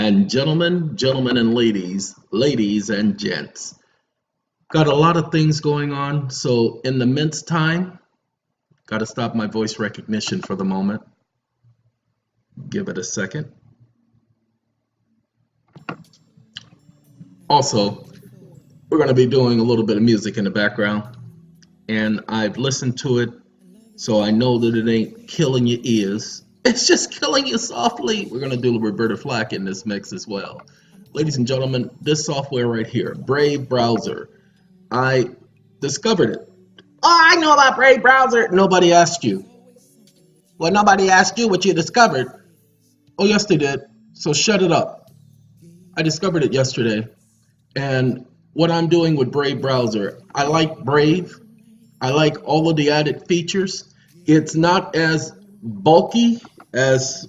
And gentlemen and ladies and gents, got a lot of things going on, so in the midst time, got to stop my voice recognition for the moment. Give it a second. Also, we're going to be doing a little bit of music in the background, and I've listened to it, so I know that it ain't killing your ears. It's just killing you softly. We're going to do Roberta Flack in this mix as well. Ladies and gentlemen, this software right here, Brave Browser, I discovered it. Oh, I know about Brave Browser. Nobody asked you. Well, nobody asked you what you discovered. Oh, yes, they did. So shut it up. I discovered it yesterday. And what I'm doing with Brave Browser, I like Brave. I like all of the added features. It's not as bulky as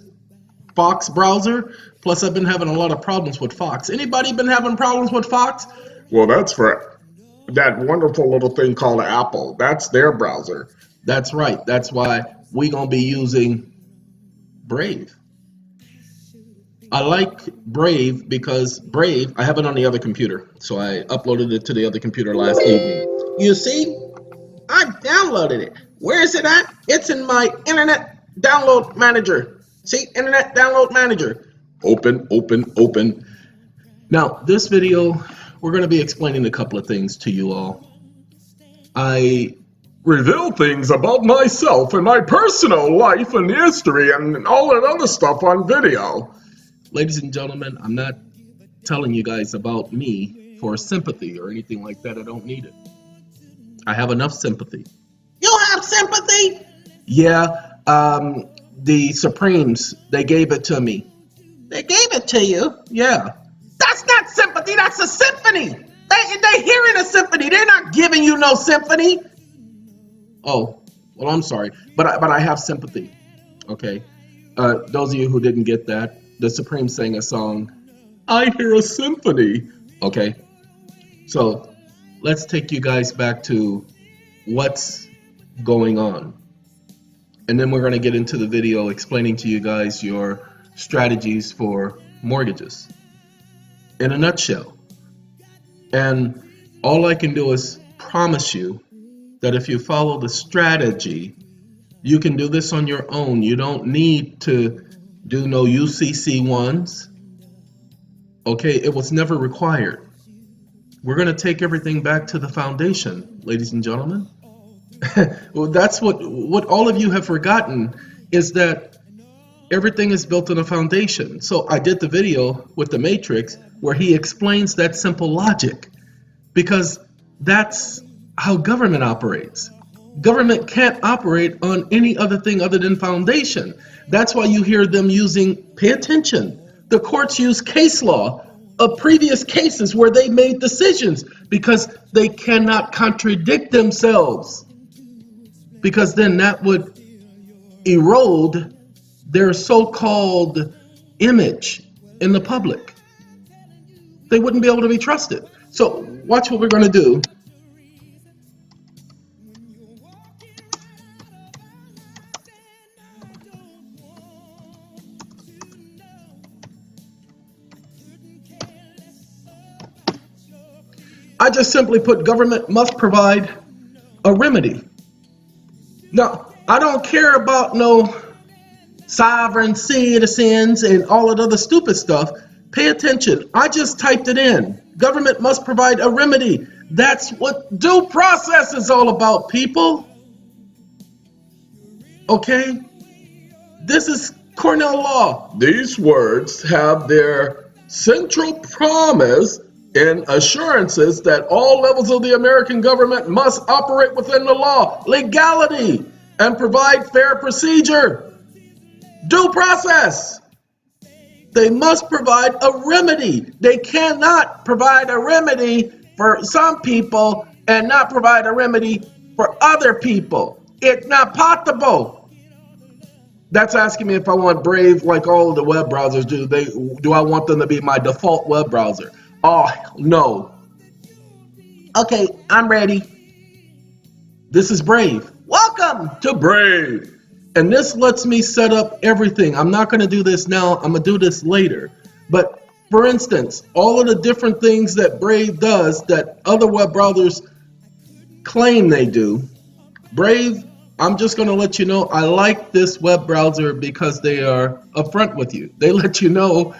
Fox browser. Plus, I've been having a lot of problems with Fox. Anybody been having problems with Fox? Well, that's for that wonderful little thing called Apple. That's their browser. That's right. That's why we're going to be using Brave. I like Brave because Brave, I have it on the other computer. So I uploaded it to the other computer last evening. You see? I downloaded it. Where is it at? It's in my Internet Download Manager. See? Internet Download Manager. Open. Now, this video, we're going to be explaining a couple of things to you all. I reveal things about myself and my personal life and history and all that other stuff on video. Ladies and gentlemen, I'm not telling you guys about me for sympathy or anything like that. I don't need it. I have enough sympathy. You have sympathy? Yeah, the Supremes, they gave it to me. They gave it to you? Yeah. That's not sympathy, that's a symphony. They're hearing a symphony. They're not giving you no symphony. Oh, well, I'm sorry, but I have sympathy. Okay. Those of you who didn't get that, the Supremes sang a song, I Hear a Symphony. Okay. So let's take you guys back to what's going on. And then we're going to get into the video explaining to you guys your strategies for mortgages in a nutshell. And all I can do is promise you that if you follow the strategy, you can do this on your own. You don't need to do no UCC ones. Okay, it was never required. We're going to take everything back to the foundation, ladies and gentlemen. Well, that's what all of you have forgotten, is that everything is built on a foundation. So I did the video with the Matrix where he explains that simple logic, because that's how government operates. Government can't operate on any other thing other than foundation. That's why you hear them using, pay attention, the courts use case law of previous cases where they made decisions, because they cannot contradict themselves, because then that would erode their so-called image in the public. They wouldn't be able to be trusted. So watch what we're going to do. I just simply put government must provide a remedy. Now, I don't care about no sovereign citizens and all that other stupid stuff. Pay attention. I just typed it in. Government must provide a remedy. That's what due process is all about, people. Okay? This is Cornell law. These words have their central promise in assurances that all levels of the American government must operate within the law, legality, and provide fair procedure. Due process. They must provide a remedy. They cannot provide a remedy for some people and not provide a remedy for other people. It's not possible. That's asking me if I want Brave like all of the web browsers do. Do I want them to be my default web browser? Oh, no. Okay, I'm ready. This is Brave. Welcome to Brave. And this lets me set up everything. I'm not going to do this now. I'm going to do this later. But For instance, all of the different things that Brave does that other web browsers claim they do, Brave, I'm just going to let you know, I like this web browser because they are upfront with you. They let you know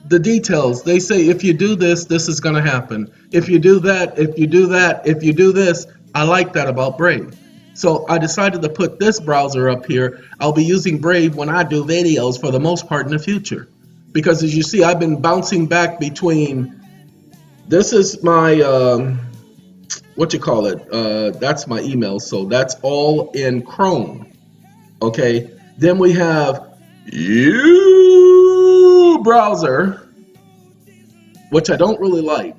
the details. They say, if you do this, this is going to happen. If you do that, if you do that, if you do this, I like that about Brave. So I decided to put this browser up here. I'll be using Brave when I do videos for the most part in the future. Because as you see, I've been bouncing back between, this is my, that's my email. So that's all in Chrome. Okay. Then we have you browser, which I don't really like.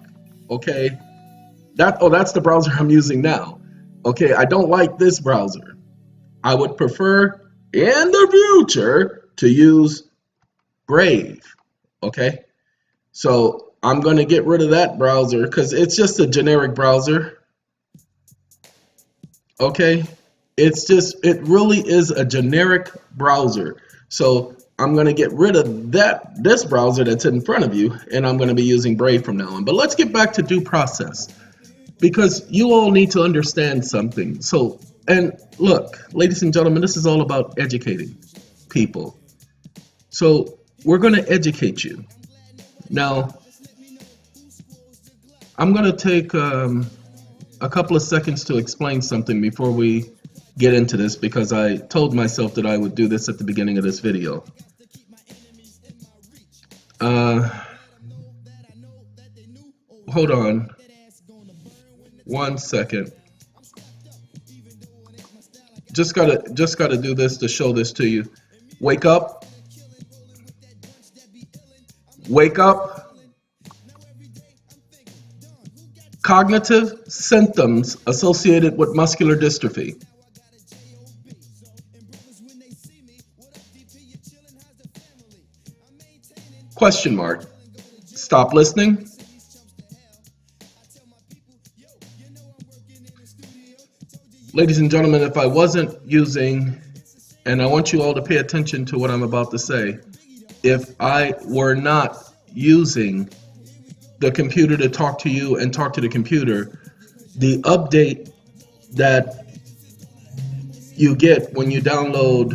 Okay. That's the browser I'm using now. Okay. I don't like this browser. I would prefer in the future to use Brave. Okay. So I'm going to get rid of that browser because it's just a generic browser. Okay, it really is a generic browser. So I'm going to get rid of this browser that's in front of you, and I'm going to be using Brave from now on. But let's get back to due process, because you all need to understand something. So, and look, ladies and gentlemen, this is all about educating people. So we're going to educate you. Now, I'm going to take a couple of seconds to explain something before we get into this, because I told myself that I would do this at the beginning of this video. Hold on 1 second. Just gotta do this to show this to you. Wake up. Wake up. Cognitive symptoms associated with muscular dystrophy. Question mark. Stop listening. Ladies and gentlemen, if I wasn't using, and I want you all to pay attention to what I'm about to say, if I were not using the computer to talk to you and talk to the computer, the update that you get when you download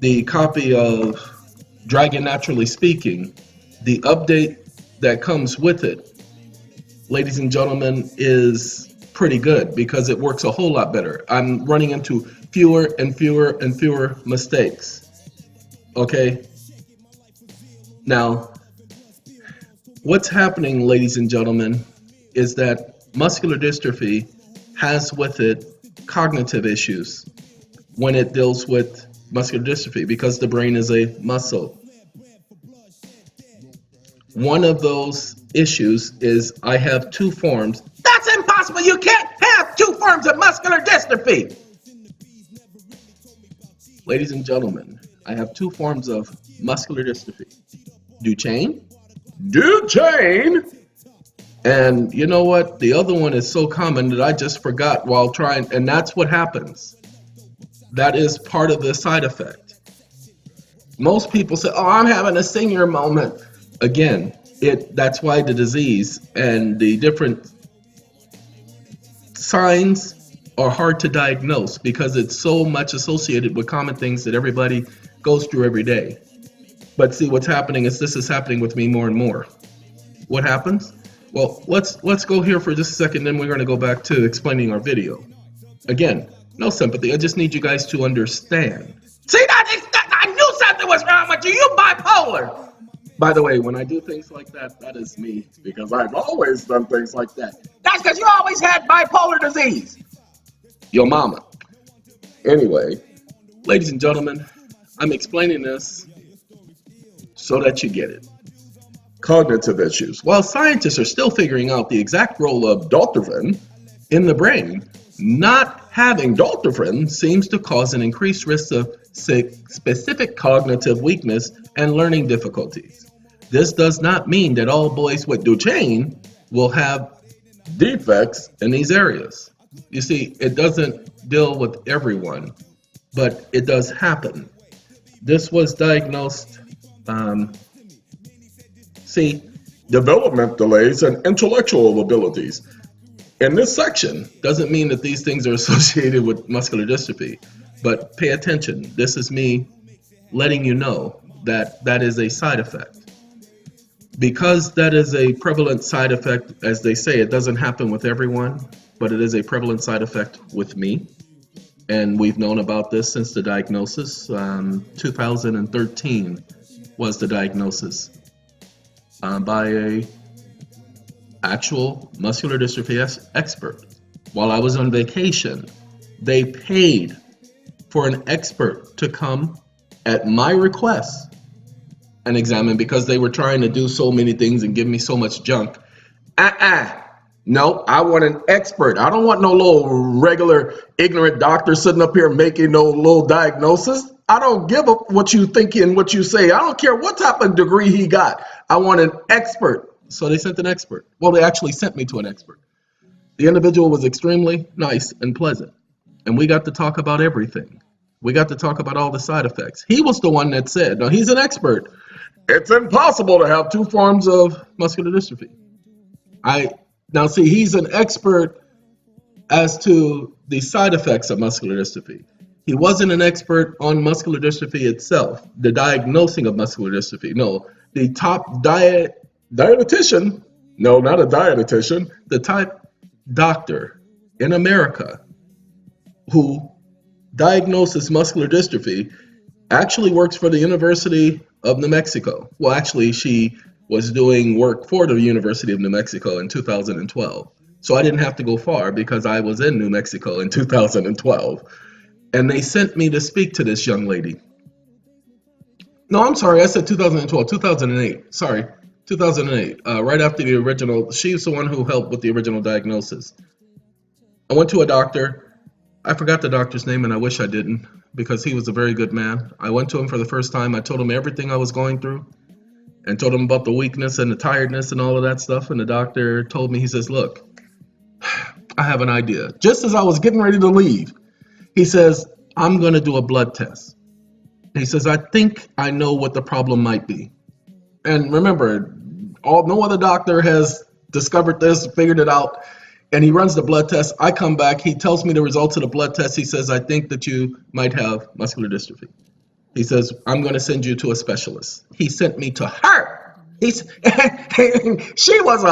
the copy of Dragon Naturally Speaking, the update that comes with it, ladies and gentlemen, is pretty good because it works a whole lot better. I'm running into fewer and fewer and fewer mistakes. Okay? Now, what's happening, ladies and gentlemen, is that muscular dystrophy has with it cognitive issues when it deals with muscular dystrophy, because the brain is a muscle. One of those issues is I have two forms. That's impossible. You can't have two forms of muscular dystrophy. Ladies and gentlemen, I have two forms of muscular dystrophy. Duchenne. And you know what? The other one is so common that I just forgot while trying, and that's what happens. That is part of the side effect. Most people say, oh, I'm having a senior moment. Again, that's why the disease and the different signs are hard to diagnose, because it's so much associated with common things that everybody goes through every day. But see, what's happening is this is happening with me more and more. What happens? Well, let's go here for just a second, then we're going to go back to explaining our video. Again, no sympathy. I just need you guys to understand. See, I knew something was wrong with you. You're bipolar. By the way, when I do things like that, that is me, because I've always done things like that. That's because you always had bipolar disease. Your mama. Anyway, ladies and gentlemen, I'm explaining this so that you get it. Cognitive issues. While scientists are still figuring out the exact role of dopamine in the brain, not having dopamine seems to cause an increased risk of specific cognitive weakness and learning difficulties. This does not mean that all boys with Duchenne will have defects in these areas. You see, it doesn't deal with everyone, but it does happen. This was diagnosed See, development delays, and intellectual abilities. in this section doesn't mean that these things are associated with muscular dystrophy, but pay attention. This is me letting you know that that is a side effect. Because that is a prevalent side effect, as they say, it doesn't happen with everyone, but it is a prevalent side effect with me. And we've known about this since the diagnosis. 2013 was the diagnosis by a actual muscular dystrophy expert. While I was on vacation, they paid for an expert to come at my request and examine, because they were trying to do so many things and give me so much junk. No, I want an expert. I don't want no little regular ignorant doctor sitting up here making no little diagnosis. I don't give a what you think and what you say. I don't care what type of degree he got. I want an expert. So they sent an expert. Well, they actually sent me to an expert. The individual was extremely nice and pleasant, and we got to talk about everything. We got to talk about all the side effects. He was the one that said, no, he's an expert. It's impossible to have two forms of muscular dystrophy. Now see, he's an expert as to the side effects of muscular dystrophy. He wasn't an expert on muscular dystrophy itself, the diagnosing of muscular dystrophy. No, the top dietitian, no, not a dietitian, the top doctor in America who diagnoses muscular dystrophy actually works for the University of New Mexico. Well, actually, she was doing work for the University of New Mexico in 2012. So I didn't have to go far because I was in New Mexico in 2012. And they sent me to speak to this young lady. No, I'm sorry, I said 2012, 2008. Sorry, 2008, right after the original. She's the one who helped with the original diagnosis. I went to a doctor. I forgot the doctor's name, and I wish I didn't, because he was a very good man. I went to him for the first time. I told him everything I was going through and told him about the weakness and the tiredness and all of that stuff. And the doctor told me, he says, look, I have an idea. Just as I was getting ready to leave, he says, I'm going to do a blood test. He says, I think I know what the problem might be. And remember, no other doctor has discovered this, figured it out. And he runs the blood test. I come back. He tells me the results of the blood test. He says, I think that you might have muscular dystrophy. He says, I'm going to send you to a specialist. He sent me to her. She was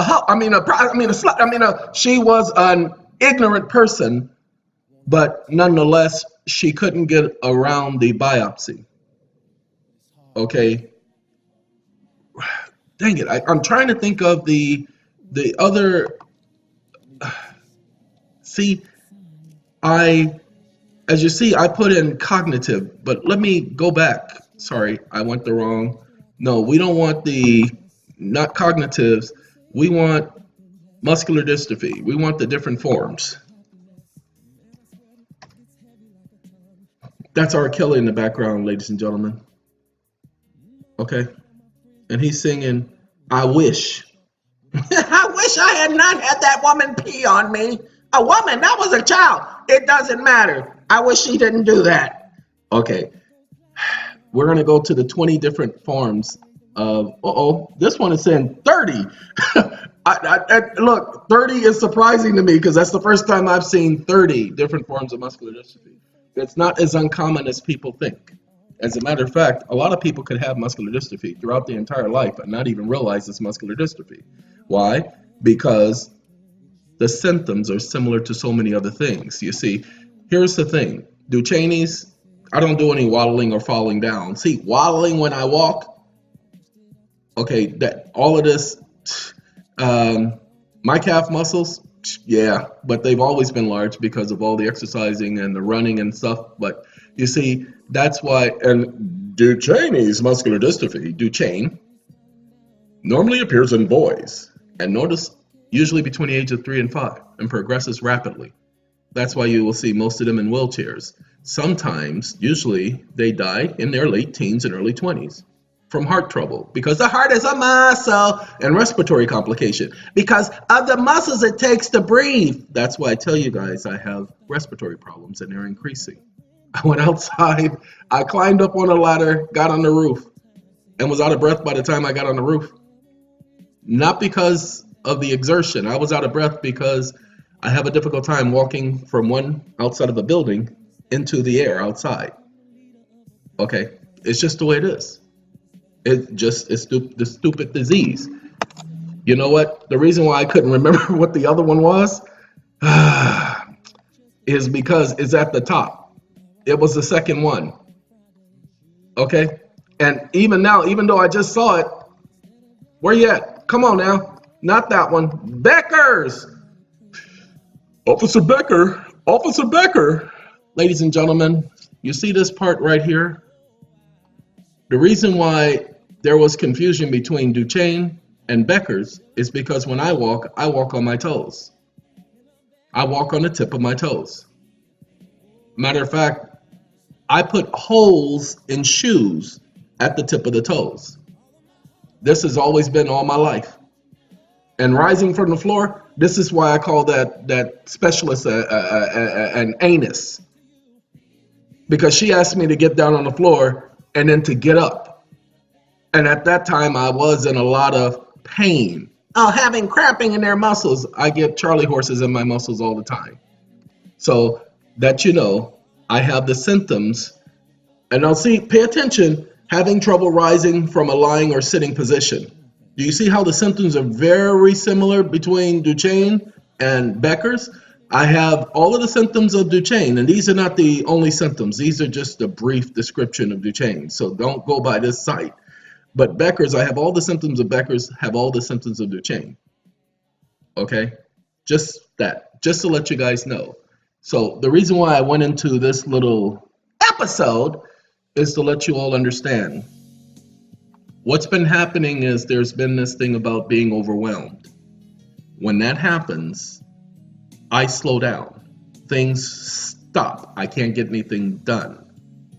she was an ignorant person, but nonetheless, she couldn't get around the biopsy. Okay. Dang it. I'm trying to think of the other. See, as you see, I put in cognitive, but let me go back. Sorry, I went the wrong. No, we don't want not cognitives. We want muscular dystrophy. We want the different forms. That's R. Kelly in the background, ladies and gentlemen. Okay? And he's singing, I wish. I wish I had not had that woman pee on me. A woman, that was a child. It doesn't matter. I wish she didn't do that. Okay. We're going to go to the 20 different forms of, this one is saying 30. Look, 30 is surprising to me because that's the first time I've seen 30 different forms of muscular dystrophy. It's not as uncommon as people think. As a matter of fact, a lot of people could have muscular dystrophy throughout their entire life and not even realize it's muscular dystrophy. Why? Because the symptoms are similar to so many other things. You see, here's the thing. Duchenne's, I don't do any waddling or falling down. See, waddling when I walk, okay, that all of this, my calf muscles, yeah, but they've always been large because of all the exercising and the running and stuff. But you see, that's why, and Duchenne's muscular dystrophy, Duchenne, normally appears in boys. And notice, usually between the age of 3 and 5, and progresses rapidly. That's why you will see most of them in wheelchairs. Sometimes, usually, they die in their late teens and early 20s from heart trouble, because the heart is a muscle, and respiratory complication, because of the muscles it takes to breathe. That's why I tell you guys I have respiratory problems, and they're increasing. I went outside, I climbed up on a ladder, got on the roof, and was out of breath by the time I got on the roof. not because of the exertion. I was out of breath because I have a difficult time walking from one outside of a building into the air outside. Okay, it's just the way it is. It's the stupid disease. You know what? The reason why I couldn't remember what the other one was is because it's at the top. It was the second one. Okay? And even now, even though I just saw it, where you at? Come on now. Not that one. Becker's. Officer Becker. Officer Becker. Ladies and gentlemen, you see this part right here? The reason why there was confusion between Duchenne and Becker's is because when I walk on my toes. I walk on the tip of my toes. Matter of fact, I put holes in shoes at the tip of the toes. This has always been all my life. And rising from the floor, this is why I call that specialist an anus. Because she asked me to get down on the floor and then to get up. And at that time, I was in a lot of pain. Oh, having cramping in their muscles. I get Charlie horses in my muscles all the time. So that you know, I have the symptoms. And now see, pay attention, having trouble rising from a lying or sitting position. Do you see how the symptoms are very similar between Duchenne and Becker's? I have all of the symptoms of Duchenne, and these are not the only symptoms. These are just a brief description of Duchenne. So don't go by this site. But Becker's, I have all the symptoms of Becker's, have all the symptoms of Duchenne. Okay? Just that. Just to let you guys know. So the reason why I went into this little episode is to let you all understand. What's been happening is there's been this thing about being overwhelmed. When that happens, I slow down. Things stop. I can't get anything done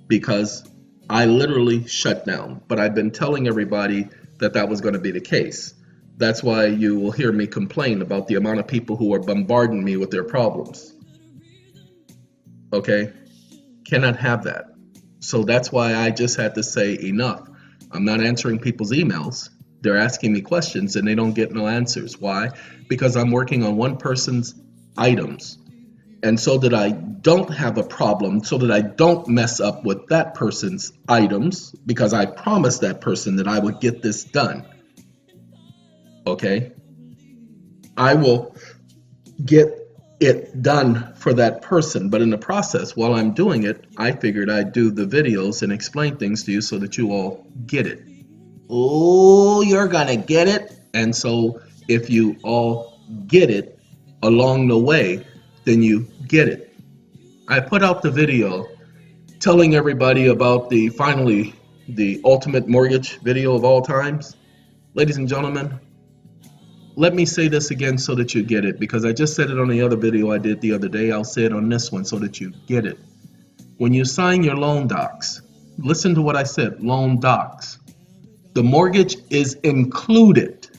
because I literally shut down. But I've been telling everybody that that was going to be the case. That's why you will hear me complain about the amount of people who are bombarding me with their problems. Okay? Cannot have that. So that's why I just had to say enough. I'm not answering people's emails. They're asking me questions and they don't get no answers. Why? Because I'm working on one person's items. And so that I don't have a problem, so that I don't mess up with that person's items, because I promised that person that I would get this done. Okay? I will get it done for that person, but in the process, while I'm doing it, I figured I'd do the videos and explain things to you so that you all get it. Oh, you're gonna get it. And so if you all get it along the way, then you get it. I put out the video telling everybody about the ultimate mortgage video of all times. Ladies and gentlemen, let me say this again so that you get it, because I just said it on the other video I did the other day. I'll say it on this one so that you get it. When you sign your loan docs, listen to what I said, loan docs. The mortgage is included.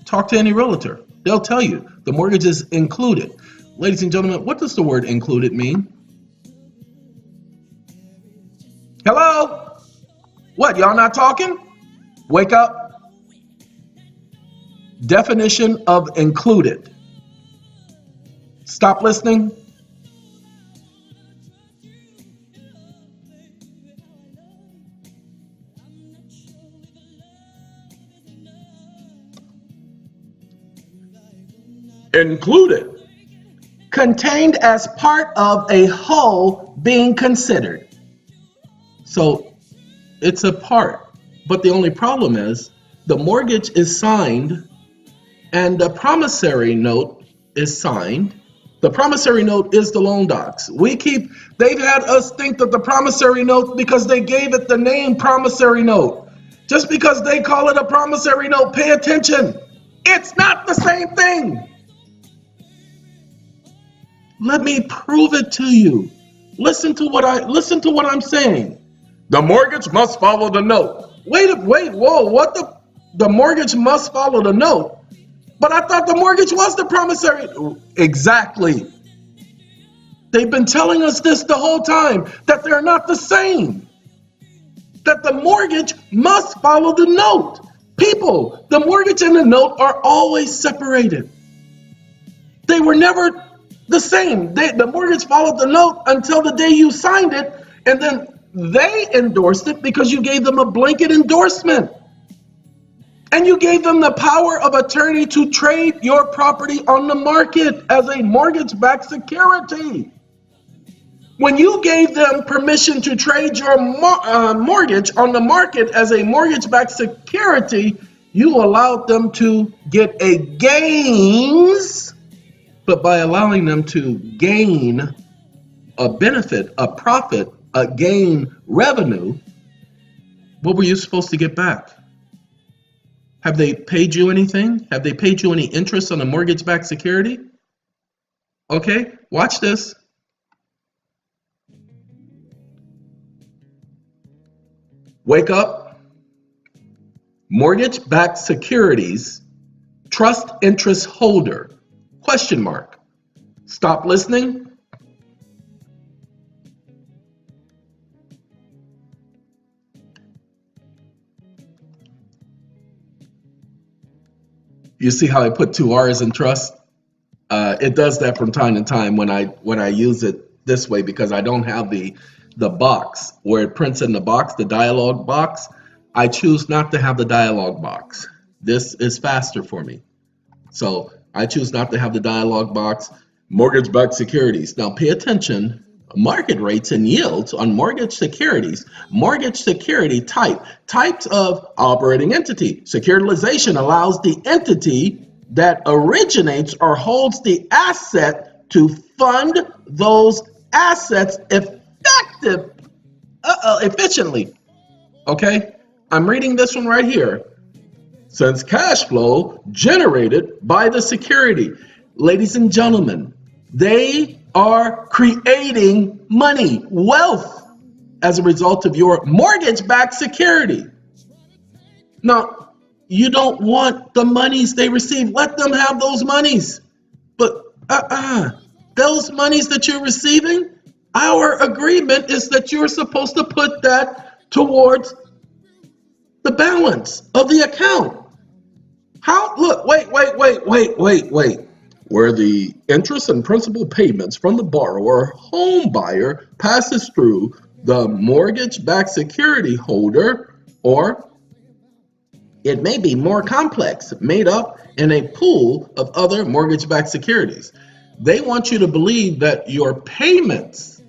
Talk to any realtor. They'll tell you the mortgage is included. Ladies and gentlemen, what does the word included mean? Hello? What, y'all not talking? Wake up. Definition of included. Stop listening. Included. Contained as part of a whole being considered. So it's a part, but the only problem is the mortgage is signed and the promissory note is signed. The promissory note is the loan docs. They've had us think that the promissory note, because they gave it the name promissory note. Just because they call it a promissory note, pay attention. It's not the same thing. Let me prove it to you. Listen to what I'm saying. The mortgage must follow the note. Wait, whoa, what the mortgage must follow the note? But I thought the mortgage was the promissory. Exactly. They've been telling us this the whole time, that they're not the same. That the mortgage must follow the note. People, the mortgage and the note are always separated. They were never the same. The mortgage followed the note until the day you signed it, and then they endorsed it because you gave them a blanket endorsement. And you gave them the power of attorney to trade your property on the market as a mortgage-backed security. When you gave them permission to trade your mortgage on the market as a mortgage-backed security, you allowed them to get a gains, but by allowing them to gain a benefit, a profit, a gain revenue, what were you supposed to get back? Have they paid you anything? Have they paid you any interest on a mortgage-backed security? Okay, watch this. Wake up. Mortgage-backed securities, trust interest holder, question mark. Stop listening. You see how I put two R's in trust? It does that from time to time when I use it this way, because I don't have the box where it prints in the box, the dialog box. I choose not to have the dialog box. This is faster for me. So I choose not to have the dialog box. Mortgage-backed securities. Now pay attention. Market rates and yields on mortgage securities. Mortgage security type. Types of operating entity. Securitization allows the entity that originates or holds the asset to fund those assets efficiently. Okay? I'm reading this one right here. Since cash flow generated by the security. Ladies and gentlemen, they are creating money, wealth, as a result of your mortgage-backed security. Now, you don't want the monies they receive. Let them have those monies. But those monies that you're receiving, our agreement is that you're supposed to put that towards the balance of the account. How? Look, wait. Where the interest and principal payments from the borrower home buyer passes through the mortgage-backed security holder, or it may be more complex, made up in a pool of other mortgage-backed securities. They want you to believe that your payments,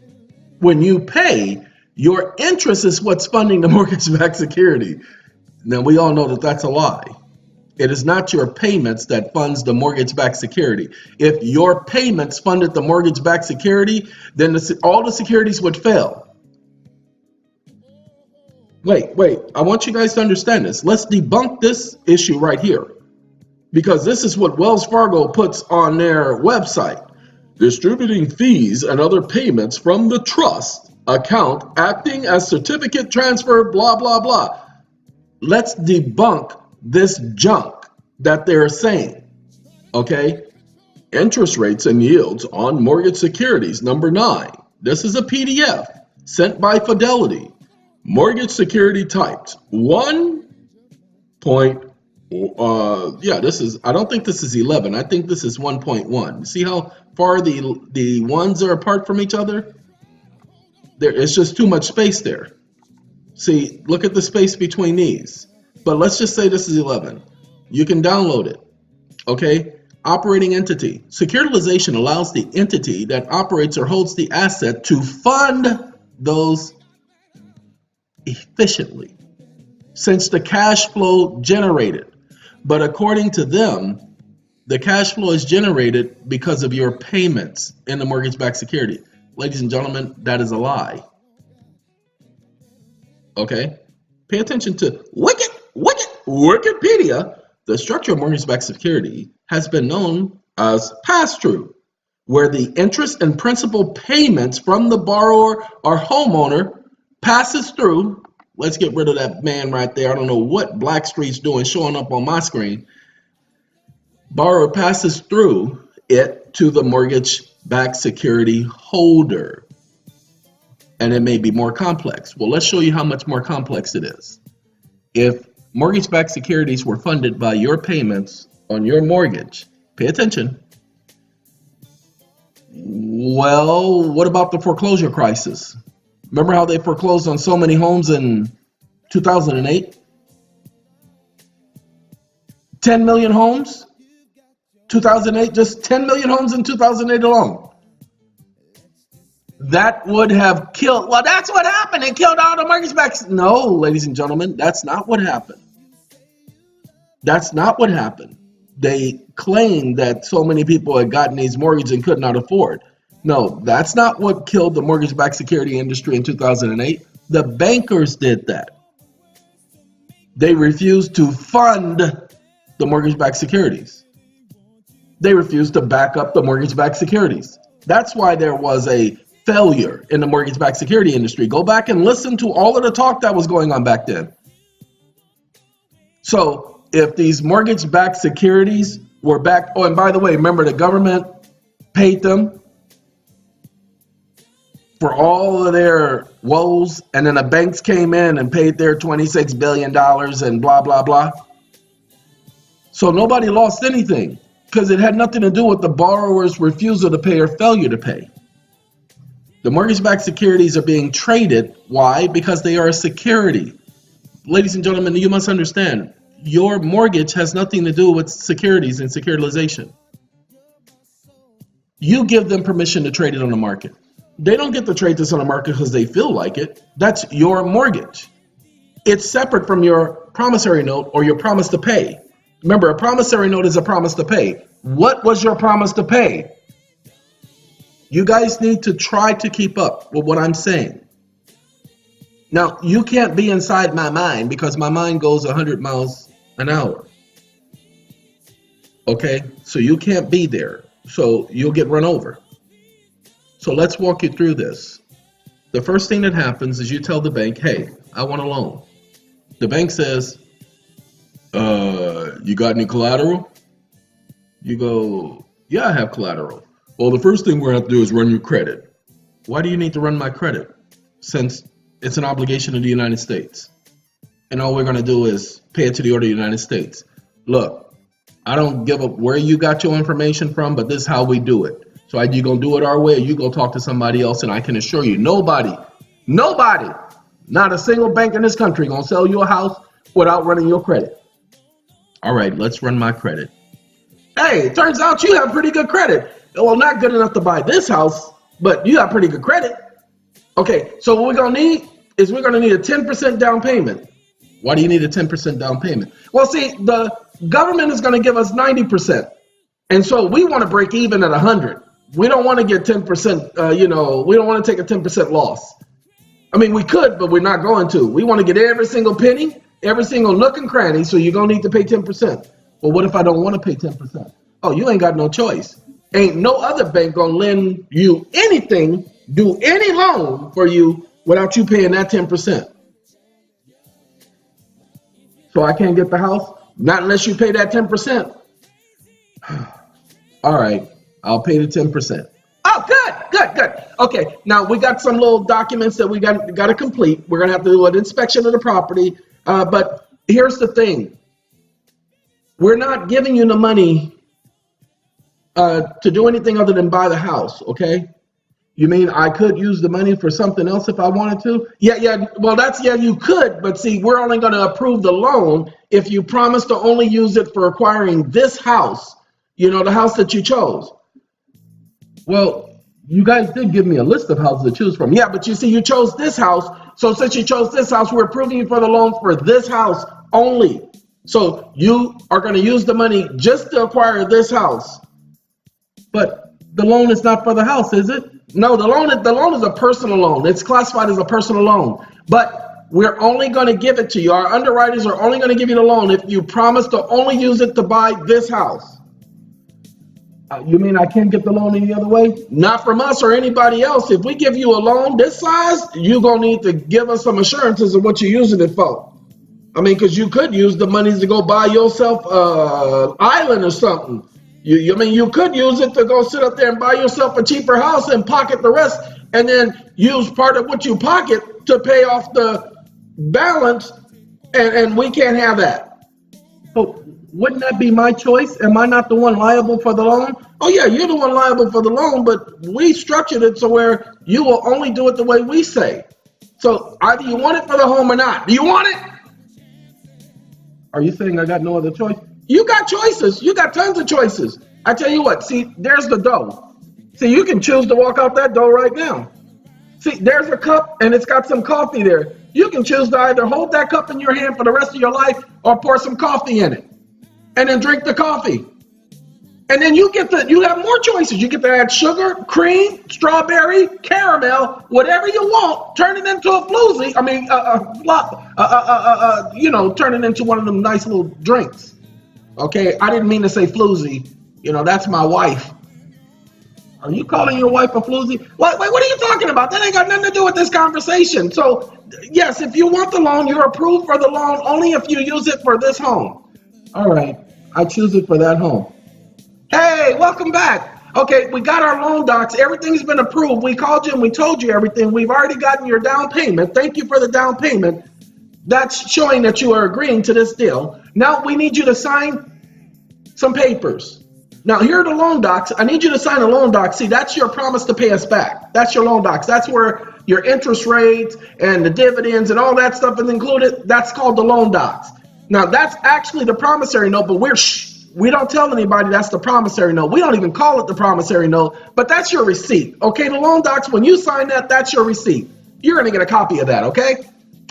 when you pay, your interest is what's funding the mortgage-backed security. Now, we all know that that's a lie. It is not your payments that funds the mortgage-backed security. If your payments funded the mortgage-backed security, then all the securities would fail. Wait. I want you guys to understand this. Let's debunk this issue right here, because this is what Wells Fargo puts on their website. Distributing fees and other payments from the trust account acting as certificate transfer, blah, blah, blah. Let's debunk this junk that they're saying, okay? Interest rates and yields on mortgage securities, number 9. This is a PDF sent by Fidelity. Mortgage security types. 1. I don't think this is 11. I think this is 1.1. See how far the ones are apart from each other? It's just too much space there. See, look at the space between these. But let's just say this is 11. You can download it. Okay? Operating entity. Securitization allows the entity that operates or holds the asset to fund those efficiently, since the cash flow generated. But according to them, the cash flow is generated because of your payments in the mortgage-backed security. Ladies and gentlemen, that is a lie. Okay? Pay attention to Wikipedia. The structure of mortgage-backed security has been known as pass-through, where the interest and principal payments from the borrower or homeowner passes through. Let's get rid of that man right there. I don't know what Blackstreet's doing showing up on my screen. Borrower passes through it to the mortgage-backed security holder. And it may be more complex. Well, let's show you how much more complex it is. If Mortgage-backed securities were funded by your payments on your mortgage. Pay attention. Well, what about the foreclosure crisis? Remember how they foreclosed on so many homes in 2008? 10 million homes? 2008, just 10 million homes in 2008 alone. That would have killed, well, that's what happened. It killed all the mortgage-backs. No, ladies and gentlemen, that's not what happened. That's not what happened. They claimed that so many people had gotten these mortgages and could not afford. No, that's not what killed the mortgage-backed security industry in 2008. The bankers did that. They refused to fund the mortgage-backed securities. They refused to back up the mortgage-backed securities. That's why there was a failure in the mortgage-backed security industry. Go back and listen to all of the talk that was going on back then. So if these mortgage-backed securities were backed, oh, and by the way, remember the government paid them for all of their woes, and then the banks came in and paid their $26 billion and blah, blah, blah. So nobody lost anything because it had nothing to do with the borrower's refusal to pay or failure to pay. The mortgage-backed securities are being traded. Why? Because they are a security. Ladies and gentlemen, you must understand, your mortgage has nothing to do with securities and securitization. You give them permission to trade it on the market. They don't get to trade this on the market because they feel like it. That's your mortgage. It's separate from your promissory note or your promise to pay. Remember, a promissory note is a promise to pay. What was your promise to pay? You guys need to try to keep up with what I'm saying. Now, you can't be inside my mind because my mind goes 100 miles an hour. Okay? So you can't be there. So you'll get run over. So let's walk you through this. The first thing that happens is you tell the bank, hey, I want a loan. The bank says, you got any collateral? You go, yeah, I have collateral. Well, the first thing we're going to have to do is run your credit. Why do you need to run my credit? Since it's an obligation of the United States. And all we're going to do is pay it to the order of the United States. Look, I don't give up where you got your information from, but this is how we do it. So either you're going to do it our way or you go talk to somebody else, and I can assure you, nobody, not a single bank in this country going to sell you a house without running your credit. All right, let's run my credit. Hey, it turns out you have pretty good credit. Well, not good enough to buy this house, but you have pretty good credit. Okay, so what we're going to need is we're going to need a 10% down payment. Why do you need a 10% down payment? Well, see, the government is going to give us 90%. And so we want to break even at 100. We don't want to get 10%, we don't want to take a 10% loss. I mean, we could, but we're not going to. We want to get every single penny, every single nook and cranny, so you're going to need to pay 10%. Well, what if I don't want to pay 10%? Oh, you ain't got no choice. Ain't no other bank going to lend you anything, do any loan for you without you paying that 10%. So I can't get the house? Not unless you pay that 10%. All right, I'll pay the 10%. Oh, good. Okay, now we got some little documents that we got to complete. We're going to have to do an inspection of the property. But here's the thing. We're not giving you the money to do anything other than buy the house, okay? You mean I could use the money for something else if I wanted to? Yeah, well, you could, but see, we're only going to approve the loan if you promise to only use it for acquiring this house, the house that you chose. Well, you guys did give me a list of houses to choose from. Yeah, but you see, you chose this house, so since you chose this house, we're approving you for the loan for this house only. So you are going to use the money just to acquire this house. But the loan is not for the house, is it? No, the loan is a personal loan. It's classified as a personal loan. But we're only going to give it to you. Our underwriters are only going to give you the loan if you promise to only use it to buy this house. You mean I can't get the loan any other way? Not from us or anybody else. If we give you a loan this size, you're going to need to give us some assurances of what you're using it for. I mean, because you could use the money to go buy yourself an island or something. You could use it to go sit up there and buy yourself a cheaper house and pocket the rest, and then use part of what you pocket to pay off the balance And we can't have that. So wouldn't that be my choice? Am I not the one liable for the loan? Oh yeah, you're the one liable for the loan, but we structured it so where you will only do it the way we say. So either you want it for the home or not. Do you want it? Are you saying I got no other choice? You got choices. You got tons of choices. I tell you what, see, there's the door. See, you can choose to walk out that door right now. See, there's a cup and it's got some coffee there. You can choose to either hold that cup in your hand for the rest of your life or pour some coffee in it and then drink the coffee. And then you have more choices. You get to add sugar, cream, strawberry, caramel, whatever you want. Turn it into a floozy. I mean, turn it into one of them nice little drinks. Okay, I didn't mean to say floozy. That's my wife. Are you calling your wife a floozy? What are you talking about? That ain't got nothing to do with this conversation. So, yes, if you want the loan, you're approved for the loan only if you use it for this home. All right, I choose it for that home. Hey, welcome back. Okay, we got our loan docs. Everything's been approved. We called you and we told you everything. We've already gotten your down payment. Thank you for the down payment. That's showing that you are agreeing to this deal. Now we need you to sign some papers. Now here are the loan docs. I need you to sign a loan doc. See, that's your promise to pay us back. That's your loan docs. That's where your interest rates and the dividends and all that stuff is included. That's called the loan docs. Now that's actually the promissory note, but we don't tell anybody that's the promissory note. We don't even call it the promissory note, but that's your receipt. Okay, the loan docs, when you sign that, that's your receipt. You're going to get a copy of that, okay?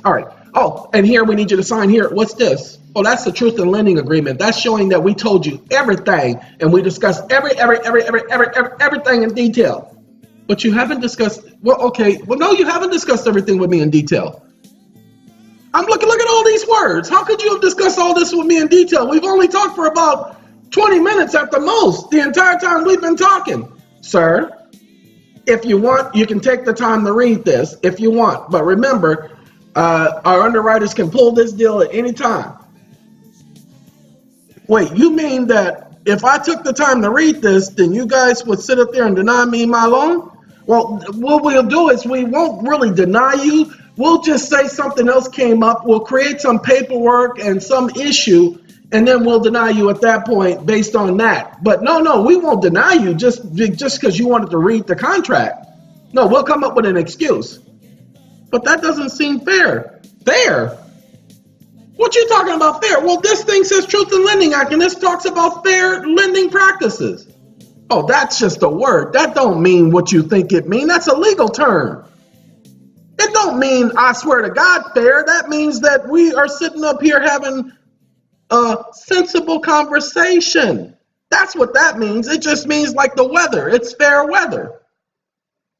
All right. Oh, and here we need you to sign here. What's this? Oh, that's the truth in lending agreement. That's showing that we told you everything and we discussed everything in detail. But you haven't discussed, no, you haven't discussed everything with me in detail. Look at all these words. How could you have discussed all this with me in detail? We've only talked for about 20 minutes at the most, the entire time we've been talking. Sir, if you want, you can take the time to read this if you want. But remember, our underwriters can pull this deal at any time. Wait, you mean that if I took the time to read this, then you guys would sit up there and deny me my loan? Well, what we'll do is we won't really deny you. We'll just say something else came up. We'll create some paperwork and some issue, and then we'll deny you at that point based on that. But no, we won't deny you just because you wanted to read the contract. No, we'll come up with an excuse. But that doesn't seem fair. Fair? What you talking about fair? Well, this thing says Truth in Lending Act, and this talks about fair lending practices. Oh, that's just a word. That don't mean what you think it means. That's a legal term. It don't mean, I swear to God, fair. That means that we are sitting up here having a sensible conversation. That's what that means. It just means like the weather. It's fair weather.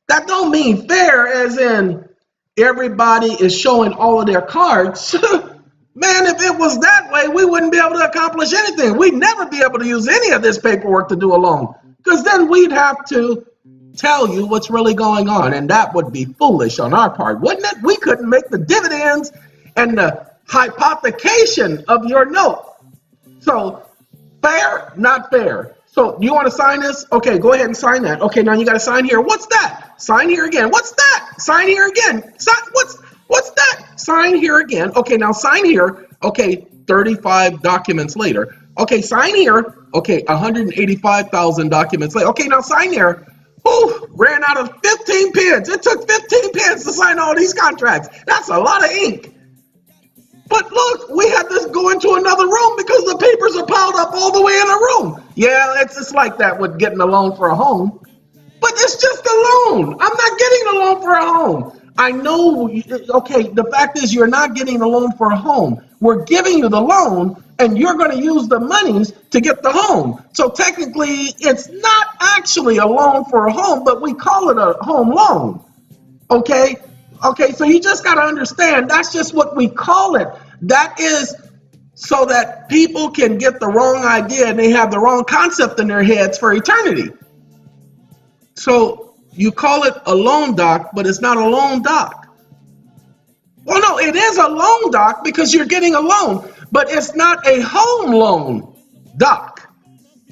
That don't mean fair as in everybody is showing all of their cards. Man, if it was that way, we wouldn't be able to accomplish anything. We'd never be able to use any of this paperwork to do a loan, because then we'd have to tell you what's really going on, and that would be foolish on our part, wouldn't it? We couldn't make the dividends and the hypothecation of your note. So, fair, not fair. So, you want to sign this? Okay, go ahead and sign that. Okay, now you got to sign here. What's that? Sign here again. What's that? Sign here again. What's that? Sign here again. Okay, now sign here. Okay, 35 documents later. Okay, sign here. Okay, 185,000 documents later. Okay, now sign here. Whew, ran out of 15 pens. It took 15 pens to sign all these contracts. That's a lot of ink. But look, we had to go into another room because the papers are piled up all the way in a room. Yeah, it's just like that with getting a loan for a home. But it's just a loan. I'm not getting a loan for a home. I know, okay, the fact is you're not getting a loan for a home. We're giving you the loan, and you're going to use the monies to get the home. So technically, it's not actually a loan for a home, but we call it a home loan. Okay? Okay, so you just got to understand, that's just what we call it. That is so that people can get the wrong idea and they have the wrong concept in their heads for eternity. So you call it a loan doc, but it's not a loan doc. Well, no, it is a loan doc because you're getting a loan, but it's not a home loan doc.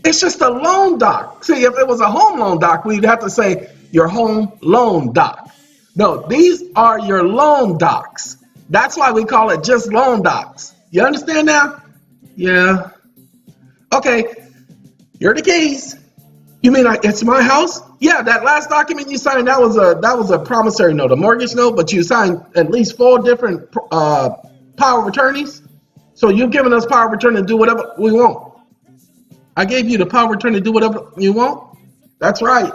It's just a loan doc. See, if it was a home loan doc, we'd have to say your home loan doc. No, these are your loan docs. That's why we call it just loan docs. You understand now? Yeah. Okay. Here are the keys. You mean it's my house? Yeah, that last document you signed, that was a promissory note, a mortgage note, but you signed at least 4 different power of attorneys. So you've given us power of attorney to do whatever we want. I gave you the power of attorney to do whatever you want? That's right.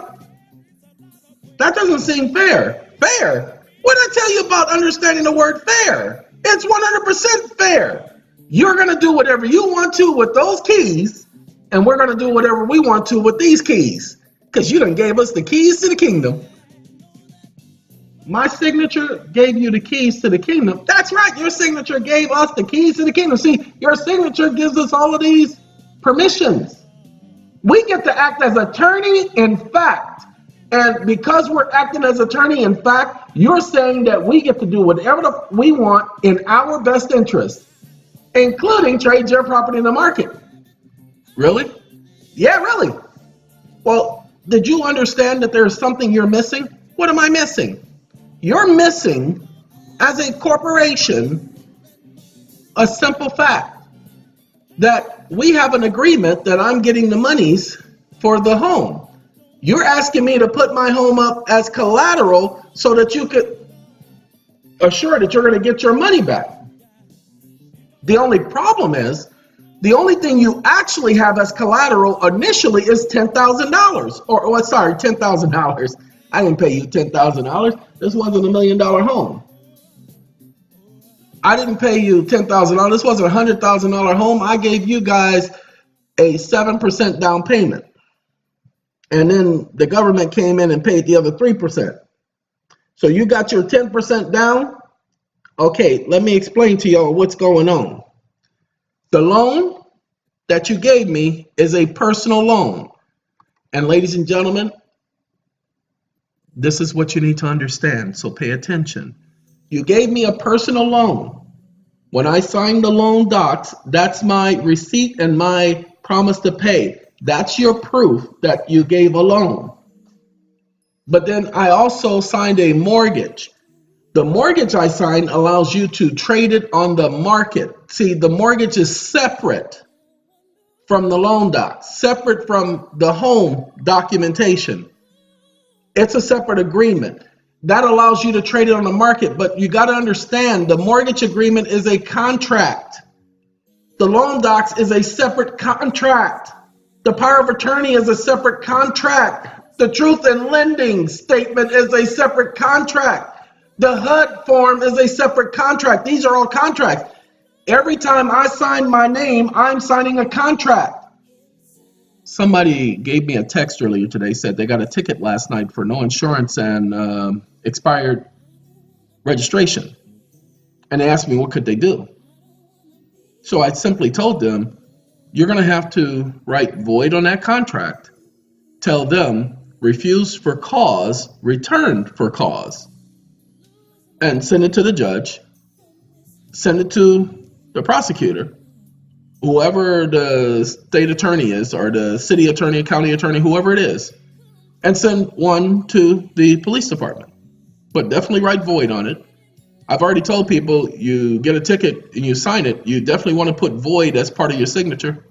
That doesn't seem fair. Fair? What did I tell you about understanding the word fair? It's 100% fair. You're going to do whatever you want to with those keys, and we're going to do whatever we want to with these keys, because you done gave us the keys to the kingdom. My signature gave you the keys to the kingdom. That's right. Your signature gave us the keys to the kingdom. See, your signature gives us all of these permissions. We get to act as attorney in fact. And because we're acting as attorney in fact, you're saying that we get to do whatever we want in our best interest, including trade your property in the market. Really? Yeah, really. Well, did you understand that there's something you're missing? What am I missing? You're missing, as a corporation, a simple fact that we have an agreement that I'm getting the monies for the home. You're asking me to put my home up as collateral so that you could assure that you're going to get your money back. The only problem is, the only thing you actually have as collateral initially is $10,000. $10,000. I didn't pay you $10,000. This wasn't $1 million home. I didn't pay you $10,000. This wasn't a $100,000 home. I gave you guys a 7% down payment. And then the government came in and paid the other 3%. So you got your 10% down. Okay, let me explain to y'all what's going on. The loan that you gave me is a personal loan. And ladies and gentlemen, this is what you need to understand, so pay attention. You gave me a personal loan. When I signed the loan docs, that's my receipt and my promise to pay. That's your proof that you gave a loan. But then I also signed a mortgage. The mortgage I signed allows you to trade it on the market. See, the mortgage is separate from the loan docs, separate from the home documentation. It's a separate agreement. That allows you to trade it on the market, but you got to understand the mortgage agreement is a contract. The loan docs is a separate contract. The power of attorney is a separate contract. The truth in lending statement is a separate contract. The HUD form is a separate contract. These are all contracts. Every time I sign my name, I'm signing a contract. Somebody gave me a text earlier today, said they got a ticket last night for no insurance and expired registration. And they asked me, what could they do? So I simply told them, you're going to have to write void on that contract. Tell them, refused for cause, returned for cause. And send it to the judge. Send it to the prosecutor. Whoever the state attorney is, or the city attorney, county attorney, whoever it is, and send one to the police department. But definitely write void on it. I've already told people, you get a ticket and you sign it, you definitely want to put void as part of your signature.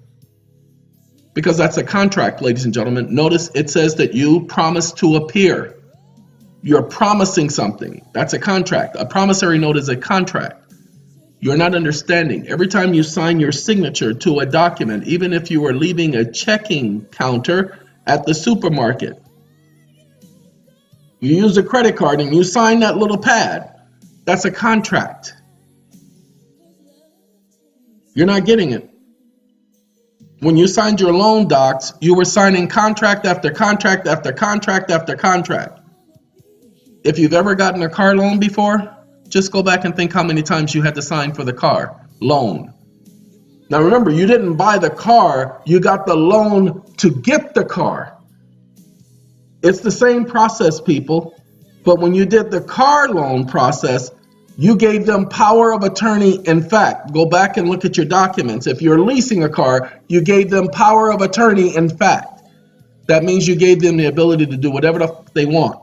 Because that's a contract, ladies and gentlemen. Notice it says that you promise to appear. You're promising something. That's a contract. A promissory note is a contract. You're not understanding. Every time you sign your signature to a document, even if you were leaving a checking counter at the supermarket, you use a credit card and you sign that little pad. That's a contract. You're not getting it. When you signed your loan docs, you were signing contract after contract after contract after contract. If you've ever gotten a car loan before, just go back and think how many times you had to sign for the car loan. Now remember, you didn't buy the car, you got the loan to get the car. It's the same process, people. But when you did the car loan process, you gave them power of attorney. In fact, go back and look at your documents. If you're leasing a car, you gave them power of attorney. In fact, that means you gave them the ability to do whatever they want.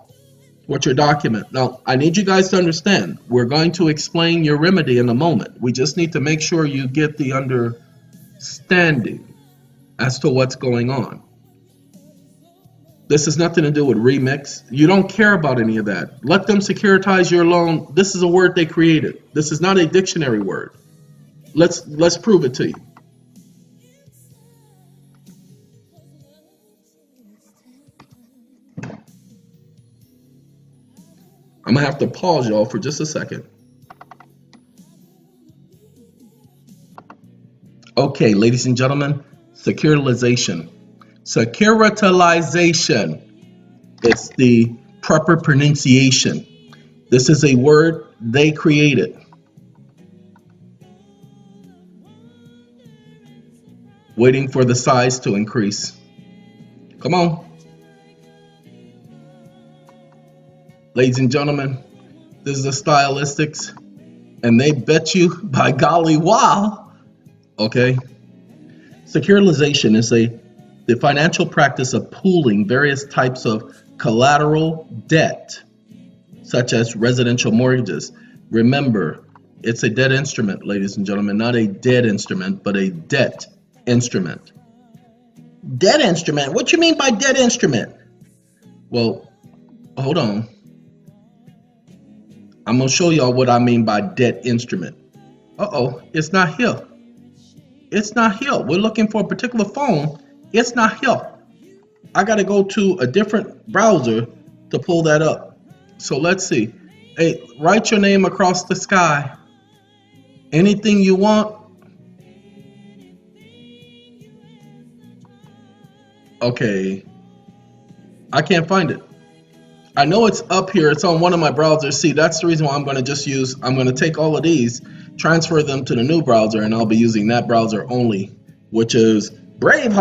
What's your document? Now, I need you guys to understand, we're going to explain your remedy in a moment. We just need to make sure you get the understanding as to what's going on. This has nothing to do with remix. You don't care about any of that. Let them securitize your loan. This is a word they created. This is not a dictionary word. Let's prove it to you. I'm gonna have to pause y'all for just a second. Okay, ladies and gentlemen, securitization. Securitization. It's the proper pronunciation. This is a word they created. Waiting for the size to increase. Come on. Ladies and gentlemen, this is the stylistics, and they bet you by golly wow. Okay. Securitization is the financial practice of pooling various types of collateral debt, such as residential mortgages. Remember, it's a debt instrument, ladies and gentlemen, not a dead instrument, but a debt instrument. Debt instrument? What you mean by debt instrument? Well, hold on. I'm going to show y'all what I mean by debt instrument. Uh-oh, it's not here. It's not here. We're looking for a particular phone. It's not here. I got to go to a different browser to pull that up. So let's see. Hey, write your name across the sky. Anything you want. Okay. I can't find it. I know it's up here. It's on one of my browsers. See, that's the reason why I'm going to take all of these, transfer them to the new browser, and I'll be using that browser only, which is Brave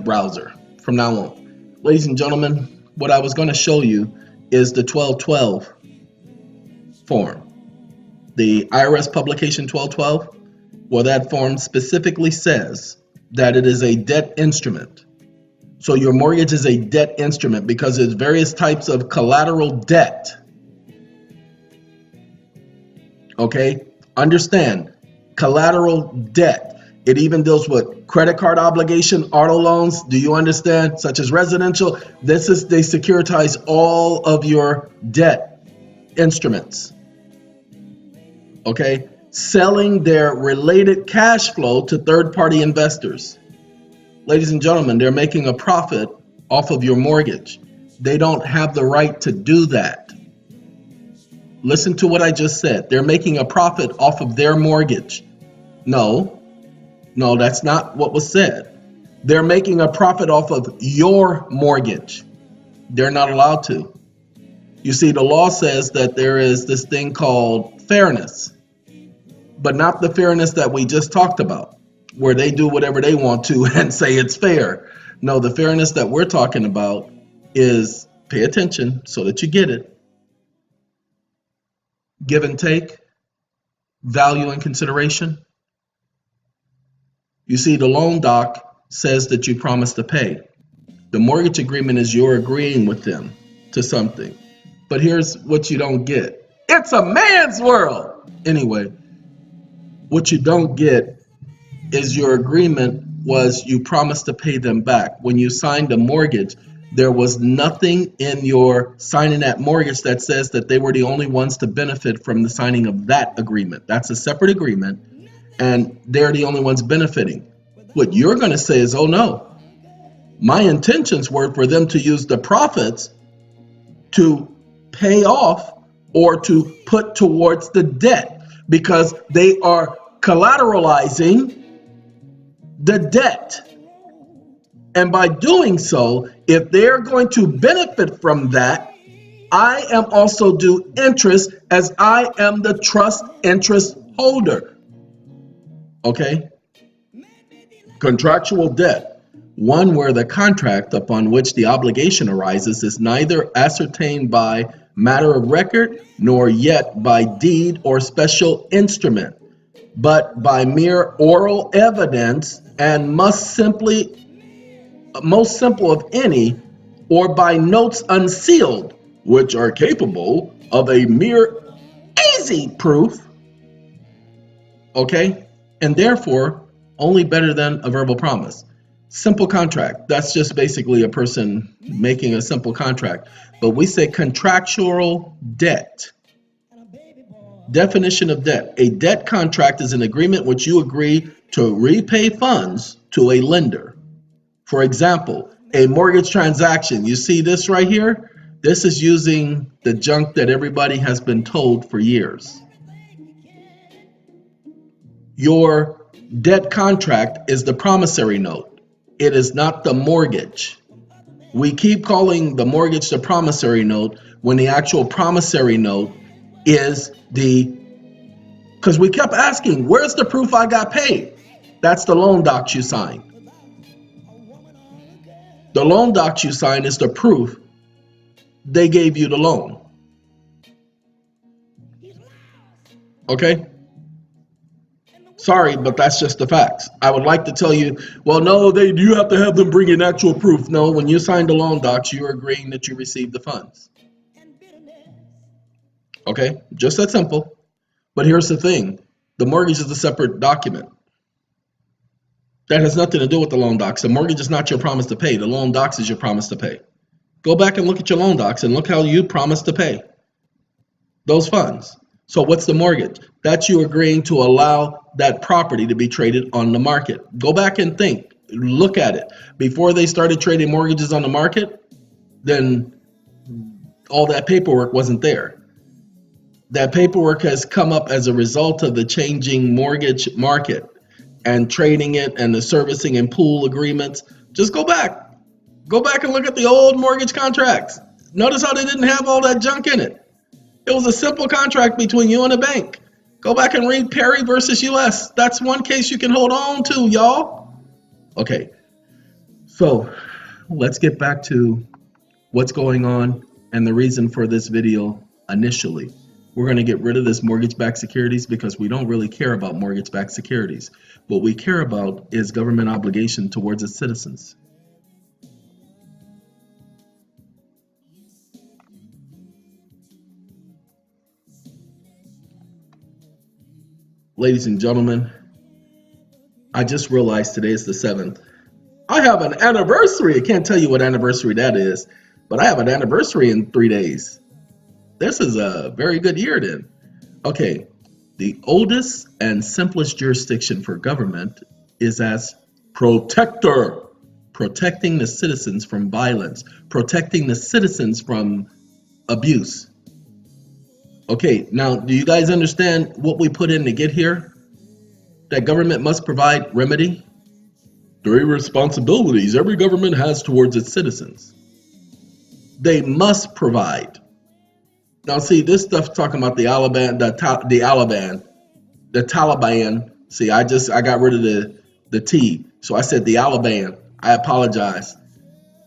browser from now on. Ladies and gentlemen, what I was going to show you is the 1212 form. The IRS publication 1212, well, that form specifically says that it is a debt instrument. So your mortgage is a debt instrument because there's various types of collateral debt. Okay? Understand, collateral debt. It even deals with credit card obligation, auto loans. Do you understand? Such as residential. They securitize all of your debt instruments. Okay? Selling their related cash flow to third-party investors. Ladies and gentlemen, they're making a profit off of your mortgage. They don't have the right to do that. Listen to what I just said. They're making a profit off of their mortgage. No, that's not what was said. They're making a profit off of your mortgage. They're not allowed to. You see, the law says that there is this thing called fairness, but not the fairness that we just talked about, where they do whatever they want to and say it's fair. No, the fairness that we're talking about is, pay attention so that you get it, give and take, value and consideration. You see, the loan doc says that you promise to pay. The mortgage agreement is you're agreeing with them to something. But here's what you don't get. It's a man's world. Anyway, what you don't get is your agreement was you promised to pay them back. When you signed a mortgage, there was nothing in your signing that mortgage that says that they were the only ones to benefit from the signing of that agreement. That's a separate agreement, and they're the only ones benefiting. What you're going to say is, oh no, my intentions were for them to use the profits to pay off or to put towards the debt because they are collateralizing the debt. And by doing so, if they're going to benefit from that, I am also due interest as I am the trust interest holder. Okay? Contractual debt. One where the contract upon which the obligation arises is neither ascertained by matter of record nor yet by deed or special instrument, but by mere oral evidence and most simple of any, or by notes unsealed, which are capable of a mere easy proof, okay, and therefore only better than a verbal promise. Simple contract, that's just basically a person making a simple contract. But we say contractual debt. Definition of debt. A debt contract is an agreement which you agree to repay funds to a lender. For example, a mortgage transaction. You see this right here? This is using the junk that everybody has been told for years. Your debt contract is the promissory note. It is not the mortgage. We keep calling the mortgage the promissory note when the actual promissory note is because we kept asking, where's the proof I got paid? That's the loan docs you signed. The loan docs you signed is the proof they gave you the loan. Okay? Sorry, but that's just the facts. I would like to tell you, well, no, you have to have them bring in actual proof. No, when you signed the loan docs, you're agreeing that you received the funds. Okay, just that simple. But here's the thing. The mortgage is a separate document. That has nothing to do with the loan docs. The mortgage is not your promise to pay. The loan docs is your promise to pay. Go back and look at your loan docs and look how you promised to pay those funds. So what's the mortgage? That's you agreeing to allow that property to be traded on the market. Go back and think. Look at it. Before they started trading mortgages on the market, then all that paperwork wasn't there. That paperwork has come up as a result of the changing mortgage market and trading it and the servicing and pool agreements. Just go back. Go back and look at the old mortgage contracts. Notice how they didn't have all that junk in it. It was a simple contract between you and a bank. Go back and read Perry versus US. That's one case you can hold on to, y'all. Okay, so let's get back to what's going on and the reason for this video initially. We're going to get rid of this mortgage-backed securities because we don't really care about mortgage-backed securities. What we care about is government obligation towards its citizens. Ladies and gentlemen, I just realized today is the 7th. I have an anniversary. I can't tell you what anniversary that is, but I have an anniversary in 3 days. This is a very good year then. Okay, the oldest and simplest jurisdiction for government is as protector, protecting the citizens from violence, protecting the citizens from abuse. Okay, now, do you guys understand what we put in to get here? That government must provide remedy? 3 responsibilities every government has towards its citizens. They must provide. Now, see, this stuff talking about the Taliban. See, I got rid of the T, so I said the Taliban. I apologize.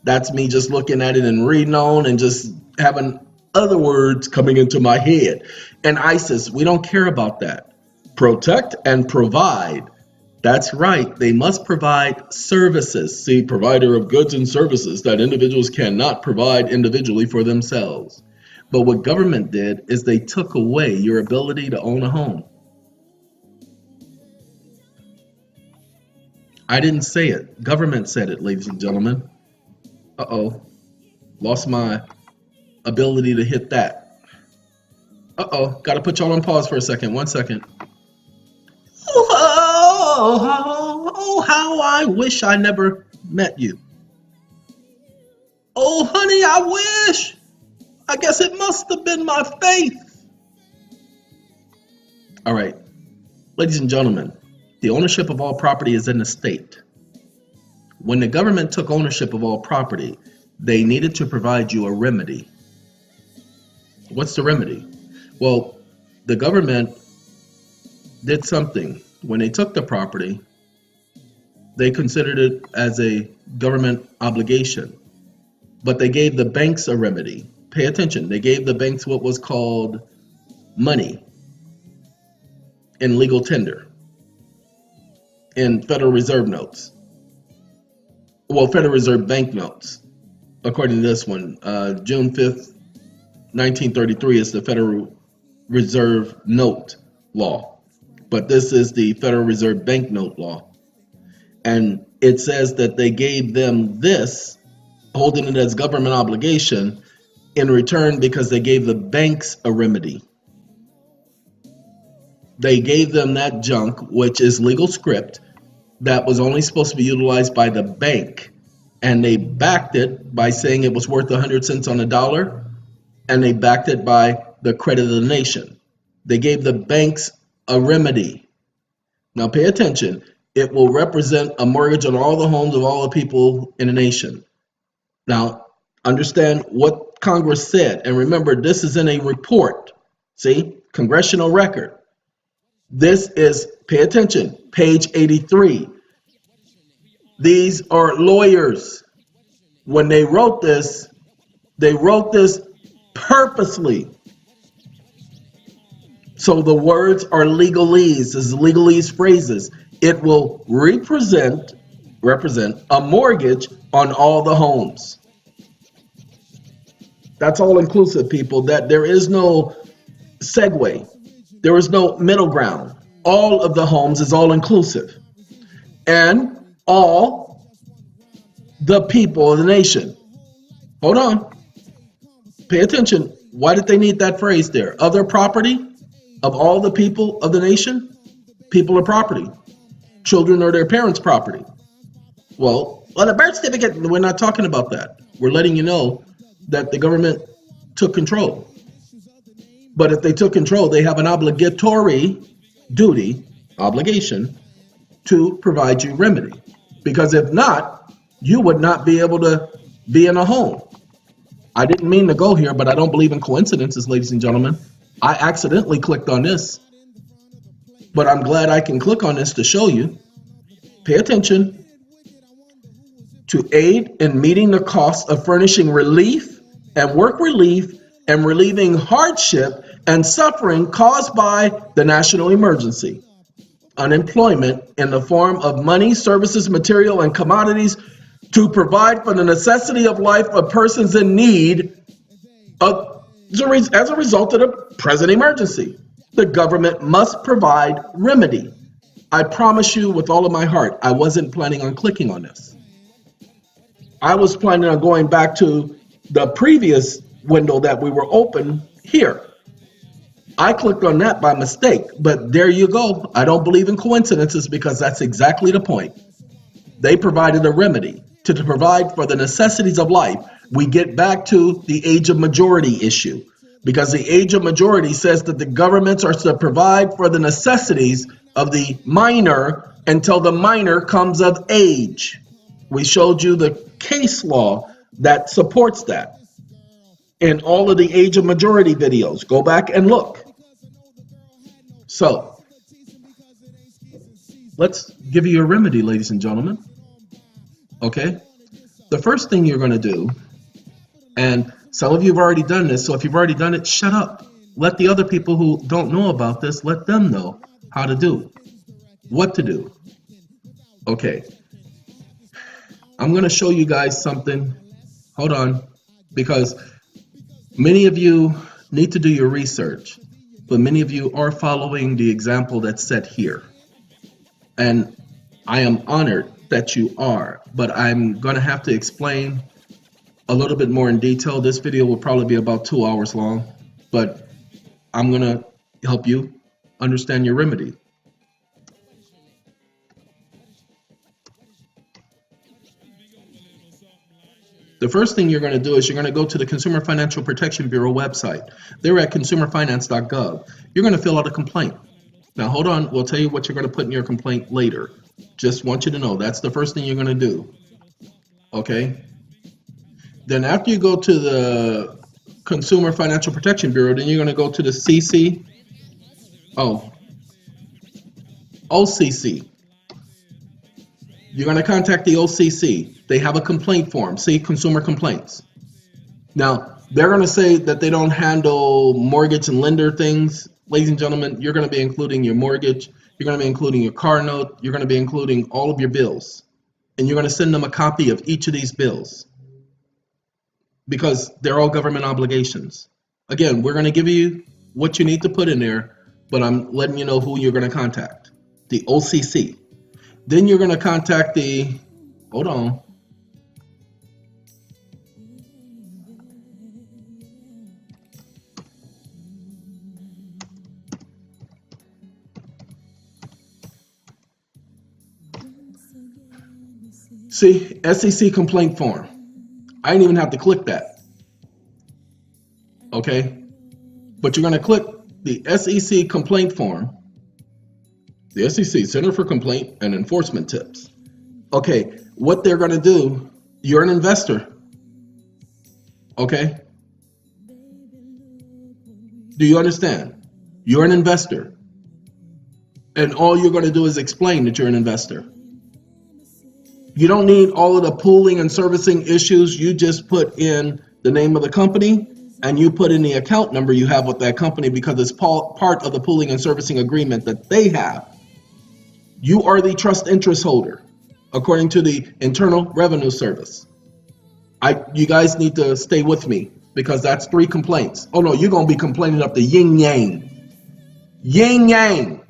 That's me just looking at it and reading on and just having other words coming into my head. And ISIS, we don't care about that. Protect and provide. That's right. They must provide services. See, provider of goods and services that individuals cannot provide individually for themselves. But what government did is they took away your ability to own a home. I didn't say it. Government said it, ladies and gentlemen. Uh-oh. Lost my ability to hit that. Uh-oh. Got to put y'all on pause for a second. 1 second. Oh, how I wish I never met you. Oh, honey, I wish. I guess it must have been my faith. All right. Ladies and gentlemen, the ownership of all property is in the state. When the government took ownership of all property, they needed to provide you a remedy. What's the remedy? Well, the government did something. When they took the property, they considered it as a government obligation, but they gave the banks a remedy. Pay attention. They gave the banks what was called money in legal tender, in Federal Reserve notes. Well, Federal Reserve bank notes, according to this one, June 5th, 1933 is the Federal Reserve Note Law, but this is the Federal Reserve Bank Note Law. And it says that they gave them this, holding it as government obligation, in return because they gave the banks a remedy. They gave them that junk, which is legal script, that was only supposed to be utilized by the bank. And they backed it by saying it was worth 100 cents on the dollar, and they backed it by the credit of the nation. They gave the banks a remedy. Now pay attention. It will represent a mortgage on all the homes of all the people in the nation. Now, understand what Congress said. And remember, this is in a report. See, congressional record. This is, pay attention, page 83. These are lawyers. When they wrote this purposely. So the words are legalese. This is legalese phrases. It will represent a mortgage on all the homes. That's all inclusive, people. That there is no segue. There is no middle ground. All of the homes is all inclusive. And all the people of the nation. Hold on. Pay attention. Why did they need that phrase there? Other property of all the people of the nation? People are property. Children are their parents' property. Well, on a birth certificate, we're not talking about that. We're letting you know that the government took control. But if they took control, they have an obligatory obligation to provide you remedy. Because if not, you would not be able to be in a home. I didn't mean to go here, but I don't believe in coincidences, ladies and gentlemen. I accidentally clicked on this. But I'm glad I can click on this to show you. Pay attention. To aid in meeting the cost of furnishing relief and work relief and relieving hardship and suffering caused by the national emergency. Unemployment in the form of money, services, material, and commodities to provide for the necessity of life of persons in need as a result of the present emergency. The government must provide remedy. I promise you with all of my heart, I wasn't planning on clicking on this. I was planning on going back to the previous window that we were open here. I clicked on that by mistake, but there you go. I don't believe in coincidences because that's exactly the point. They provided a remedy to provide for the necessities of life. We get back to the age of majority issue because the age of majority says that the governments are to provide for the necessities of the minor until the minor comes of age. We showed you the case law that supports that in all of the age of majority videos. Go back and look. So, let's give you a remedy, ladies and gentlemen. Okay? The first thing you're going to do, and some of you have already done this, so if you've already done it, shut up. Let the other people who don't know about this, let them know how to do, what to do. Okay. I'm going to show you guys something. Hold on. Because many of you need to do your research, but many of you are following the example that's set here. And I am honored that you are, but I'm going to have to explain a little bit more in detail. This video will probably be about 2 hours long, but I'm going to help you understand your remedy. The first thing you're going to do is you're going to go to the Consumer Financial Protection Bureau website. They're at consumerfinance.gov. You're going to fill out a complaint. Now, hold on. We'll tell you what you're going to put in your complaint later. Just want you to know that's the first thing you're going to do. Okay? Then after you go to the Consumer Financial Protection Bureau, then you're going to go to the OCC. You're going to contact the OCC. They have a complaint form. See, consumer complaints. Now, they're going to say that they don't handle mortgage and lender things. Ladies and gentlemen, you're going to be including your mortgage. You're going to be including your car note. You're going to be including all of your bills. And you're going to send them a copy of each of these bills because they're all government obligations. Again, we're going to give you what you need to put in there, but I'm letting you know who you're going to contact. The OCC. Then you're going to contact the, hold on. See, SEC complaint form. I didn't even have to click that. Okay? But you're going to click the SEC complaint form. The SEC, Center for Complaint and Enforcement Tips. Okay, what they're going to do, you're an investor. Okay? Do you understand? You're an investor. And all you're going to do is explain that you're an investor. You don't need all of the pooling and servicing issues. You just put in the name of the company and you put in the account number you have with that company because it's part of the pooling and servicing agreement that they have. You are the trust interest holder, according to the Internal Revenue Service. You guys need to stay with me because that's 3 complaints. Oh no, you're going to be complaining up the yin yang. Yin yang.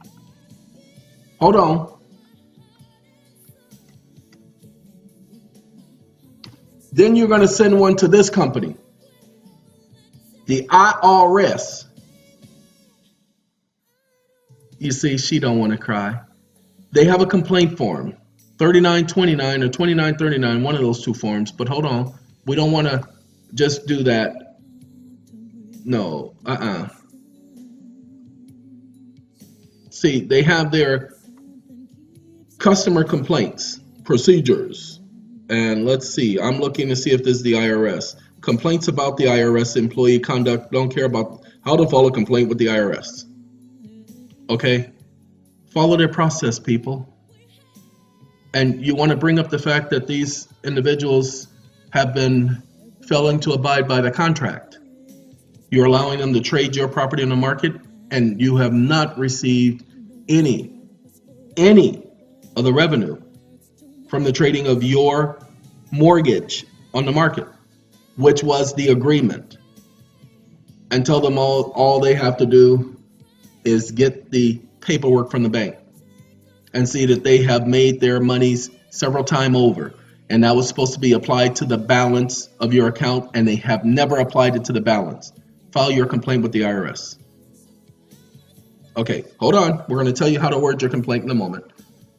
Hold on. Then you're going to send one to this company, the IRS. You see, she don't want to cry. They have a complaint form, 3929 or 2939, one of those 2 forms. But hold on, we don't want to just do that. No, See, they have their customer complaints, procedures. And let's see, I'm looking to see if this is the IRS. Complaints about the IRS, employee conduct, don't care about how to follow a complaint with the IRS. Okay? Follow their process, people. And you want to bring up the fact that these individuals have been failing to abide by the contract. You're allowing them to trade your property in the market, and you have not received any of the revenue from the trading of your mortgage on the market, which was the agreement. And tell them all they have to do is get the paperwork from the bank and see that they have made their monies several times over. And that was supposed to be applied to the balance of your account, and they have never applied it to the balance. File your complaint with the IRS. Okay, hold on. We're going to tell you how to word your complaint in a moment.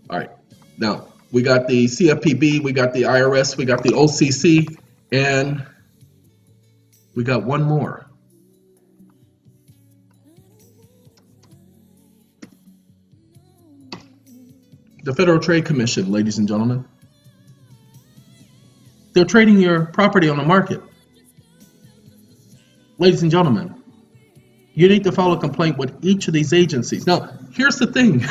All right. Now, we got the CFPB, we got the IRS, we got the OCC, and we got one more. The Federal Trade Commission, ladies and gentlemen. They're trading your property on the market. Ladies and gentlemen, you need to file a complaint with each of these agencies. Now, here's the thing.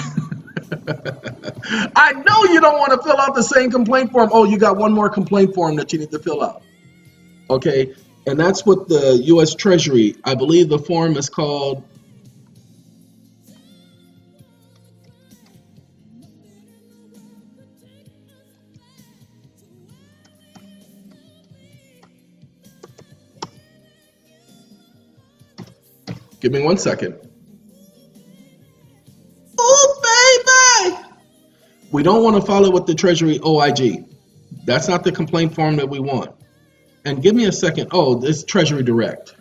I know you don't want to fill out the same complaint form. Oh, you got one more complaint form that you need to fill out. Okay, and that's what the U.S. Treasury, I believe the form is called Give me 1 second. Oh, baby! We don't want to follow with the Treasury OIG. That's not the complaint form that we want. And give me a second. Oh, this Treasury Direct.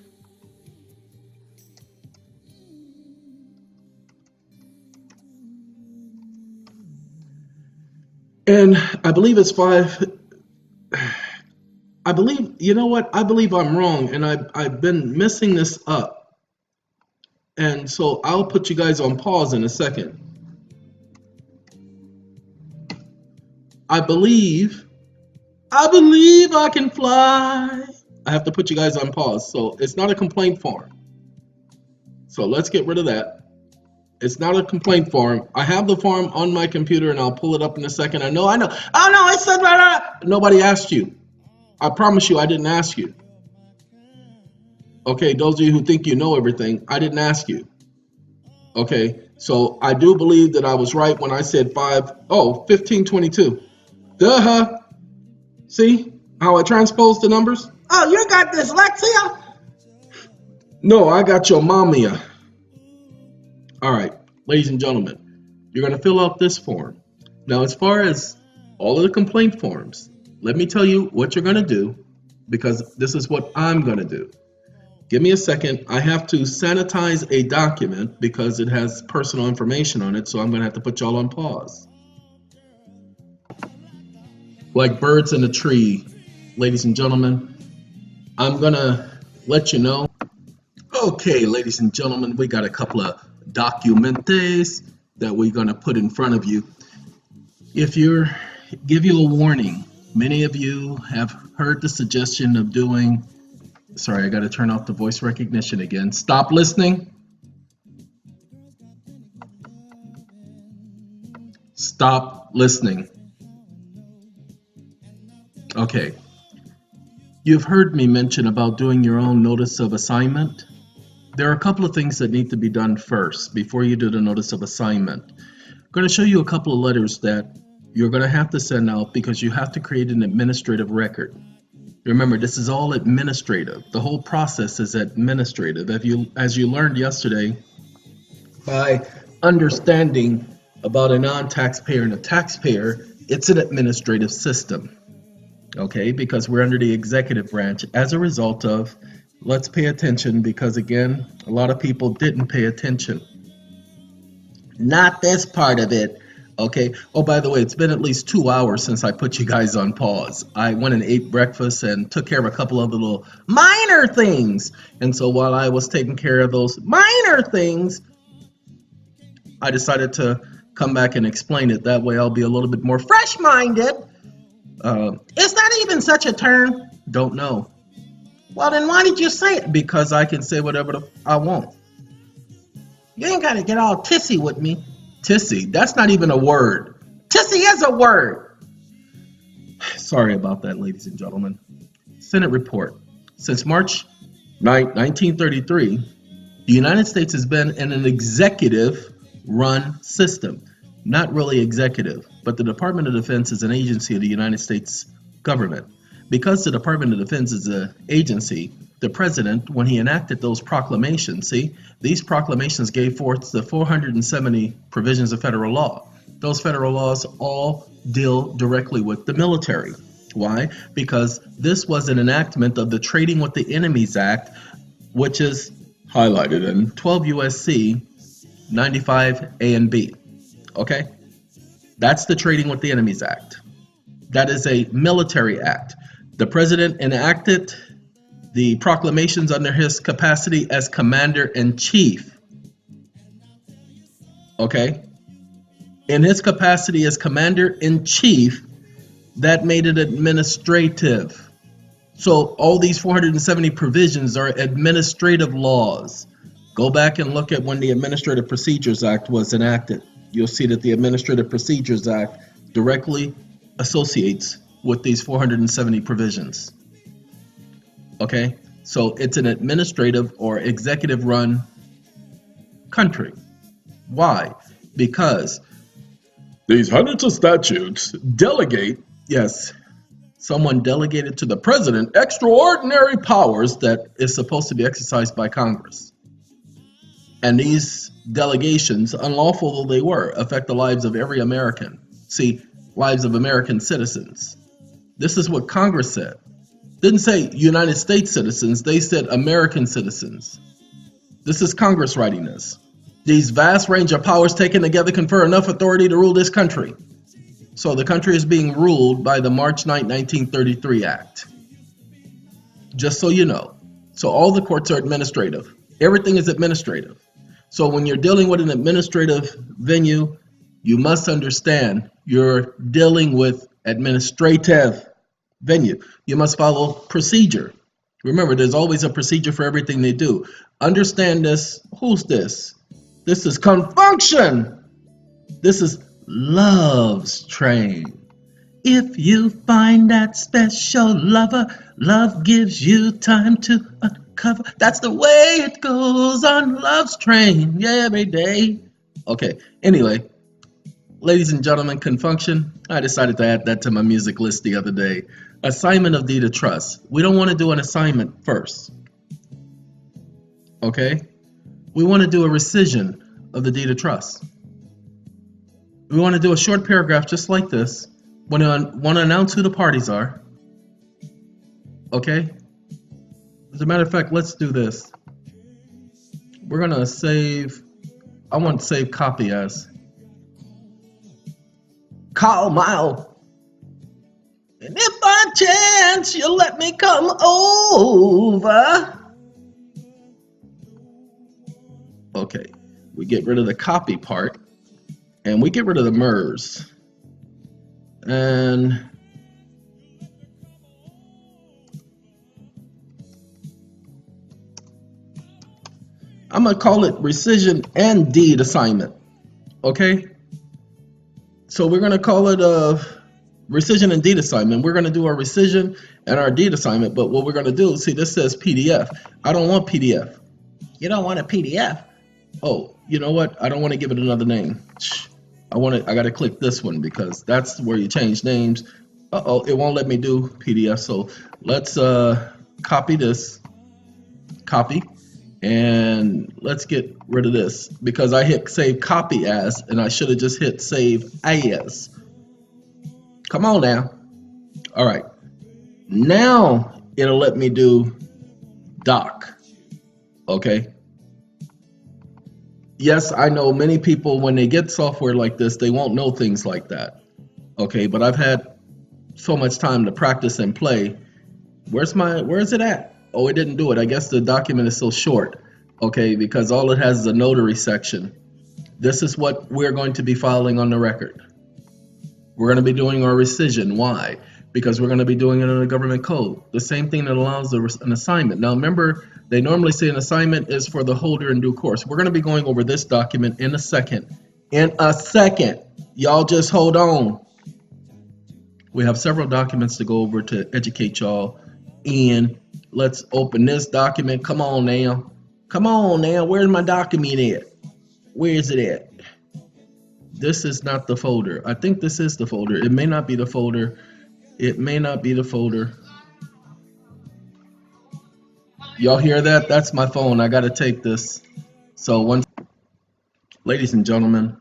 And I believe it's 5. I believe, you know what? I believe I'm wrong, and I've been messing this up. And so I'll put you guys on pause in a second. I believe I can fly. I have to put you guys on pause. So it's not a complaint form. So let's get rid of that. It's not a complaint form. I have the form on my computer and I'll pull it up in a second. I know. Oh no, I said that. Nobody asked you. I promise you I didn't ask you. Okay, those of you who think you know everything, I didn't ask you. Okay, so I do believe that I was right when I said 1522. Duh. See how I transposed the numbers? Oh, you got dyslexia? No, I got your mamia. All right, ladies and gentlemen, you're going to fill out this form. Now, as far as all of the complaint forms, let me tell you what you're going to do because this is what I'm going to do. Give me a second. I have to sanitize a document because it has personal information on it, so I'm going to have to put y'all on pause. Like birds in a tree, ladies and gentlemen, I'm going to let you know. Okay, ladies and gentlemen, we got a couple of documentes that we're going to put in front of you. Give you a warning. Many of you have heard the suggestion of doing, sorry, I got to turn off the voice recognition again. Stop listening. Stop listening. Okay. You've heard me mention about doing your own notice of assignment. There are a couple of things that need to be done first before you do the notice of assignment. I'm going to show you a couple of letters that you're going to have to send out because you have to create an administrative record. Remember, this is all administrative. The whole process is administrative. As you learned yesterday, by understanding about a non-taxpayer and a taxpayer, it's an administrative system. Okay, because we're under the executive branch as a result of, let's pay attention because again, a lot of people didn't pay attention. Not this part of it. Okay. Oh, by the way, it's been at least 2 hours since I put you guys on pause. I went and ate breakfast and took care of a couple of little minor things. And so while I was taking care of those minor things, I decided to come back and explain it. That way I'll be a little bit more fresh-minded. Is that even such a term? Don't know. Well, then why did you say it? Because I can say whatever I want. You ain't got to get all tissy with me. Tissy? That's not even a word. Tissy is a word. Sorry about that, ladies and gentlemen. Senate report. Since March 9, 1933, the United States has been in an executive-run system. Not really executive, but the Department of Defense is an agency of the United States government. Because the Department of Defense is an agency, the president, when he enacted those proclamations, these proclamations gave forth the 470 provisions of federal law. Those federal laws all deal directly with the military. Why? Because this was an enactment of the Trading with the Enemies Act, which is highlighted in 12 U.S.C. 95 A and B. Okay? That's the Trading with the Enemies Act. That is a military act. The president enacted the proclamations under his capacity as commander-in-chief. Okay? In his capacity as commander-in-chief, that made it administrative. So all these 470 provisions are administrative laws. Go back and look at when the Administrative Procedures Act was enacted. You'll see that the Administrative Procedures Act directly associates with these 470 provisions. Okay, so it's an administrative or executive run country. Why? Because these hundreds of statutes delegate, yes, someone delegated to the president extraordinary powers that is supposed to be exercised by Congress. And these delegations, unlawful though they were, affect the lives of every American. See, lives of American citizens. This is what Congress said. Didn't say United States citizens, they said American citizens. This is Congress writing this. These vast range of powers taken together confer enough authority to rule this country. So the country is being ruled by the March 9, 1933 Act. Just so you know. So all the courts are administrative. Everything is administrative. So when you're dealing with an administrative venue, you must understand you're dealing with administrative venue. You must follow procedure. Remember, there's always a procedure for everything they do. Understand this. Who's this? This is confunction. This is love's train. If you find that special lover, love gives you time to uncover. That's the way it goes on love's train every day. Okay, anyway, ladies and gentlemen, confunction. I decided to add that to my music list the other day. Assignment of deed of trust. We don't want to do an assignment first. Okay? We want to do a rescission of the deed of trust. We want to do a short paragraph just like this. Want to announce who the parties are. Okay? As a matter of fact, let's do this. We're going to save, I want to save copy as Call Mile. And if by chance you let me come over. Okay, we get rid of the copy part and we get rid of the MERS. And I'm going to call it rescission and deed assignment. Okay? So we're going to call it a rescission and deed assignment. We're going to do our rescission and our deed assignment. But what we're going to do, see, this says PDF. I don't want PDF. You don't want a PDF? Oh, you know what? I don't want to give it another name. I got to click this one because that's where you change names. Uh-oh, it won't let me do PDF. So let's copy this. Copy. And let's get rid of this because I hit save copy as and I should have just hit save as. Come on now. All right. Now it'll let me do doc. Okay. Yes, I know many people when they get software like this, they won't know things like that. Okay, but I've had so much time to practice and play. Where is it at? Oh, it didn't do it. I guess the document is so short. Okay, because all it has is a notary section. This is what we're going to be filing on the record. We're going to be doing our rescission. Why? Because we're going to be doing it in the government code. The same thing that allows an assignment. Now remember, they normally say an assignment is for the holder in due course. We're going to be going over this document in a second. In a second. Y'all just hold on. We have several documents to go over to educate y'all. And let's open this document. Come on now. Come on now. Where's my document at? Where is it at? This is not the folder. I think this is the folder. It may not be the folder. It may not be the folder. Y'all hear that? That's my phone. I got to take this. So ladies and gentlemen,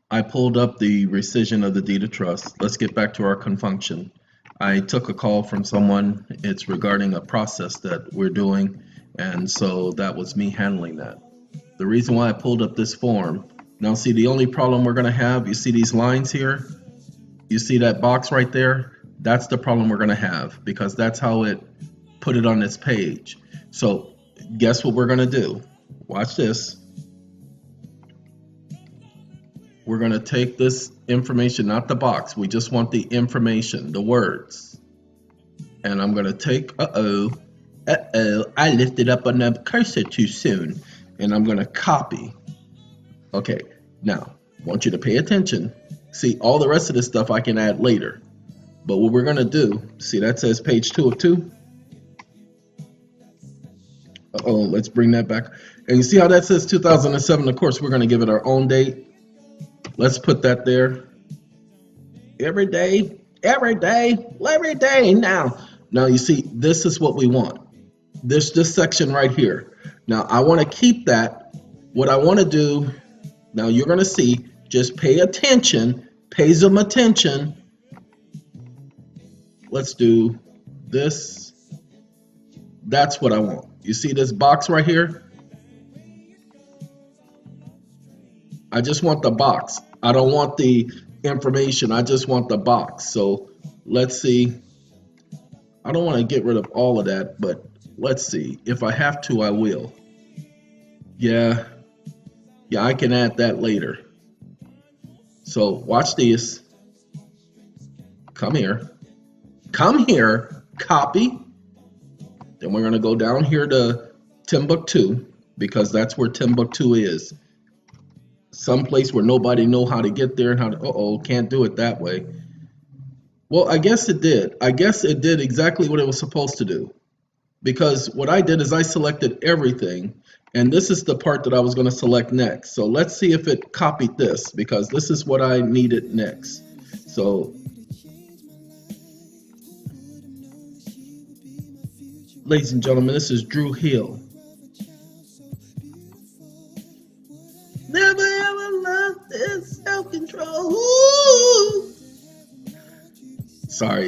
I pulled up the rescission of the deed of trust. Let's get back to our confunction. I took a call from someone. It's regarding a process that we're doing. And so that was me handling that. The reason why I pulled up this form. Now see, the only problem we're going to have, you see these lines here? You see that box right there? That's the problem we're going to have because that's how it put it on this page. So guess what we're going to do? Watch this. We're going to take this information, not the box. We just want the information, the words. And I'm going to take, I lifted up on the cursor too soon. And I'm going to copy. Okay, now, I want you to pay attention. See, all the rest of this stuff I can add later. But what we're going to do, see that says page 2 of 2? Let's bring that back. And you see how that says 2007? Of course, we're going to give it our own date. Let's put that there. Every day now. Now, you see, this is what we want. This section right here. Now, I want to keep that. What I want to do, now you're going to see, just pay attention, pay some attention. Let's do this. That's what I want. You see this box right here? I just want the box. I don't want the information. I just want the box. So let's see. I don't want to get rid of all of that, but let's see. If I have to, I will. Yeah, I can add that later. So watch this. Come here, copy. Then we're going to go down here to Timbuktu because that's where Timbuktu is. Someplace where nobody know how to get there and how to, can't do it that way. Well, I guess it did. I guess it did exactly what it was supposed to do. Because what I did is I selected everything. And this is the part that I was going to select next. So let's see if it copied this because this is what I needed next. So ladies and gentlemen, this is Drew Hill.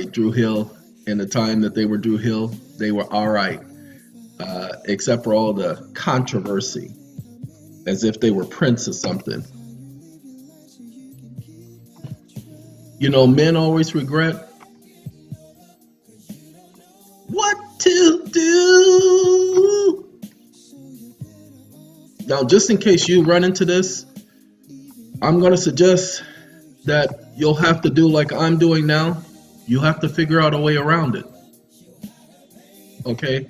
right. Drew Hill, in the time that they were Drew Hill, they were all right, except for all the controversy, as if they were Prince or something. You know, men always regret what to do. Now, just in case you run into this, I'm going to suggest that you'll have to do like I'm doing now. You have to figure out a way around it. Okay?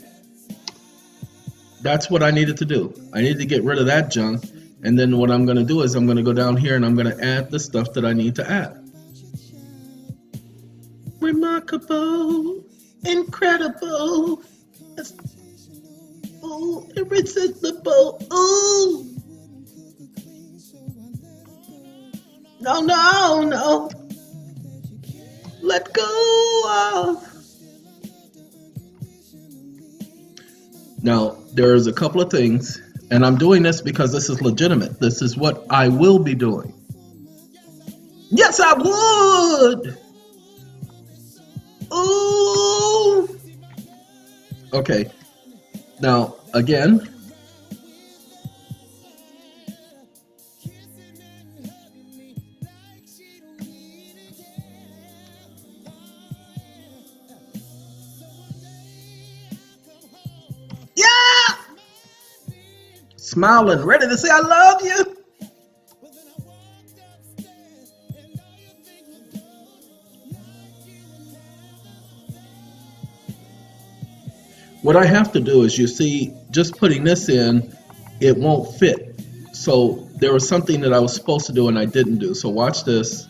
That's what I needed to do. I needed to get rid of that junk. And then what I'm going to do is I'm going to go down here and I'm going to add the stuff that I need to add. Remarkable, incredible, irresistible, ooh. No. Let go of. Now, there's a couple of things, and I'm doing this because this is legitimate. This is what I will be doing. Yes, I would. Ooh. Okay. Now, again. Yeah! Smiling, ready to say I love you. What I have to do is, you see, just putting this in, it won't fit. So there was something that I was supposed to do and I didn't do. So watch this.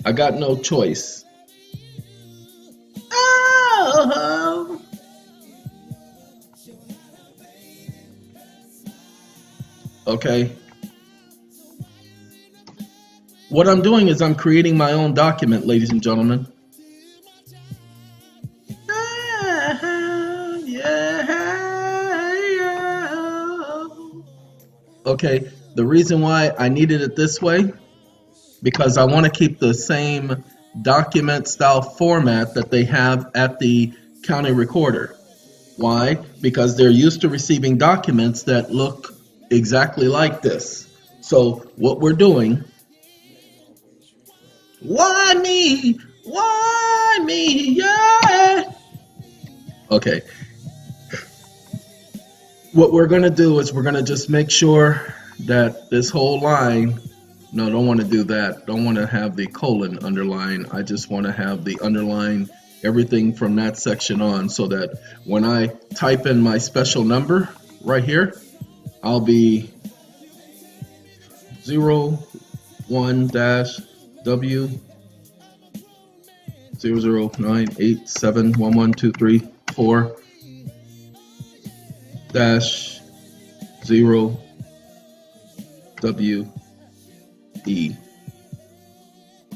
I got no choice. Oh. Okay. What I'm doing is I'm creating my own document, ladies and gentlemen. Okay, the reason why I needed it this way, because I want to keep the same document style format that they have at the county recorder. Why? Because they're used to receiving documents that look exactly like this. So what we're doing, why me? Why me? Yeah. Okay. What we're going to do is we're going to just make sure that this whole line, no, don't want to do that. Don't want to have the colon underline. I just want to have the underline, everything from that section on, so that when I type in my special number right here, I'll be 01-W 009871123 dash 0 WE.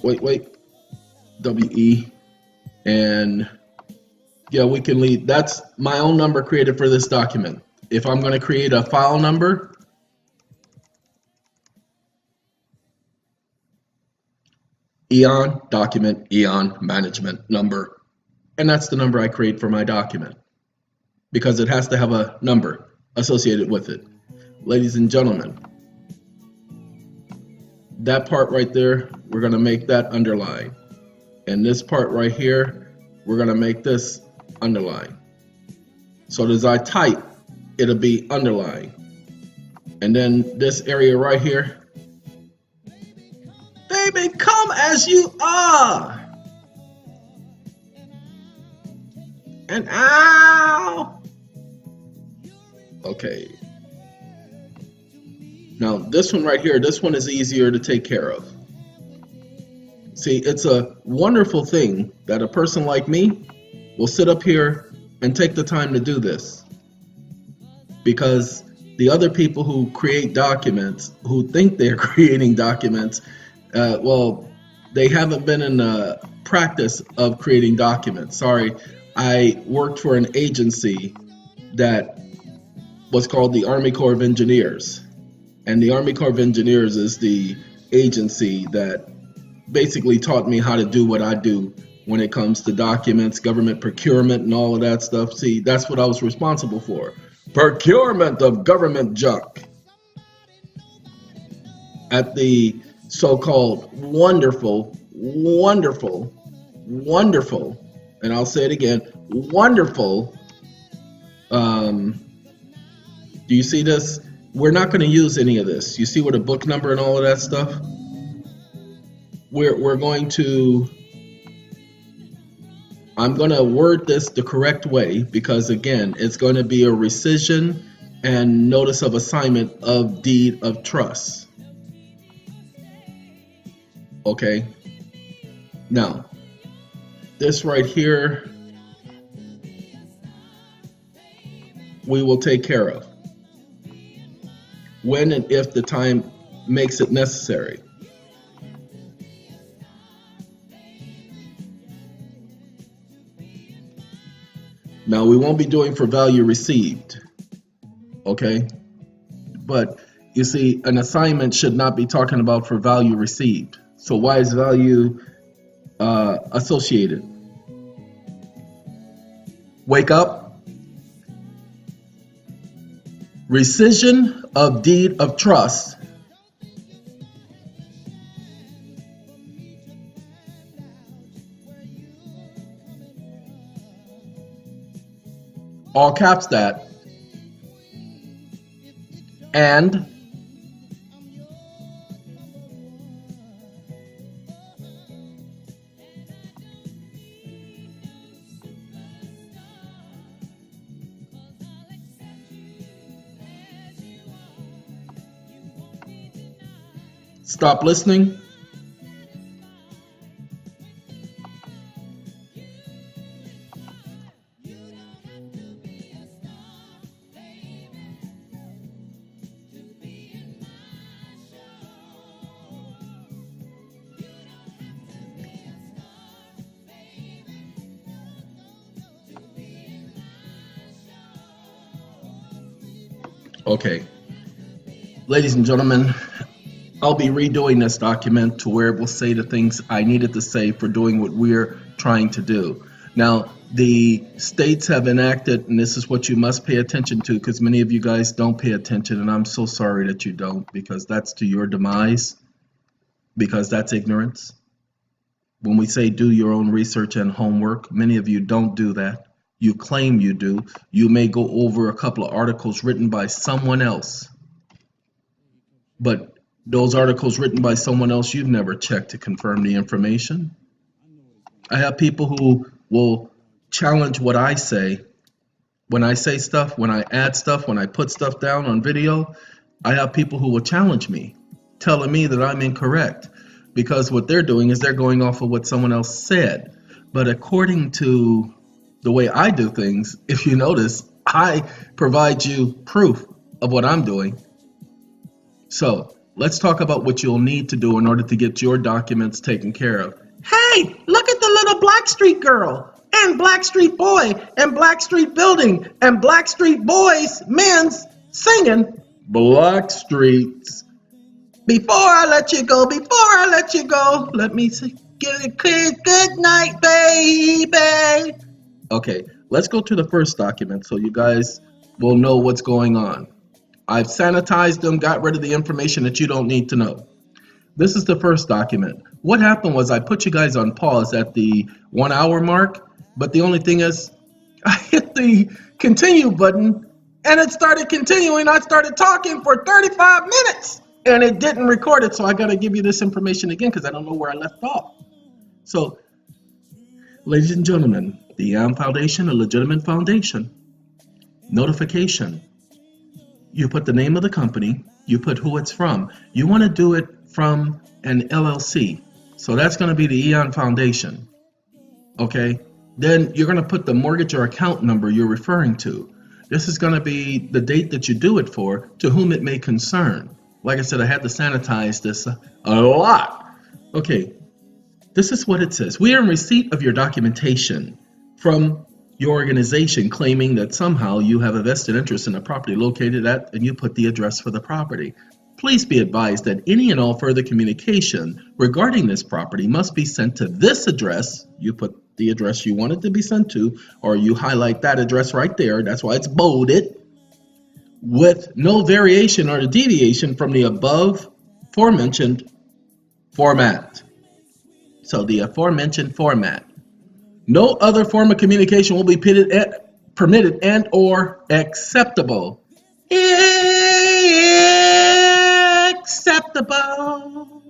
Wait. WE. And yeah, we can leave. That's my own number created for this document. If I'm going to create a file number, EeoN document, EeoN management number. And that's the number I create for my document, because it has to have a number associated with it. Ladies and gentlemen, that part right there, we're going to make that underline. And this part right here, we're going to make this underline. So as I type, it'll be underlined. And then this area right here, baby, come as you are. And ow. Okay. Now this one right here, this one is easier to take care of. See, it's a wonderful thing that a person like me will sit up here and take the time to do this. Because the other people who create documents, who think they're creating documents, well, they haven't been in the practice of creating documents. Sorry, I worked for an agency that was called the Army Corps of Engineers. And the Army Corps of Engineers is the agency that basically taught me how to do what I do when it comes to documents, government procurement, and all of that stuff. See, that's what I was responsible for. Procurement of government junk at the so-called wonderful, and I'll say it again, wonderful. Do you see this? We're not going to use any of this. You see what a book number and all of that stuff? I'm going to word this the correct way because, again, it's going to be a rescission and notice of assignment of deed of trust. Okay? Now, this right here, we will take care of when and if the time makes it necessary. Now, we won't be doing for value received, okay? But you see, an assignment should not be talking about for value received. So why is value associated? Wake up. Rescission of deed of trust. All caps that. And stop listening. Okay, ladies and gentlemen, I'll be redoing this document to where it will say the things I needed to say for doing what we're trying to do. Now, the states have enacted, and this is what you must pay attention to, because many of you guys don't pay attention, and I'm so sorry that you don't, because that's to your demise, because that's ignorance. When we say do your own research and homework, many of you don't do that. You claim you do. You may go over a couple of articles written by someone else, but those articles written by someone else, you've never checked to confirm the information. I have people who will challenge what I say. When I say stuff, when I add stuff, when I put stuff down on video, I have people who will challenge me, telling me that I'm incorrect, because what they're doing is they're going off of what someone else said. But according to the way I do things, if you notice, I provide you proof of what I'm doing. So let's talk about what you'll need to do in order to get your documents taken care of. Hey, look at the little Blackstreet girl and Blackstreet boy and Blackstreet building and Blackstreet boys, men's singing Blackstreets. Before I let you go, let me say, give a good night, baby. Okay, let's go to the first document so you guys will know what's going on. I've sanitized them, got rid of the information that you don't need to know. This is the first document. What happened was I put you guys on pause at the 1 hour mark, but the only thing is I hit the continue button and it started continuing. I started talking for 35 minutes and it didn't record it, so I got to give you this information again because I don't know where I left off. So, ladies and gentlemen, the EeoN Foundation, a legitimate foundation. Notification. You put the name of the company, you put who it's from. You want to do it from an LLC. So that's going to be the EeoN Foundation. Okay? Then you're going to put the mortgage or account number you're referring to. This is going to be the date that you do it for, to whom it may concern. Like I said, I had to sanitize this a lot. Okay. This is what it says. We are in receipt of your documentation from your organization claiming that somehow you have a vested interest in the property located at, and you put the address for the property. Please be advised that any and all further communication regarding this property must be sent to this address. You put the address you want it to be sent to, or you highlight that address right there. That's why it's bolded. With no variation or deviation from the above aforementioned format. So the aforementioned format. No other form of communication will be permitted and or acceptable. Acceptable.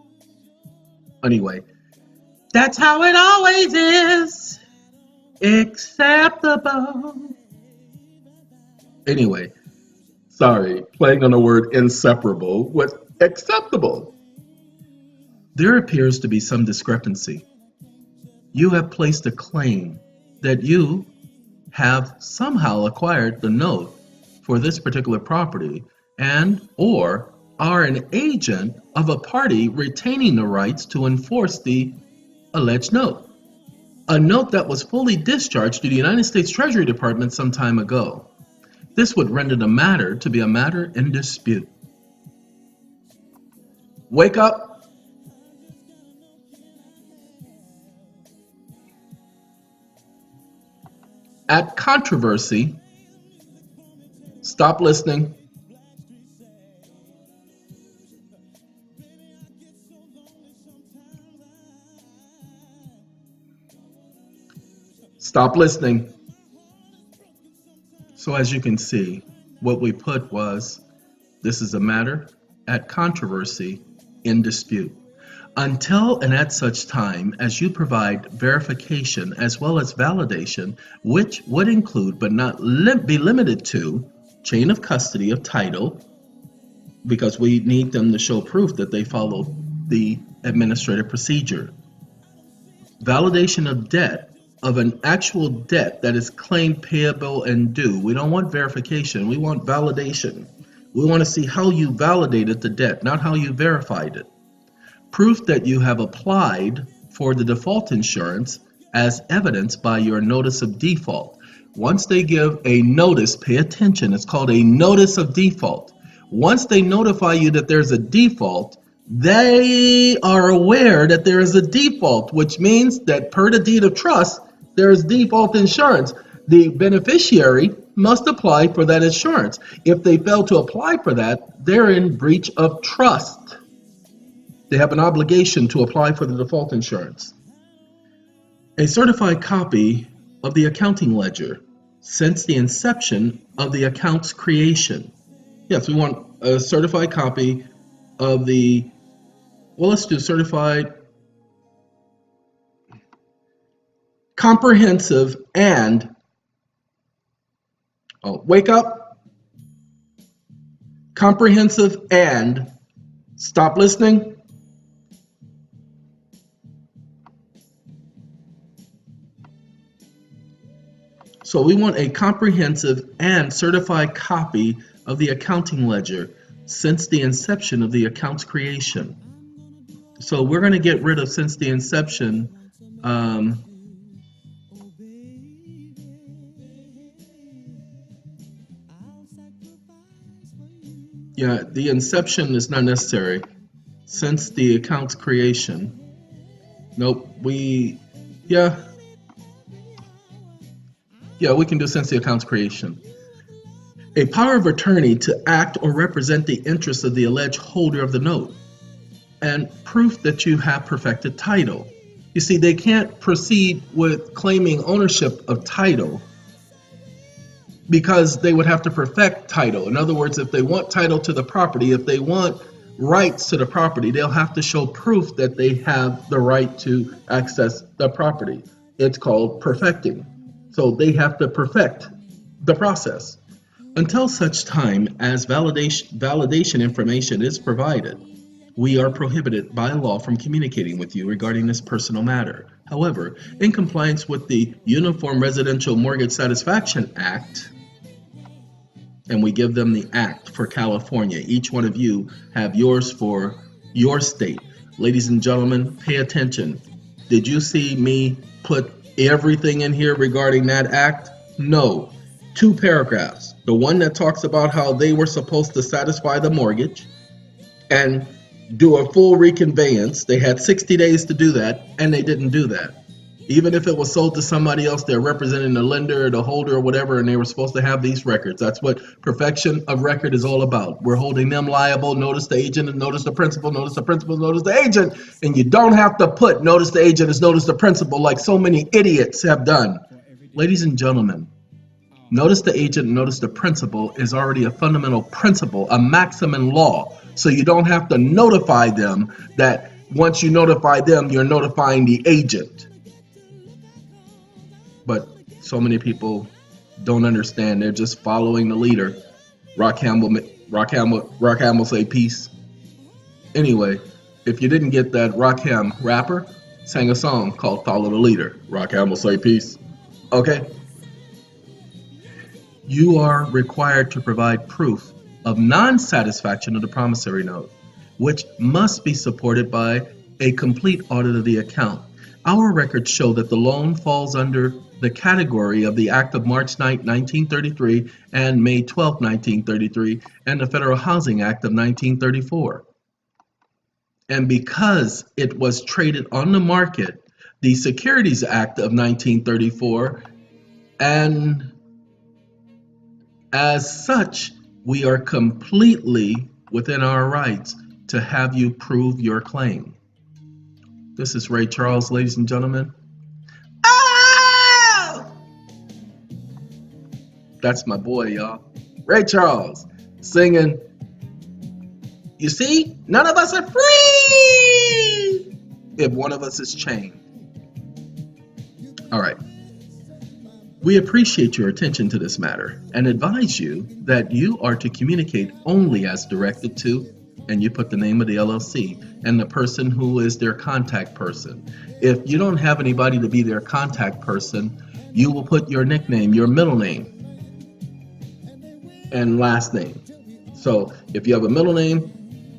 Anyway, that's how it always is. Acceptable. Anyway, sorry, playing on the word inseparable with acceptable. There appears to be some discrepancy. You have placed a claim that you have somehow acquired the note for this particular property and or are an agent of a party retaining the rights to enforce the alleged note. A note that was fully discharged to the United States Treasury Department some time ago. This would render the matter to be a matter in dispute. Wake up. At controversy, stop listening. Stop listening. So as you can see, what we put was, this is a matter at controversy in dispute. Until and at such time as you provide verification as well as validation, which would include but not be limited to chain of custody of title, because we need them to show proof that they followed the administrative procedure. Validation of debt, of an actual debt that is claimed, payable, and due. We don't want verification, we want validation. We want to see how you validated the debt, not how you verified it. Proof that you have applied for the default insurance as evidenced by your notice of default. Once they give a notice, pay attention, it's called a notice of default. Once they notify you that there's a default, they are aware that there is a default, which means that per the deed of trust, there is default insurance. The beneficiary must apply for that insurance. If they fail to apply for that, they're in breach of trust. They have an obligation to apply for the default insurance. A certified copy of the accounting ledger since the inception of the account's creation. Yes, we want a certified copy of the, well, let's do certified comprehensive and, wake up, comprehensive and, stop listening. So we want a comprehensive and certified copy of the accounting ledger since the inception of the account's creation. So we're going to get rid of since the inception. Yeah, the inception is not necessary. Since the account's creation. Nope, Yeah, we can do since the account's creation. A power of attorney to act or represent the interests of the alleged holder of the note. And proof that you have perfected title. You see, they can't proceed with claiming ownership of title because they would have to perfect title. In other words, if they want title to the property, if they want rights to the property, they'll have to show proof that they have the right to access the property. It's called perfecting. So they have to perfect the process. Until such time as validation information is provided, we are prohibited by law from communicating with you regarding this personal matter. However, in compliance with the Uniform Residential Mortgage Satisfaction Act, and we give them the act for California, each one of you have yours for your state. Ladies and gentlemen, pay attention. Did you see me put everything in here regarding that act? No. 2 paragraphs. The one that talks about how they were supposed to satisfy the mortgage, and do a full reconveyance. They had 60 days to do that, and they didn't do that. Even if it was sold to somebody else, they're representing the lender, the holder, or whatever, and they were supposed to have these records. That's what perfection of record is all about. We're holding them liable. Notice the agent and notice the principal, notice the principal, notice the agent. And you don't have to put notice the agent as notice the principal like so many idiots have done. Ladies and gentlemen, notice the agent and notice the principal is already a fundamental principle, a maxim in law. So you don't have to notify them that once you notify them, you're notifying the agent. But so many people don't understand. They're just following the leader. Rakim will say peace. Anyway, if you didn't get that, Rakim rapper sang a song called Follow the Leader. Rakim will say peace. Okay? You are required to provide proof of non-satisfaction of the promissory note, which must be supported by a complete audit of the account. Our records show that the loan falls under the category of the Act of March 9, 1933 and May 12, 1933 and the Federal Housing Act of 1934. And because it was traded on the market, the Securities Act of 1934, and as such, we are completely within our rights to have you prove your claim. This is Ray Charles, ladies and gentlemen. Oh! That's my boy, y'all. Ray Charles singing, you see, none of us are free if one of us is chained. All right. We appreciate your attention to this matter and advise you that you are to communicate only as directed to, and you put the name of the LLC and the person who is their contact person. If you don't have anybody to be their contact person, you will put your nickname, your middle name, and last name. So if you have a middle name,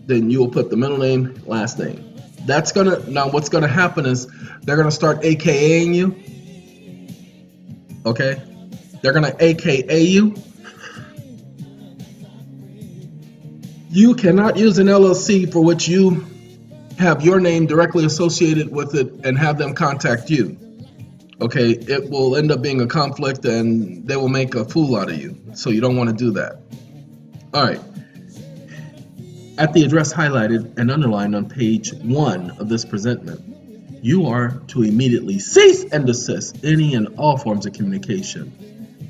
then you will put the middle name, last name. Now what's gonna happen is they're gonna start AKAing you. Okay? They're gonna AKA you. You cannot use an LLC for which you have your name directly associated with it and have them contact you. Okay, it will end up being a conflict and they will make a fool out of you. So you don't want to do that. All right. At the address highlighted and underlined on page 1 of this presentment, you are to immediately cease and desist any and all forms of communication,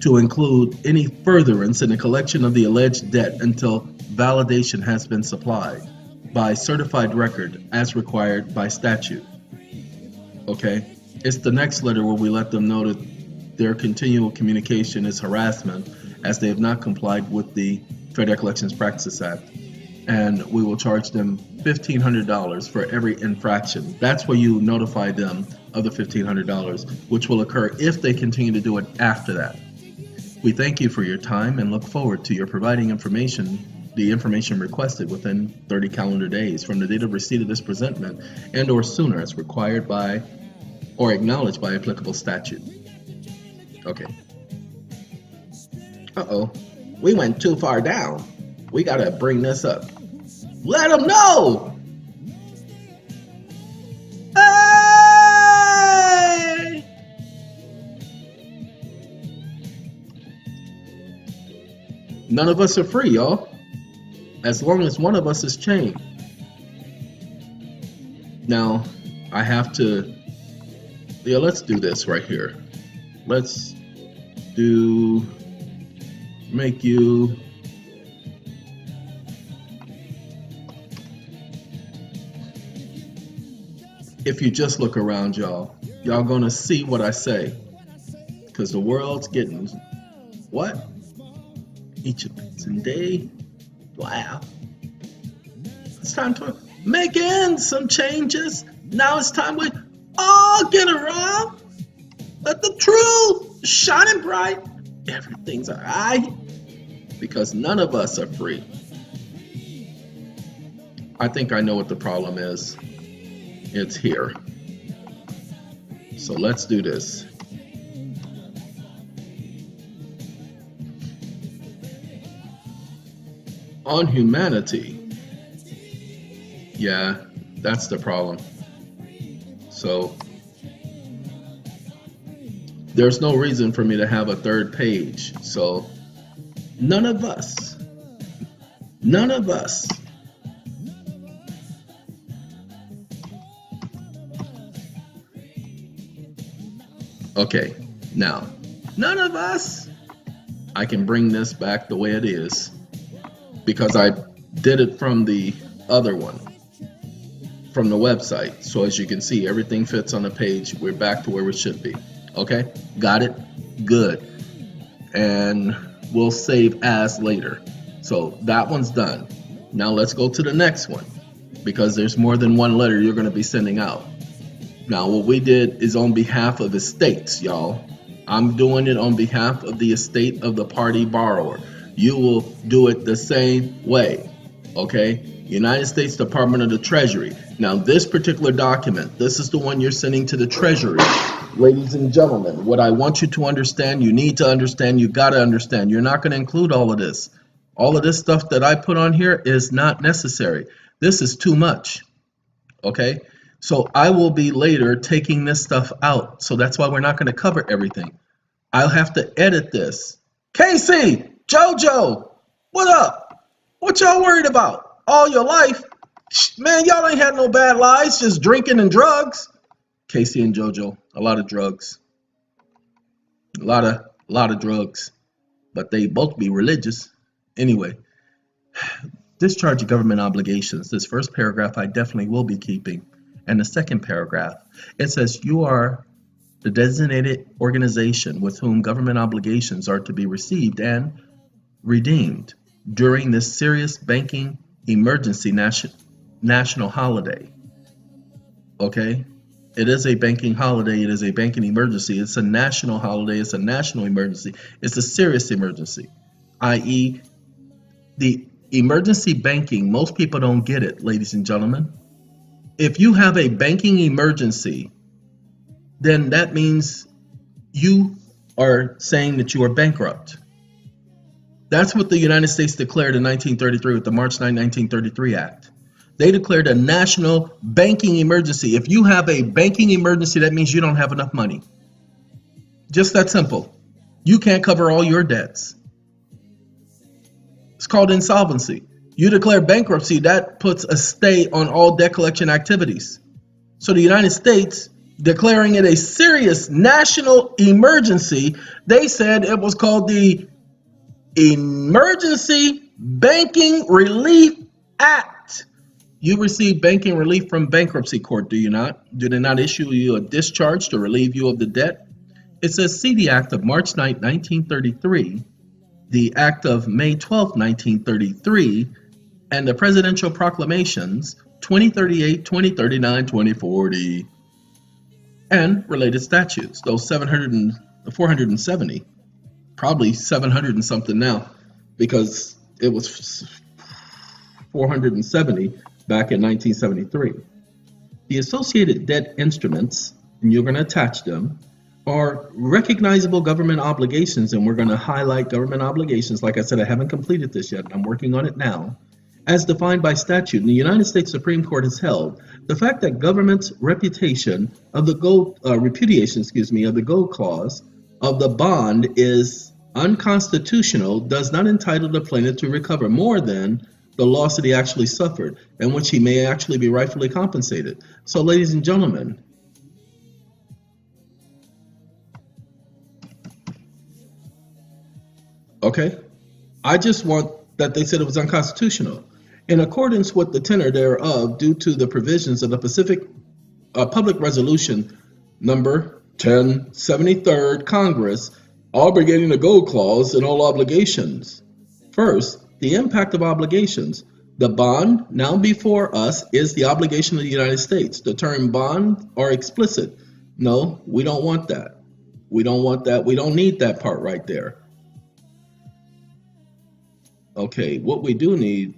to include any furtherance in the collection of the alleged debt until validation has been supplied by certified record as required by statute. Okay? It's the next letter where we let them know that their continual communication is harassment as they have not complied with the Fair Debt Collections Practices Act. And we will charge them $1,500 for every infraction. That's where you notify them of the $1,500, which will occur if they continue to do it after that. We thank you for your time and look forward to your providing the information requested within 30 calendar days from the date of receipt of this presentment and or sooner as required by or acknowledged by applicable statute. Okay. Uh-oh. We went too far down. We gotta bring this up. Let them know! Hey! None of us are free, y'all. As long as one of us is chained. Now, I have to... Yeah, let's do this right here. Let's do... Make you... If you just look around, y'all gonna see what I say. Because the world's getting... What? Egypt and day. Wow. It's time to make some changes. Now it's time we all get around. Let the truth shining bright. Everything's alright. Because none of us are free. I think I know what the problem is. It's here. So let's do this. On humanity, Yeah, that's the problem. So there's no reason for me to have a third page. So none of us, none of us. Okay, now, none of us, I can bring this back the way it is because I did it from the other one, from the website. So as you can see, everything fits on the page. We're back to where we should be. Okay, got it? Good. And we'll save as later. So that one's done. Now let's go to the next one because there's more than one letter you're going to be sending out. Now what we did is on behalf of estates, y'all. I'm doing it on behalf of the estate of the party borrower. You will do it the same way, okay? United States Department of the Treasury. Now this particular document, this is the one you're sending to the Treasury. Ladies and gentlemen, what I want you to understand, you need to understand, you got to understand. You're not going to include all of this. All of this stuff that I put on here is not necessary. This is too much, okay? So I will be later taking this stuff out. So that's why we're not going to cover everything. I'll have to edit this. Casey, JoJo, what up? What y'all worried about? All your life? Man, y'all ain't had no bad lives, just drinking and drugs. Casey and JoJo, a lot of drugs. A lot of drugs. But they both be religious. Anyway, discharge of government obligations. This first paragraph I definitely will be keeping. And the second paragraph, it says you are the designated organization with whom government obligations are to be received and redeemed during this serious banking emergency national holiday. Okay? It is a banking holiday. It is a banking emergency. It's a national holiday. It's a national emergency. It's a serious emergency, i.e., the emergency banking. Most people don't get it, ladies and gentlemen. If you have a banking emergency, then that means you are saying that you are bankrupt. That's what the United States declared in 1933 with the March 9, 1933 Act. They declared a national banking emergency. If you have a banking emergency, that means you don't have enough money. Just that simple. You can't cover all your debts. It's called insolvency. You declare bankruptcy, that puts a stay on all debt collection activities. So the United States, declaring it a serious national emergency, they said it was called the Emergency Banking Relief Act. You receive banking relief from bankruptcy court, do you not? Do they not issue you a discharge to relieve you of the debt? It says, see the Act of March 9, 1933, the Act of May 12, 1933, and the Presidential Proclamations 2038, 2039, 2040, and related statutes, those 470, probably 700 and something now, because it was 470 back in 1973. The associated debt instruments, and you're going to attach them, are recognizable government obligations, and we're going to highlight government obligations. Like I said, I haven't completed this yet. I'm working on it now. As defined by statute, and the United States Supreme Court has held the fact that government's reputation of the repudiation, of the gold clause of the bond is unconstitutional does not entitle the plaintiff to recover more than the loss that he actually suffered, and which he may actually be rightfully compensated. So, ladies and gentlemen, okay, I just want that they said it was unconstitutional. In accordance with the tenor thereof, due to the provisions of the Public Resolution number 1073rd Congress, obligating the gold clause in all obligations. First, the impact of obligations. The bond now before us is the obligation of the United States. The term bond are explicit. No, we don't want that. We don't want that. We don't need that part right there. Okay, what we do need,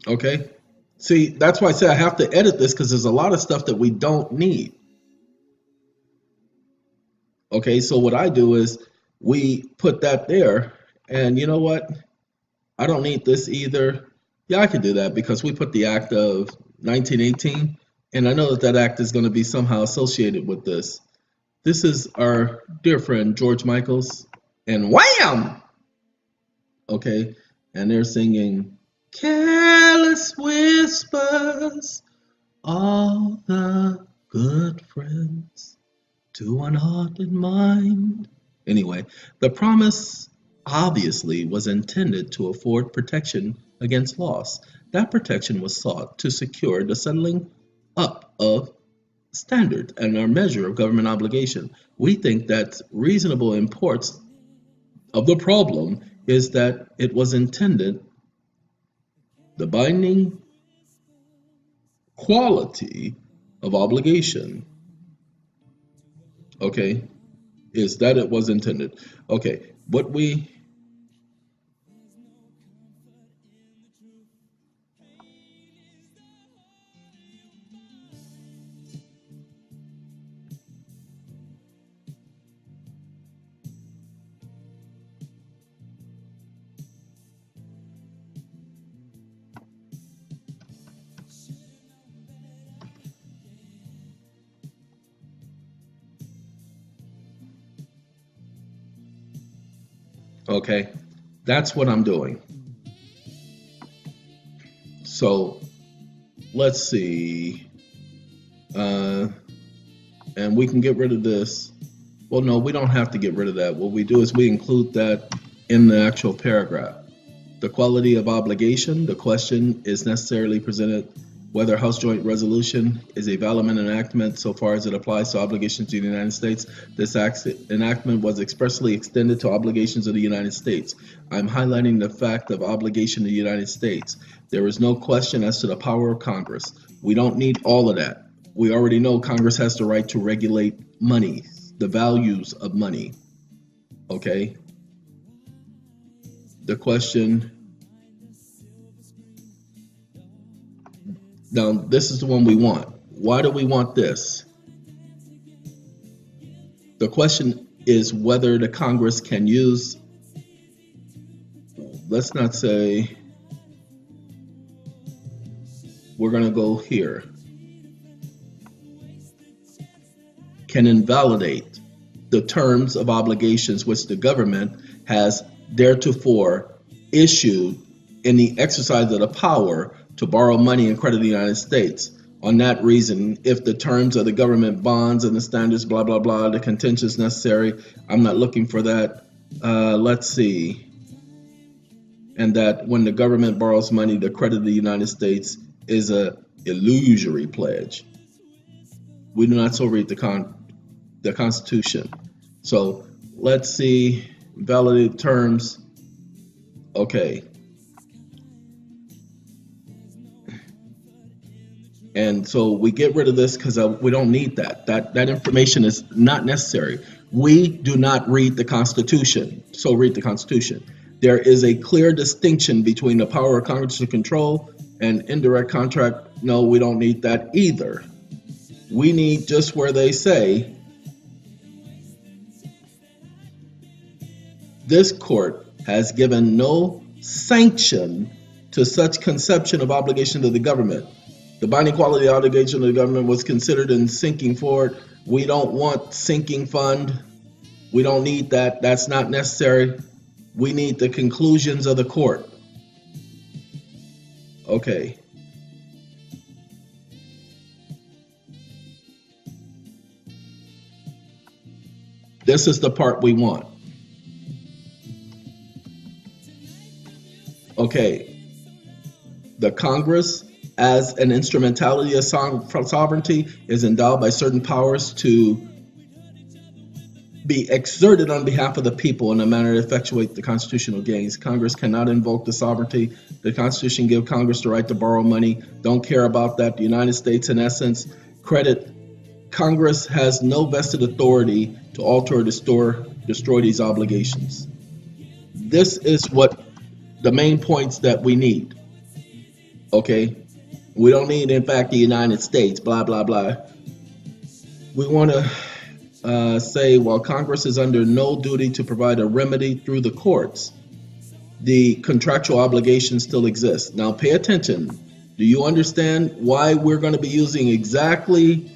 okay, See, that's why I say I have to edit this because there's a lot of stuff that we don't need. Okay, so what I do is we put that there, and you know what? I don't need this either. Yeah, I can do that because we put the act of 1918, and I know that that act is going to be somehow associated with this. This is our dear friend George Michaels, and wham! Okay, and they're singing Careless Whispers, all the good friends to an ardent mind. Anyway, the promise obviously was intended to afford protection against loss. That protection was sought to secure the settling up of standard and our measure of government obligation. We think that reasonable imports of the problem is that it was intended the binding quality of obligation, okay, is that it was intended. Okay, what we okay, that's what I'm doing. So let's see, uh, and we can get rid of this. Well, no, we don't have to get rid of that. What we do is we include that in the actual paragraph. The quality of obligation, the question is necessarily presented whether House Joint Resolution is a valid enactment so far as it applies to obligations to the United States. This enactment was expressly extended to obligations of the United States. I'm highlighting the fact of obligation to the United States. There is no question as to the power of Congress. We don't need all of that. We already know Congress has the right to regulate money, the values of money. Okay? The question, now this is the one we want. Why do we want this? The question is whether the Congress can use, let's not say, we're going to go here, can invalidate the terms of obligations which the government has theretofore issued in the exercise of the power to borrow money and credit the United States. On that reason, if the terms of the government bonds and the standards, blah, blah, blah, the contention is necessary, I'm not looking for that. Let's see. And that when the government borrows money, the credit of the United States is a illusory pledge. We do not so read the Constitution. So let's see, validate terms. Okay. And so we get rid of this because we don't need that. That information is not necessary. We do not read the Constitution. So read the Constitution. There is a clear distinction between the power of Congress to control and indirect contract. No, we don't need that either. We need just where they say, this court has given no sanction to such conception of obligation to the government. The binding quality obligation of the government was considered in sinking forward. We don't want sinking fund. We don't need that. That's not necessary. We need the conclusions of the court. Okay. This is the part we want. Okay. The Congress, as an instrumentality of sovereignty, is endowed by certain powers to be exerted on behalf of the people in a manner to effectuate the constitutional gains. Congress cannot invoke the sovereignty. The Constitution gives Congress the right to borrow money. Don't care about that. The United States, in essence, Congress has no vested authority to alter or destroy these obligations. This is what the main points that we need. Okay? We don't need, in fact, the United States, blah, blah, blah. We want to say, while Congress is under no duty to provide a remedy through the courts, the contractual obligation still exists. Now, pay attention. Do you understand why we're going to be using exactly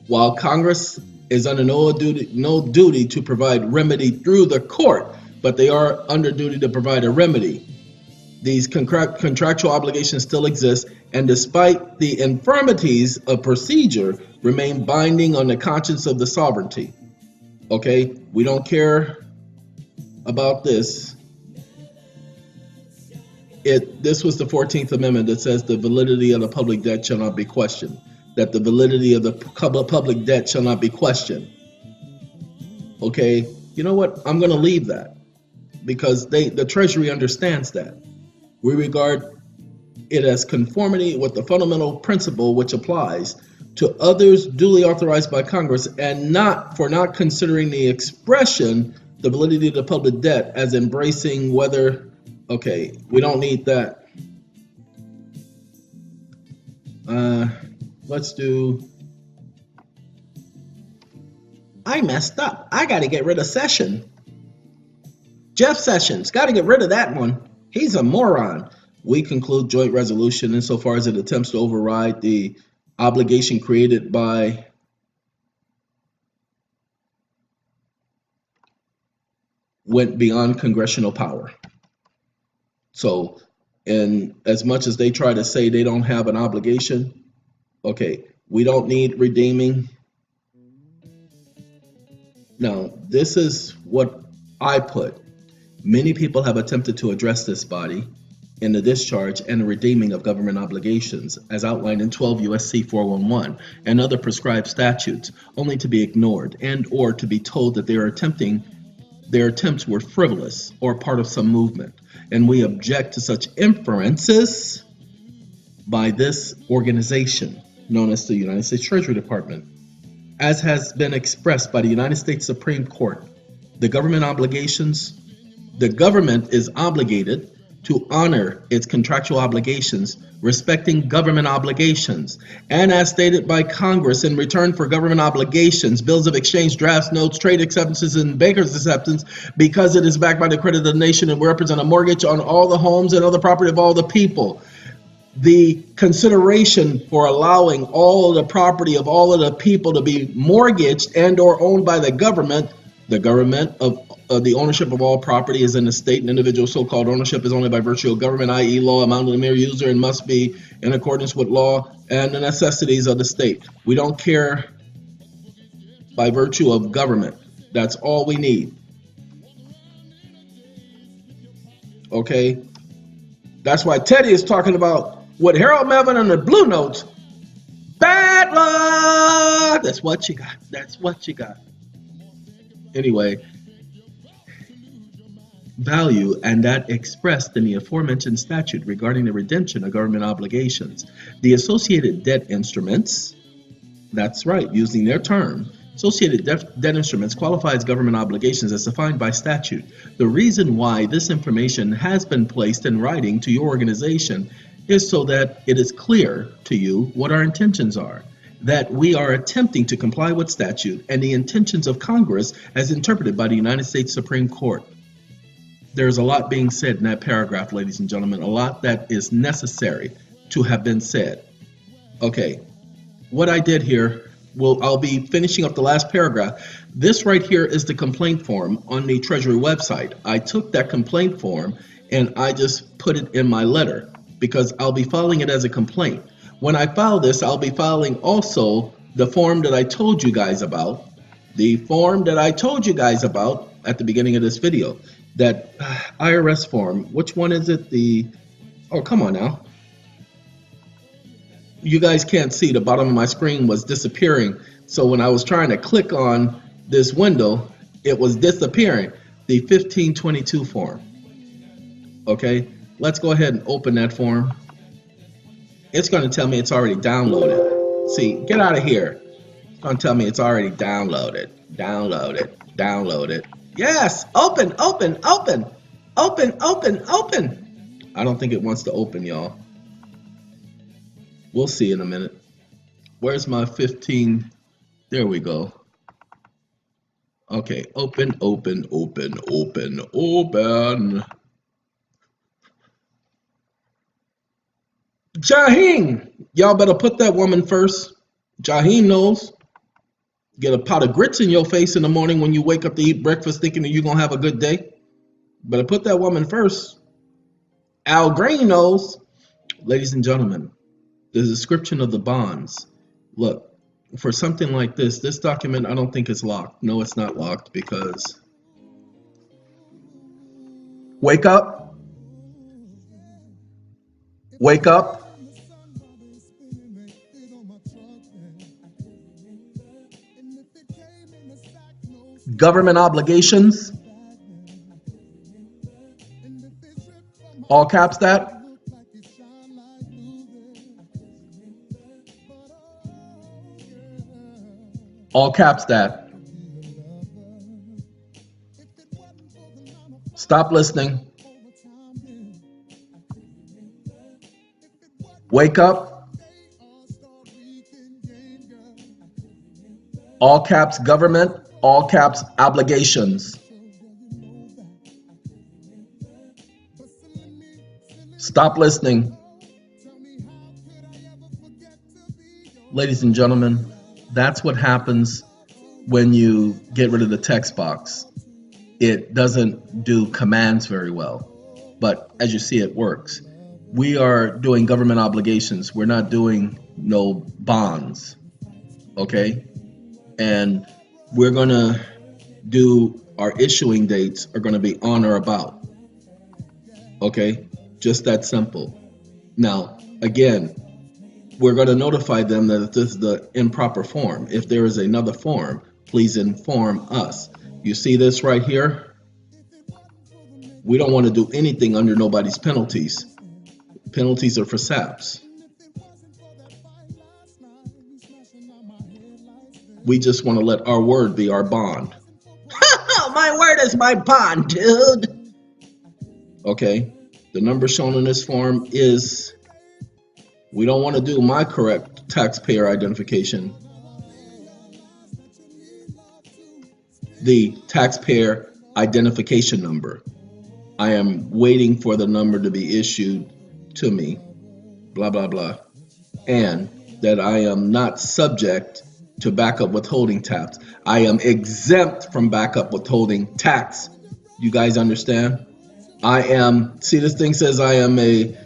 while Congress is under no duty to provide remedy through the court, but they are under duty to provide a remedy? These contractual obligations still exist, and despite the infirmities of procedure, remain binding on the conscience of the sovereignty. Okay, we don't care about this. This was the 14th Amendment that says the validity of the public debt shall not be questioned. That the validity of the public debt shall not be questioned. Okay, you know what? I'm going to leave that because the Treasury understands that. We regard it as conformity with the fundamental principle which applies to others duly authorized by Congress, and not considering the expression, the validity of the public debt, as embracing whether, okay, we don't need that. Let's do, I messed up. I got to get rid of Session. Jeff Sessions, got to get rid of that one. He's a moron. We conclude joint resolution insofar as it attempts to override the obligation created by went beyond congressional power. So, and as much as they try to say they don't have an obligation, okay, we don't need redeeming. Now, this is what I put. Many people have attempted to address this body in the discharge and the redeeming of government obligations, as outlined in 12 U.S.C. 411 and other prescribed statutes, only to be ignored and or to be told that their attempts were frivolous or part of some movement. And we object to such inferences by this organization, known as the United States Treasury Department. As has been expressed by the United States Supreme Court, the government is obligated to honor its contractual obligations respecting government obligations, and as stated by Congress, in return for government obligations, bills of exchange, drafts, notes, trade acceptances, and banker's acceptance, because it is backed by the credit of the nation and will represent a mortgage on all the homes and other property of all the people. The consideration for allowing all of the property of all of the people to be mortgaged and or owned by the government of the ownership of all property is in the state, and individual so-called ownership is only by virtue of government, i.e. law, amounting to the mere user, and must be in accordance with law and the necessities of the state. We don't care by virtue of government. That's all we need. Okay? That's why Teddy is talking about what Harold Melvin and the Blue Notes. Bad luck! That's what you got. That's what you got. Anyway, value, and that expressed in the aforementioned statute regarding the redemption of government obligations. The associated debt instruments, that's right, using their term, associated debt instruments qualifies government obligations as defined by statute. The reason why this information has been placed in writing to your organization is so that it is clear to you what our intentions are, that we are attempting to comply with statute and the intentions of Congress as interpreted by the United States Supreme Court. There's a lot being said in that paragraph, ladies and gentlemen, a lot that is necessary to have been said. Okay, what I did here, I'll be finishing up the last paragraph. This right here is the complaint form on the Treasury website. I took that complaint form and I just put it in my letter because I'll be filing it as a complaint. When I file this, I'll be filing also the form that I told you guys about, at the beginning of this video. That IRS form, which one is it? Oh, come on now. You guys can't see, the bottom of my screen was disappearing. So when I was trying to click on this window, it was disappearing. The 1522 form. Okay, let's go ahead and open that form. It's going to tell me it's already downloaded. See, get out of here. It's going to tell me it's already downloaded. Download it. Yes, open. I don't think it wants to open, y'all. We'll see in a minute. Where's my 15? There we go. Okay, open, open, open, open, open. Jaheen, y'all better put that woman first. Jaheen knows. Get a pot of grits in your face in the morning when you wake up to eat breakfast thinking that you're going to have a good day. Better put that woman first. Al Green knows. Ladies and gentlemen, the description of the bonds. Look, for something like this document I don't think is locked. No, it's not locked because wake up. Wake up. Government obligations. All caps that. All caps that. Stop listening. Wake up. All caps government. All caps obligations. Stop listening. Ladies and gentlemen, that's what happens when you get rid of the text box. It doesn't do commands very well, but as you see, it works. We are doing government obligations. We're not doing no bonds, okay? And we're going to do our issuing dates are going to be on or about, okay? Just that simple. Now, again, we're going to notify them that this is the improper form. If there is another form, please inform us. You see this right here? We don't want to do anything under nobody's penalties. Penalties are for saps. We just want to let our word be our bond. My word is my bond, dude. Okay, the number shown in this form is, we don't want to do my correct taxpayer identification. The taxpayer identification number. I am waiting for the number to be issued to me, blah, blah, blah. And that I am not subject to backup withholding tax. I am exempt from backup withholding tax. You guys understand? I am, see this thing says I am a,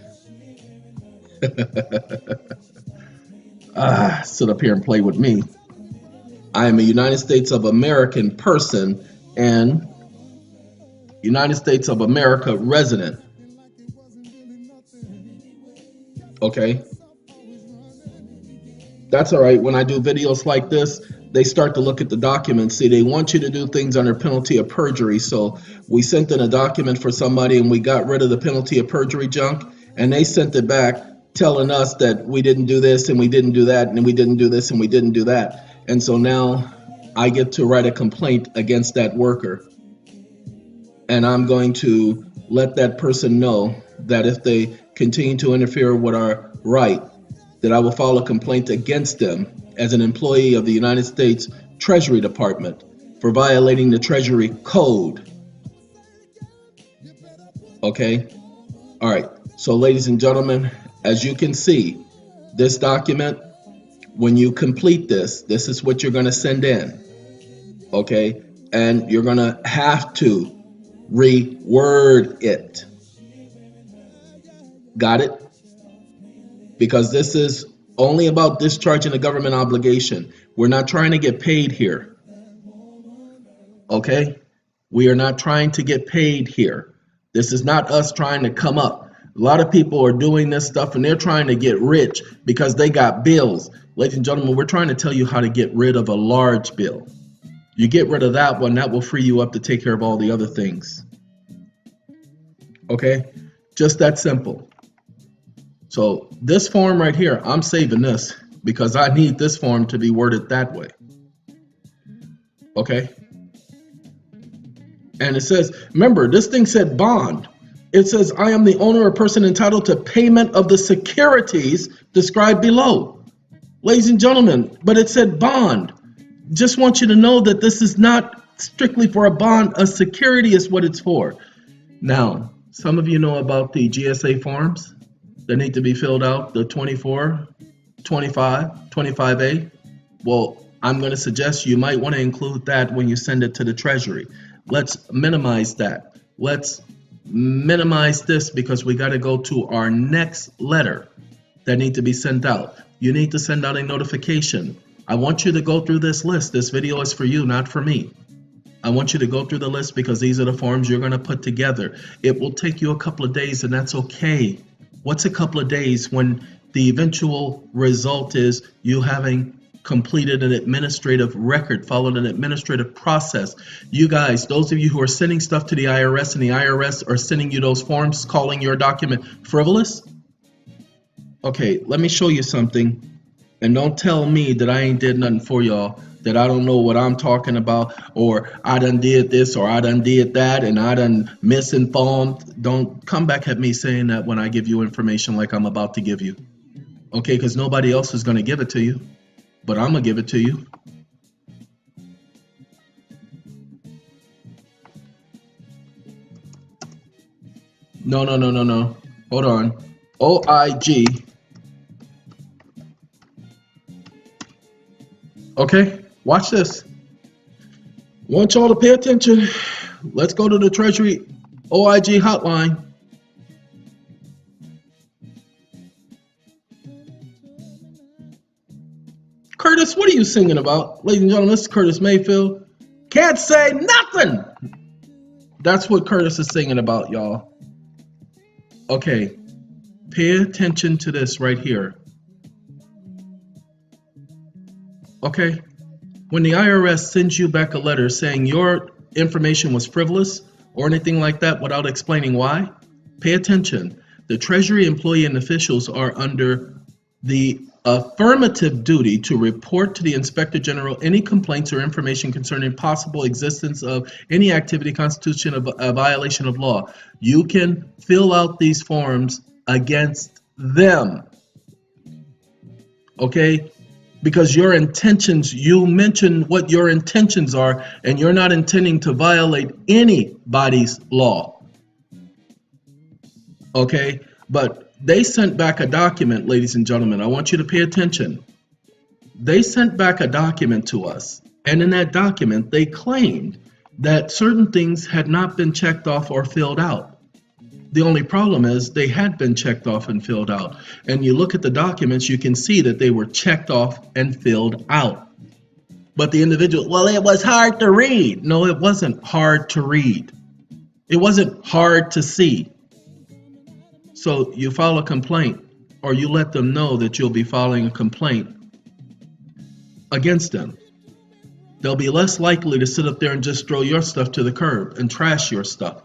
sit up here and play with me. I am a United States of American person and United States of America resident. Okay? That's all right. When I do videos like this, they start to look at the documents. See, they want you to do things under penalty of perjury. So we sent in a document for somebody and we got rid of the penalty of perjury junk, and they sent it back telling us that we didn't do this and we didn't do that and we didn't do this and we didn't do that. And so now I get to write a complaint against that worker. And I'm going to let that person know that if they continue to interfere with our right, that I will file a complaint against them as an employee of the United States Treasury Department for violating the Treasury Code. Okay? All right. So, ladies and gentlemen, as you can see, this document, when you complete this, this is what you're going to send in. Okay? And you're going to have to reword it. Got it? Because this is only about discharging a government obligation. We're not trying to get paid here. Okay? We are not trying to get paid here. This is not us trying to come up. A lot of people are doing this stuff and they're trying to get rich because they got bills. Ladies and gentlemen, we're trying to tell you how to get rid of a large bill. You get rid of that one, that will free you up to take care of all the other things. Okay? Just that simple. So this form right here, I'm saving this because I need this form to be worded that way. Okay? And it says, remember, this thing said bond. It says, I am the owner or person entitled to payment of the securities described below. Ladies and gentlemen, but it said bond. Just want you to know that this is not strictly for a bond. A security is what it's for. Now, some of you know about the GSA forms that need to be filled out, the 24, 25, 25A. Well, I'm going to suggest you might want to include that when you send it to the Treasury. Let's minimize that. Let's minimize this because we got to go to our next letter that need to be sent out. You need to send out a notification. I want you to go through this list. This video is for you, not for me. I want you to go through the list because these are the forms you're going to put together. It will take you a couple of days, and that's okay. What's a couple of days when the eventual result is you having completed an administrative record, followed an administrative process? You guys, those of you who are sending stuff to the IRS and the IRS are sending you those forms calling your document frivolous. Okay, let me show you something. And don't tell me that I ain't did nothing for y'all, that I don't know what I'm talking about, or I done did this, or I done did that, and I done misinformed. Don't come back at me saying that when I give you information like I'm about to give you. Okay, because nobody else is going to give it to you, but I'm going to give it to you. No. Hold on. OIG. Okay, watch this. Want y'all to pay attention. Let's go to the Treasury OIG hotline. Curtis, what are you singing about? Ladies and gentlemen, this is Curtis Mayfield. Can't say nothing. That's what Curtis is singing about, y'all. Okay, pay attention to this right here. Okay, when the IRS sends you back a letter saying your information was frivolous or anything like that without explaining why, pay attention. The Treasury employee and officials are under the affirmative duty to report to the Inspector General any complaints or information concerning possible existence of any activity constituting a violation of law. You can fill out these forms against them. Okay? Because your intentions, you mention what your intentions are, and you're not intending to violate anybody's law. Okay? But they sent back a document, ladies and gentlemen. I want you to pay attention. They sent back a document to us, and in that document, they claimed that certain things had not been checked off or filled out. The only problem is they had been checked off and filled out. And you look at the documents, you can see that they were checked off and filled out. But the individual, well, it was hard to read. No, it wasn't hard to read. It wasn't hard to see. So you file a complaint, or you let them know that you'll be filing a complaint against them. They'll be less likely to sit up there and just throw your stuff to the curb and trash your stuff.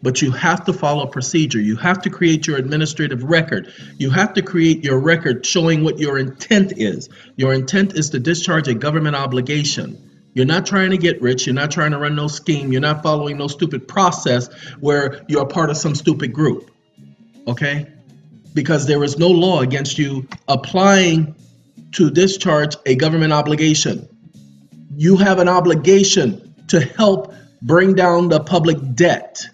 But you have to follow procedure. You have to create your administrative record. You have to create your record showing what your intent is. Your intent is to discharge a government obligation. You're not trying to get rich. You're not trying to run no scheme. You're not following no stupid process where you're a part of some stupid group. Okay? Because there is no law against you applying to discharge a government obligation. You have an obligation to help bring down the public debt.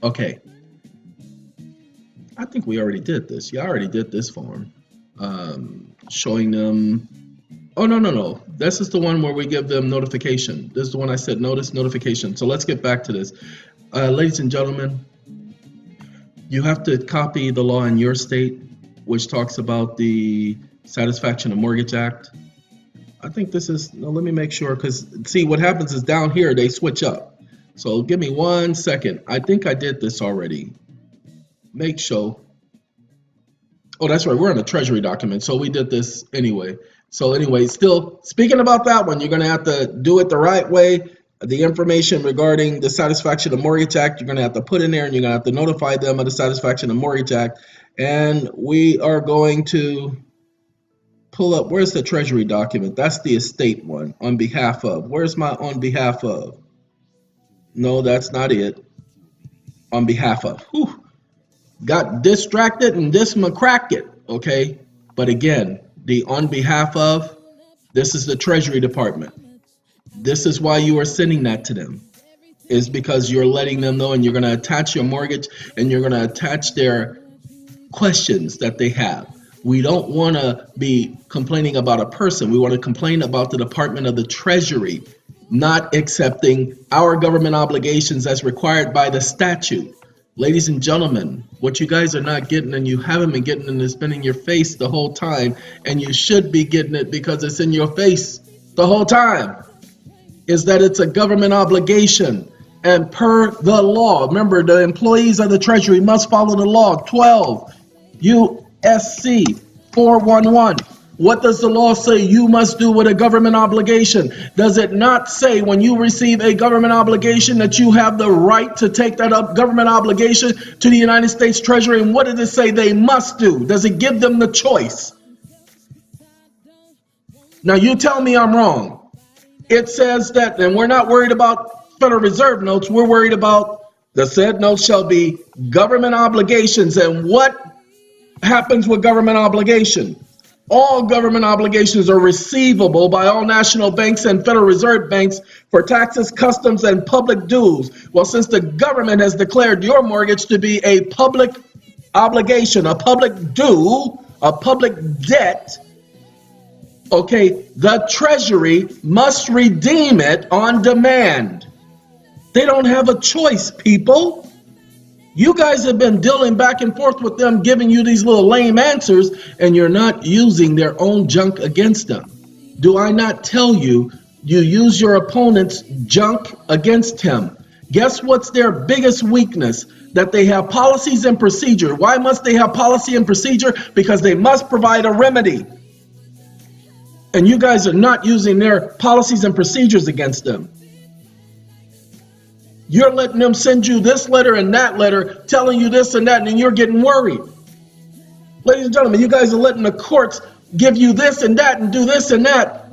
Okay, I think we already did this. Yeah, I already did this form. Showing them, oh, no. This is the one where we give them notification. This is the one I said notification. So let's get back to this. Ladies and gentlemen, you have to copy the law in your state, which talks about the Satisfaction of Mortgage Act. I think this is, no, let me make sure, because see what happens is down here, they switch up. So give me 1 second. I think I did this already. Make sure. Oh, that's right. We're on a Treasury document. So we did this anyway. So anyway, still speaking about that one, you're going to have to do it the right way. The information regarding the Satisfaction of Mortgage Act, you're going to have to put in there, and you're going to have to notify them of the Satisfaction of Mortgage Act. And we are going to pull up, where's the Treasury document? That's the estate one, on behalf of. Where's my on behalf of? No, that's not it. On behalf of. Whew, got distracted and dismacracked. Okay. But again, the on behalf of, this is the Treasury Department. This is why you are sending that to them. Is because you're letting them know, and you're going to attach your mortgage, and you're going to attach their questions that they have. We don't want to be complaining about a person. We want to complain about the Department of the Treasury not accepting our government obligations as required by the statute. Ladies and gentlemen, what you guys are not getting, and you haven't been getting, and it's been in your face the whole time, and you should be getting it because it's in your face the whole time, is that it's a government obligation. And per the law, remember, the employees of the Treasury must follow the law. 12 U.S.C. 411. What does the law say you must do with a government obligation? Does it not say when you receive a government obligation that you have the right to take that up government obligation to the United States Treasury? And what does it say they must do? Does it give them the choice? Now you tell me I'm wrong. It says that, and we're not worried about Federal Reserve notes, we're worried about the said notes shall be government obligations. And what happens with government obligation? All government obligations are receivable by all national banks and Federal Reserve banks for taxes, customs, and public dues. Well, since the government has declared your mortgage to be a public obligation, a public due, a public debt, okay, the Treasury must redeem it on demand. They don't have a choice, people. You guys have been dealing back and forth with them, giving you these little lame answers, and you're not using their own junk against them. Do I not tell you, you use your opponent's junk against him? Guess what's their biggest weakness? That they have policies and procedure. Why must they have policy and procedure? Because they must provide a remedy. And you guys are not using their policies and procedures against them. You're letting them send you this letter and that letter, telling you this and that, and then you're getting worried. Ladies and gentlemen, you guys are letting the courts give you this and that and do this and that.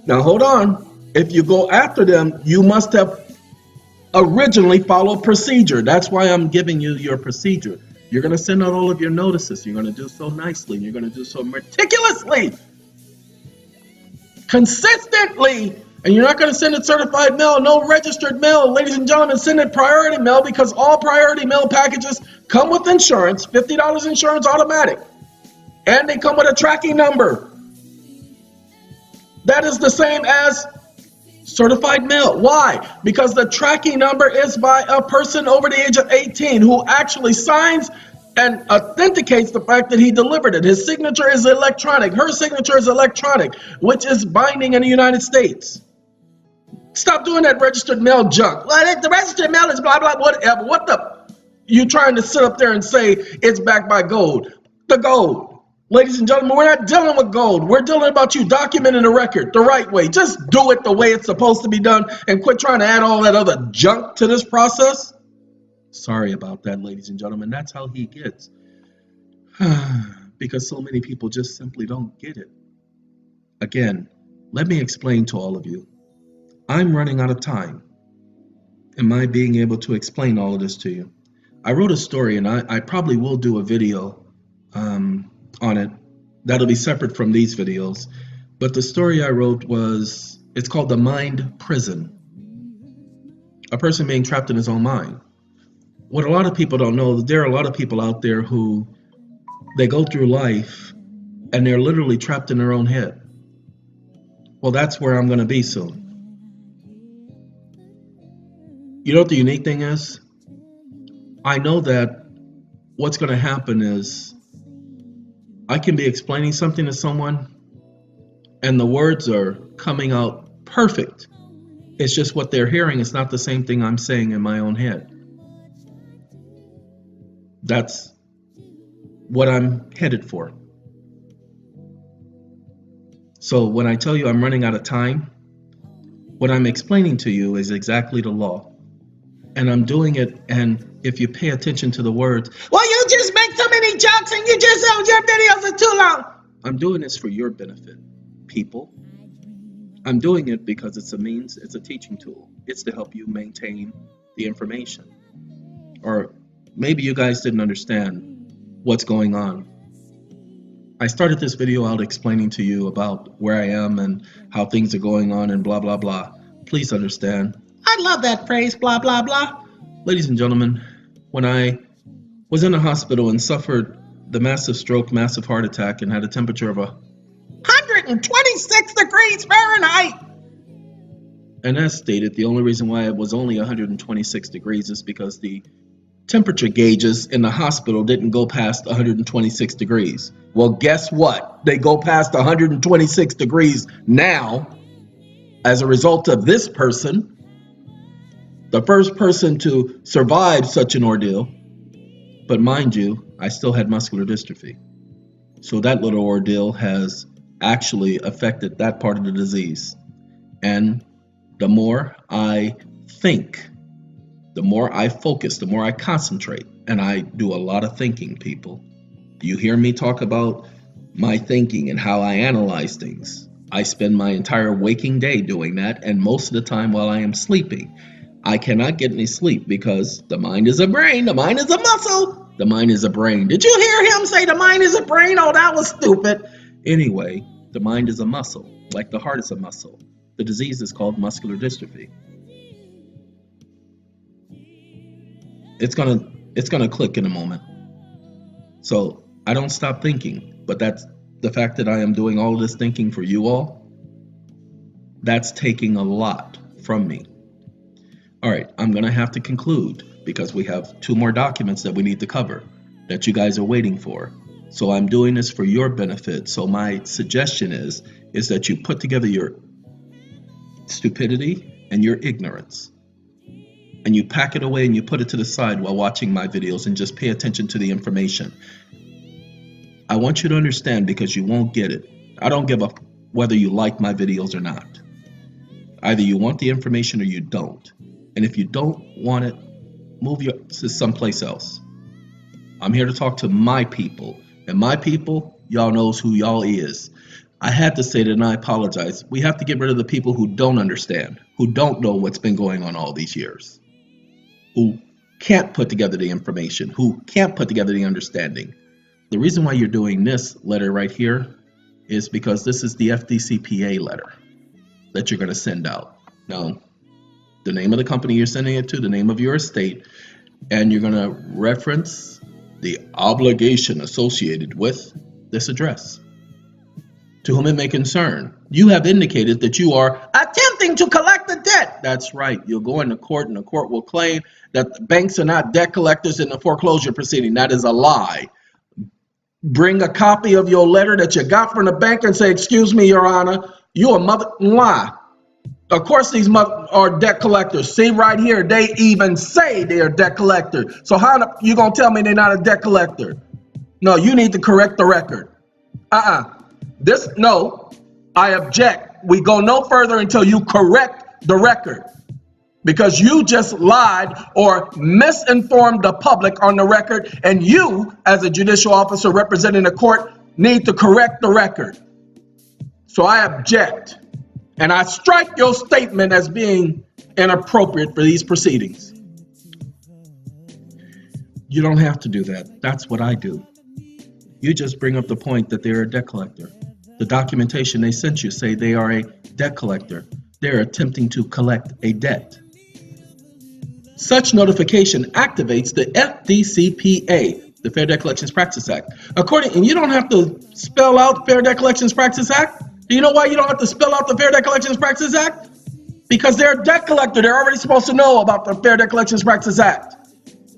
Now hold on. If you go after them, you must have originally followed procedure. That's why I'm giving you your procedure. You're going to send out all of your notices. You're going to do so nicely. You're going to do so meticulously, consistently. And you're not going to send it certified mail, no registered mail. Ladies and gentlemen, send it priority mail, because all priority mail packages come with insurance, $50 insurance automatic. And they come with a tracking number. That is the same as certified mail. Why? Because the tracking number is by a person over the age of 18 who actually signs and authenticates the fact that he delivered it. His signature is electronic. Her signature is electronic, which is binding in the United States. Stop doing that registered mail junk. Well, the registered mail is blah, blah, whatever. What the? You trying to sit up there and say it's backed by gold. The gold. Ladies and gentlemen, we're not dealing with gold. We're dealing about you documenting the record the right way. Just do it the way it's supposed to be done and quit trying to add all that other junk to this process. Sorry about that, ladies and gentlemen. That's how he gets. Because so many people just simply don't get it. Again, let me explain to all of you. I'm running out of time in my being able to explain all of this to you. I wrote a story, and I probably will do a video on it. That'll be separate from these videos. But the story I wrote it's called The Mind Prison. A person being trapped in his own mind. What a lot of people don't know, there are a lot of people out there who, they go through life and they're literally trapped in their own head. Well, that's where I'm going to be soon. You know what the unique thing is? I know that what's going to happen is I can be explaining something to someone and the words are coming out perfect. It's just what they're hearing is not the same thing I'm saying in my own head. That's what I'm headed for. So when I tell you I'm running out of time, what I'm explaining to you is exactly the law. And I'm doing it, and if you pay attention to the words, well, you just make so many jokes and your videos are too long. I'm doing this for your benefit, people. I'm doing it because it's a means, it's a teaching tool. It's to help you maintain the information. Or maybe you guys didn't understand what's going on. I started this video out explaining to you about where I am and how things are going on and blah, blah, blah. Please understand. I love that phrase, blah, blah, blah. Ladies and gentlemen, when I was in the hospital and suffered the massive stroke, massive heart attack, and had a temperature of 126 degrees Fahrenheit. And as stated, the only reason why it was only 126 degrees is because the temperature gauges in the hospital didn't go past 126 degrees. Well, guess what? They go past 126 degrees now as a result of this person, the first person to survive such an ordeal. But mind you, I still had muscular dystrophy. So that little ordeal has actually affected that part of the disease. And the more I think, the more I focus, the more I concentrate, and I do a lot of thinking, people. You hear me talk about my thinking and how I analyze things. I spend my entire waking day doing that, and most of the time while I am sleeping. I cannot get any sleep because the mind is a brain, the mind is a muscle, the mind is a brain. Did you hear him say the mind is a brain? Oh, that was stupid. Anyway, the mind is a muscle, like the heart is a muscle. The disease is called muscular dystrophy. It's gonna click in a moment. So I don't stop thinking, but that's the fact that I am doing all of this thinking for you all. That's taking a lot from me. All right, I'm gonna have to conclude because we have 2 more documents that we need to cover that you guys are waiting for. So I'm doing this for your benefit. So my suggestion is that you put together your stupidity and your ignorance, and you pack it away and you put it to the side while watching my videos and just pay attention to the information. I want you to understand because you won't get it. I don't give a whether you like my videos or not. Either you want the information or you don't. And if you don't want it, move to someplace else. I'm here to talk to my people. And my people, y'all knows who y'all is. I had to say that and I apologize. We have to get rid of the people who don't understand, who don't know what's been going on all these years, who can't put together the information, who can't put together the understanding. The reason why you're doing this letter right here is because this is the FDCPA letter that you're going to send out. Now, the name of the company you're sending it to, the name of your estate, and you're going to reference the obligation associated with this address. To whom it may concern, you have indicated that you are attempting to collect the debt. That's right. You'll go into court and the court will claim that the banks are not debt collectors in the foreclosure proceeding. That is a lie. Bring a copy of your letter that you got from the bank and say, excuse me, Your Honor, you a mother. Why? Of course these are debt collectors. See right here, they even say they are debt collectors. So how you gonna tell me they're not a debt collector? No, you need to correct the record. No, I object. We go no further until you correct the record. Because you just lied or misinformed the public on the record, and you, as a judicial officer representing the court, need to correct the record. So I object. And I strike your statement as being inappropriate for these proceedings. You don't have to do that. That's what I do. You just bring up the point that they're a debt collector. The documentation they sent you say they are a debt collector. They're attempting to collect a debt. Such notification activates the FDCPA, the Fair Debt Collections Practices Act. And you don't have to spell out Fair Debt Collections Practices Act. Do you know why you don't have to spell out the Fair Debt Collections Practices Act? Because they're a debt collector. They're already supposed to know about the Fair Debt Collections Practices Act.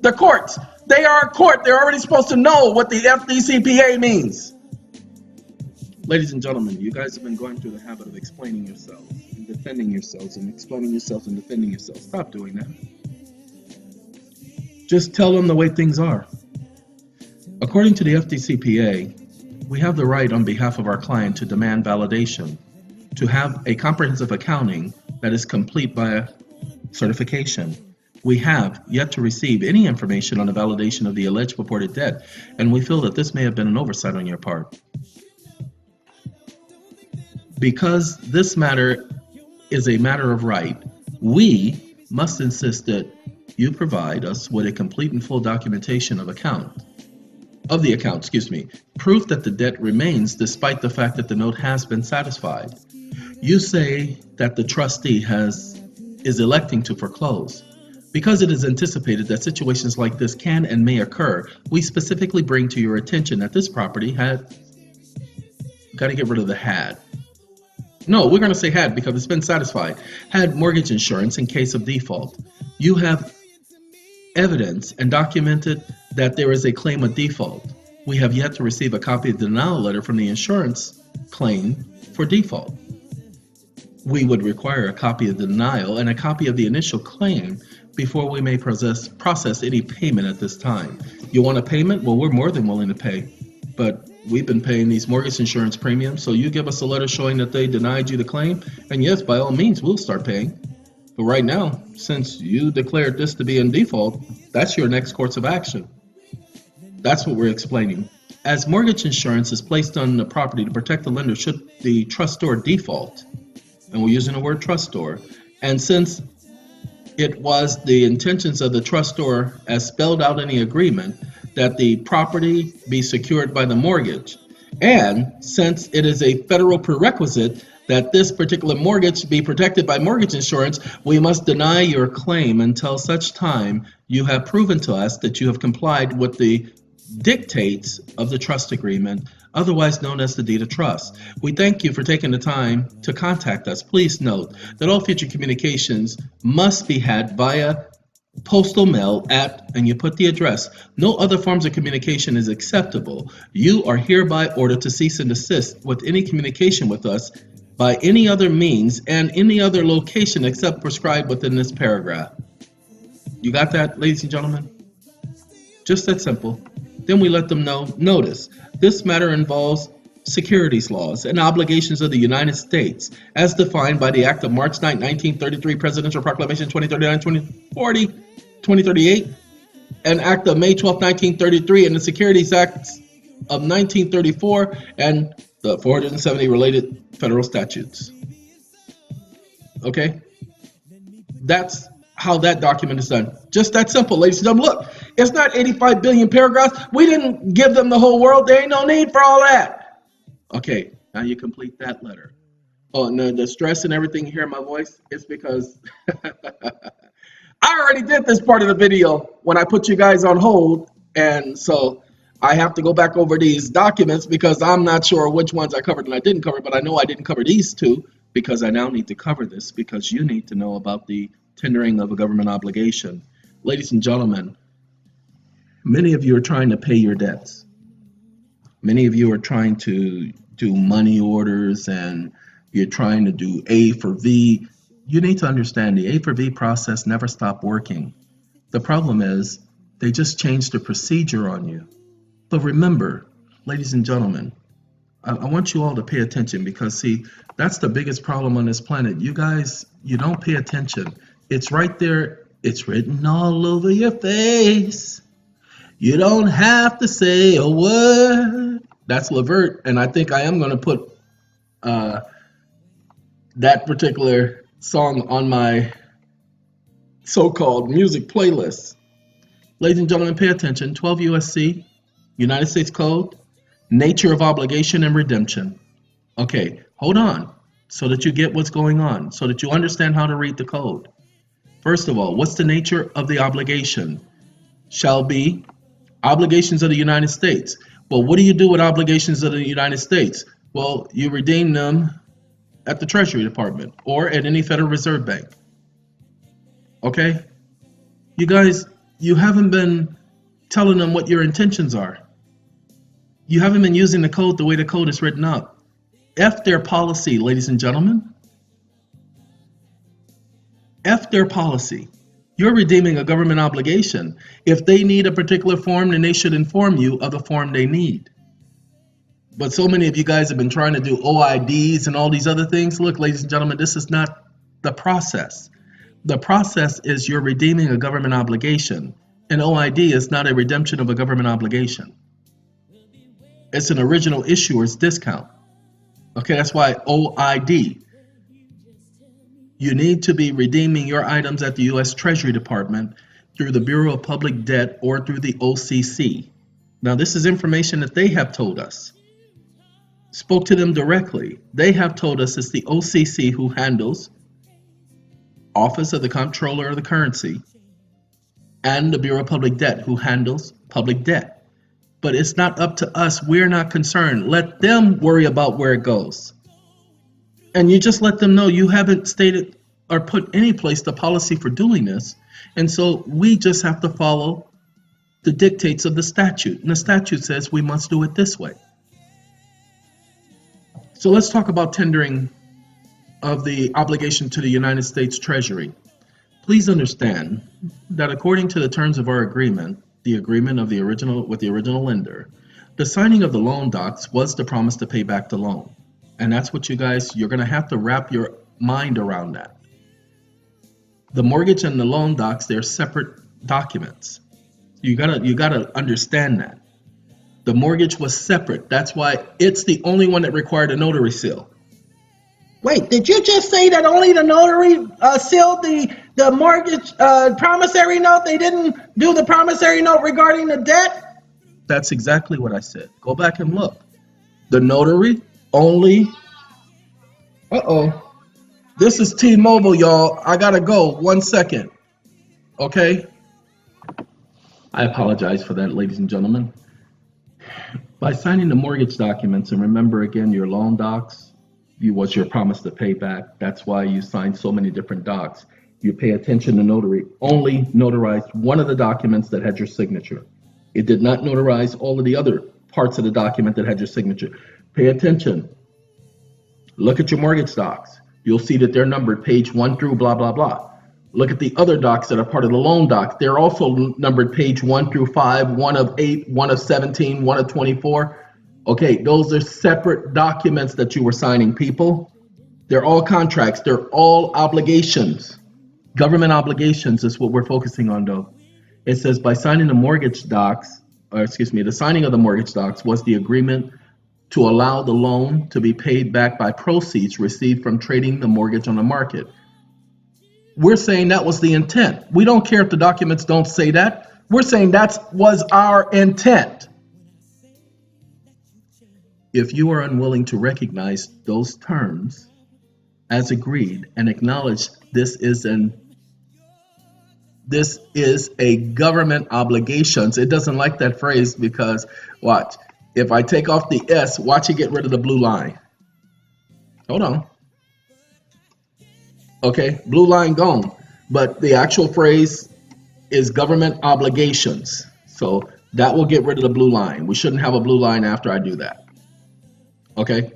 The courts, they are a court. They're already supposed to know what the FDCPA means. Ladies and gentlemen, you guys have been going through the habit of explaining yourselves and defending yourselves and explaining yourselves and defending yourselves. Stop doing that. Just tell them the way things are. According to the FDCPA, we have the right on behalf of our client to demand validation, to have a comprehensive accounting that is complete by certification. We have yet to receive any information on the validation of the alleged purported debt, and we feel that this may have been an oversight on your part. Because this matter is a matter of right, We must insist that you provide us with a complete and full documentation of the account, proof that the debt remains despite the fact that the note has been satisfied. You say that the trustee is electing to foreclose. Because it is anticipated that situations like this can and may occur, we specifically bring to your attention that this property had, got to get rid of the had. No, we're going to say had because it's been satisfied. Had mortgage insurance in case of default. You have evidence and documented that there is a claim of default. We have yet to receive a copy of the denial letter from the insurance claim for default. We would require a copy of the denial and a copy of the initial claim before we may process any payment at this time. You want a payment? Well, we're more than willing to pay, but we've been paying these mortgage insurance premiums, so you give us a letter showing that they denied you the claim, and yes, by all means, we'll start paying. But right now, since you declared this to be in default, that's your next course of action. That's what we're explaining. As mortgage insurance is placed on the property to protect the lender should the trustor default, and we're using the word trustor, and since it was the intentions of the trustor as spelled out in the agreement that the property be secured by the mortgage, and since it is a federal prerequisite that this particular mortgage be protected by mortgage insurance, we must deny your claim until such time you have proven to us that you have complied with the dictates of the trust agreement, otherwise known as the deed of trust. We thank you for taking the time to contact us. Please note that all future communications must be had via postal mail at, and you put the address. No other forms of communication is acceptable. You are hereby ordered to cease and desist with any communication with us by any other means and any other location except prescribed within this paragraph. You got that, ladies and gentlemen? Just that simple. Then we let them know, notice, this matter involves securities laws and obligations of the United States as defined by the Act of March 9, 1933, Presidential Proclamation 2039, 2040, 2038, and Act of May 12, 1933, and the Securities Acts of 1934, and the 470 related federal statutes. Okay? That's how that document is done. Just that simple, ladies and gentlemen. Look, it's not 85 billion paragraphs. We didn't give them the whole world. There ain't no need for all that. Okay, now you complete that letter. Oh, and the stress and everything you hear in my voice is because I already did this part of the video when I put you guys on hold, and so I have to go back over these documents because I'm not sure which ones I covered and I didn't cover, but I know I didn't cover these two because I now need to cover this because you need to know about the tendering of a government obligation. Ladies and gentlemen, many of you are trying to pay your debts. Many of you are trying to do money orders and you're trying to do A for V. You need to understand the A for V process never stopped working. The problem is they just changed the procedure on you. But remember, ladies and gentlemen, I want you all to pay attention because, see, that's the biggest problem on this planet. You guys, you don't pay attention. It's right there. It's written all over your face. You don't have to say a word. That's Levert, and I think I am going to put that particular song on my so-called music playlist. Ladies and gentlemen, pay attention. 12 U.S.C., United States Code, nature of obligation and redemption. Okay, hold on so that you get what's going on, so that you understand how to read the code. First of all, what's the nature of the obligation? Shall be obligations of the United States. Well, what do you do with obligations of the United States? Well, you redeem them at the Treasury Department or at any Federal Reserve Bank. Okay? You guys, you haven't been telling them what your intentions are. You haven't been using the code the way the code is written up. F their policy, ladies and gentlemen. F their policy. You're redeeming a government obligation. If they need a particular form, then they should inform you of the form they need. But so many of you guys have been trying to do OIDs and all these other things. Look, ladies and gentlemen, this is not the process. The process is you're redeeming a government obligation. An OID is not a redemption of a government obligation. It's an original issuer's discount. Okay, that's why OID. You need to be redeeming your items at the U.S. Treasury Department through the Bureau of Public Debt or through the OCC. Now, this is information that they have told us. Spoke to them directly. They have told us it's the OCC who handles Office of the Comptroller of the Currency and the Bureau of Public Debt who handles public debt. But it's not up to us. We're not concerned. Let them worry about where it goes. And you just let them know you haven't stated or put any place the policy for doing this. And so we just have to follow the dictates of the statute. And the statute says we must do it this way. So let's talk about tendering of the obligation to the United States Treasury. Please understand that according to the terms of our agreement, the agreement of the original with the original lender, the signing of the loan docs was the promise to pay back the loan. And that's what you're going to have to wrap your mind around that. The mortgage and the loan docs, they're separate documents. You gotta understand that. The mortgage was separate. That's why it's the only one that required a notary seal. Wait, did you just say that only the notary sealed the mortgage promissory note? They didn't do the promissory note regarding the debt? That's exactly what I said. Go back and look. The notary only... This is T-Mobile, y'all. I gotta go. 1 second. Okay? I apologize for that, ladies and gentlemen. By signing the mortgage documents, and remember again, your loan docs, was your promise to pay back. That's why you signed so many different docs. You pay attention to notary. Only notarized one of the documents that had your signature. It did not notarize all of the other parts of the document that had your signature. Pay attention. Look at your mortgage docs. You'll see that they're numbered page 1 through blah, blah, blah. Look at the other docs that are part of the loan doc. They're also numbered page 1 through 5, 1 of 8, 1 of 17, 1 of 24. Okay, those are separate documents that you were signing, people. They're all contracts. They're all obligations. Government obligations is what we're focusing on, though. It says by signing the mortgage docs, the signing of the mortgage docs was the agreement to allow the loan to be paid back by proceeds received from trading the mortgage on the market. We're saying that was the intent. We don't care if the documents don't say that. We're saying that was our intent. If you are unwilling to recognize those terms as agreed and acknowledge this is a government obligations, it doesn't like that phrase because, watch, if I take off the S, watch it get rid of the blue line. Hold on. Okay, blue line gone. But the actual phrase is government obligations. So that will get rid of the blue line. We shouldn't have a blue line after I do that. Okay?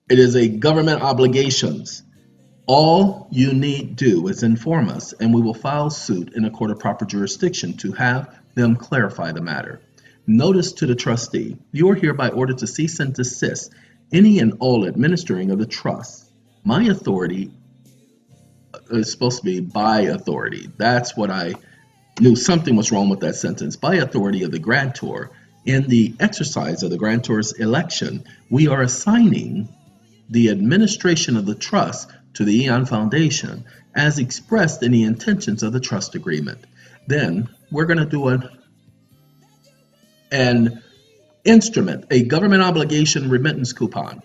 It is a government obligations. All you need do is inform us, and we will file suit in a court of proper jurisdiction to have them clarify the matter. Notice to the trustee, you are hereby ordered to cease and desist any and all administering of the trust. My authority is supposed to be by authority. That's what I knew something was wrong with that sentence. By authority of the grantor, in the exercise of the grantor's election, we are assigning the administration of the trust to the EeoN Foundation as expressed in the intentions of the trust agreement. Then we're going to do an instrument, a government obligation remittance coupon.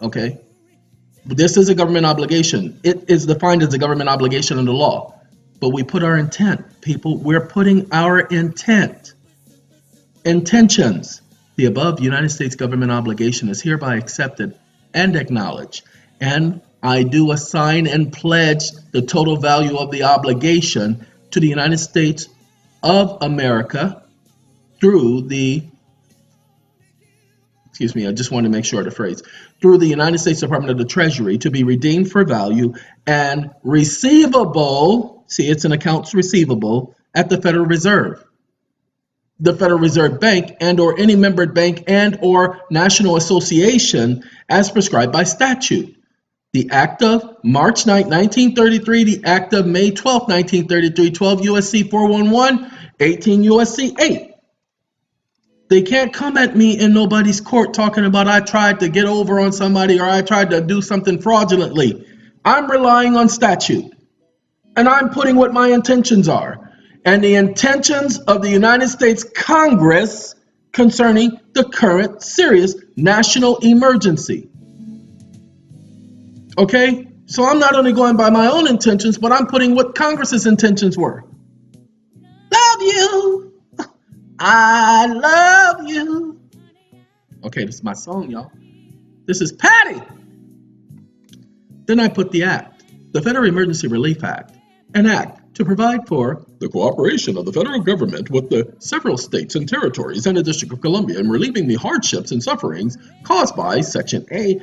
Okay? This is a government obligation. It is defined as a government obligation under law. But we put our intent, people. We're putting our intentions. The above United States government obligation is hereby accepted and acknowledged. And I do assign and pledge the total value of the obligation to the United States of America through the, I just wanted to make sure of the phrase, through the United States Department of the Treasury to be redeemed for value and receivable, see, it's an accounts receivable at the Federal Reserve, the Federal Reserve Bank and or any membered bank and or national association as prescribed by statute. The Act of March 9, 1933, the Act of May 12, 1933, 12 U.S.C. 411, 18 U.S.C. 8. They can't come at me in nobody's court talking about I tried to get over on somebody or I tried to do something fraudulently. I'm relying on statute, and I'm putting what my intentions are, and the intentions of the United States Congress concerning the current serious national emergency. Okay? So I'm not only going by my own intentions, but I'm putting what Congress's intentions were. Love you. I love you. Okay, this is my song, y'all. This is Patty. Then I put the act, the Federal Emergency Relief Act, an act to provide for the cooperation of the federal government with the several states and territories and the District of Columbia in relieving the hardships and sufferings caused by Section A,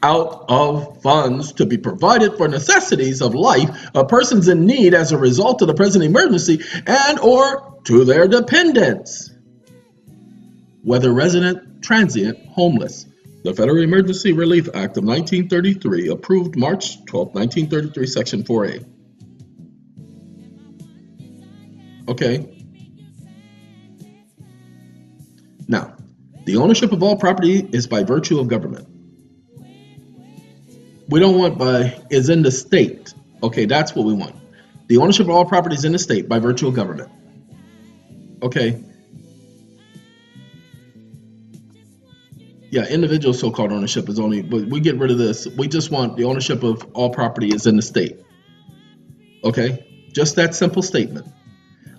out of funds to be provided for necessities of life of persons in need as a result of the present emergency and or to their dependents, whether resident, transient, homeless. The Federal Emergency Relief Act of 1933, approved March 12, 1933, Section 4A. Okay. Now, the ownership of all property is by virtue of government. We don't want by is in the state. Okay, that's what we want. The ownership of all property is in the state by virtue of government. Okay. Yeah, individual so-called ownership is only, but we get rid of this. We just want the ownership of all property is in the state. Okay, just that simple statement.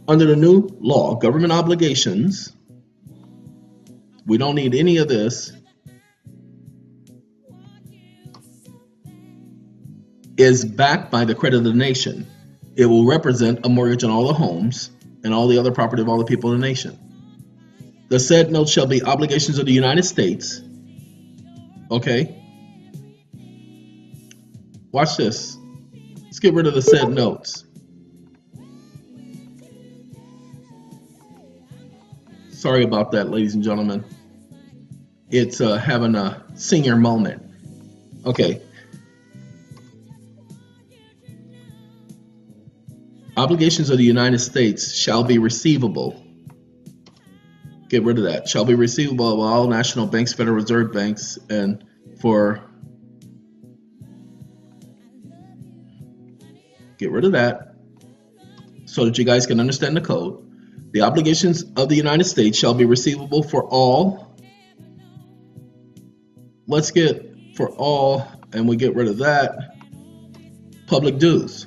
Under the new law, government obligations, we don't need any of this, is backed by the credit of the nation. It will represent a mortgage on all the homes and all the other property of all the people in the nation. The said notes shall be obligations of the United States. Okay. Watch this. Let's get rid of the said notes. Sorry about that, ladies and gentlemen. It's having a senior moment. Okay. Obligations of the United States shall be receivable. Get rid of that. Shall be receivable of all national banks, Federal Reserve banks, and for. Get rid of that so that you guys can understand the code. The obligations of the United States shall be receivable for all. Let's get for all, and we get rid of that. Public dues.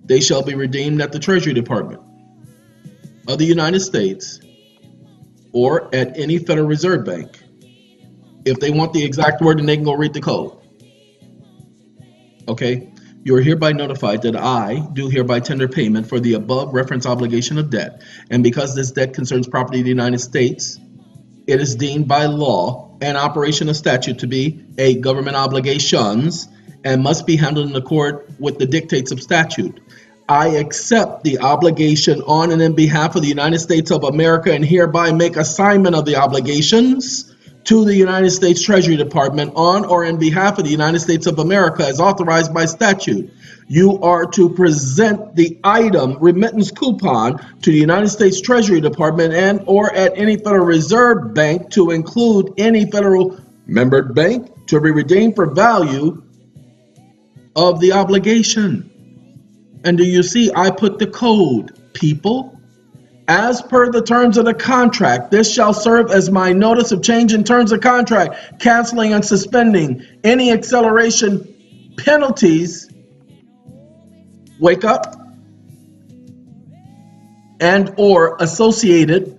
They shall be redeemed at the Treasury Department of the United States or at any Federal Reserve Bank. If they want the exact word, then they can go read the code. Okay? You are hereby notified that I do hereby tender payment for the above reference obligation of debt, and because this debt concerns property of the United States, it is deemed by law and operation of statute to be a government obligations and must be handled in accord with the dictates of statute. I accept the obligation on and in behalf of the United States of America and hereby make assignment of the obligations to the United States Treasury Department on or in behalf of the United States of America as authorized by statute. You are to present the item remittance coupon to the United States Treasury Department and or at any Federal Reserve Bank to include any federal membered bank to be redeemed for value of the obligation. And do you see, I put the code, people. As per the terms of the contract, this shall serve as my notice of change in terms of contract, canceling and suspending any acceleration penalties. Wake up. And or associated.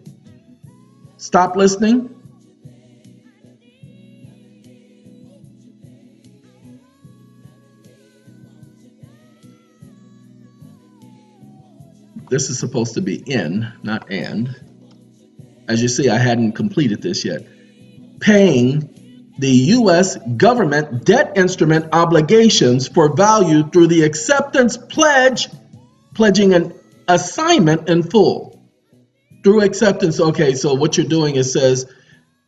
Stop listening. This is supposed to be in, not and. As you see, I hadn't completed this yet. Paying the U.S. government debt instrument obligations for value through the acceptance pledge, pledging an assignment in full. Through acceptance, okay, so what you're doing, it says,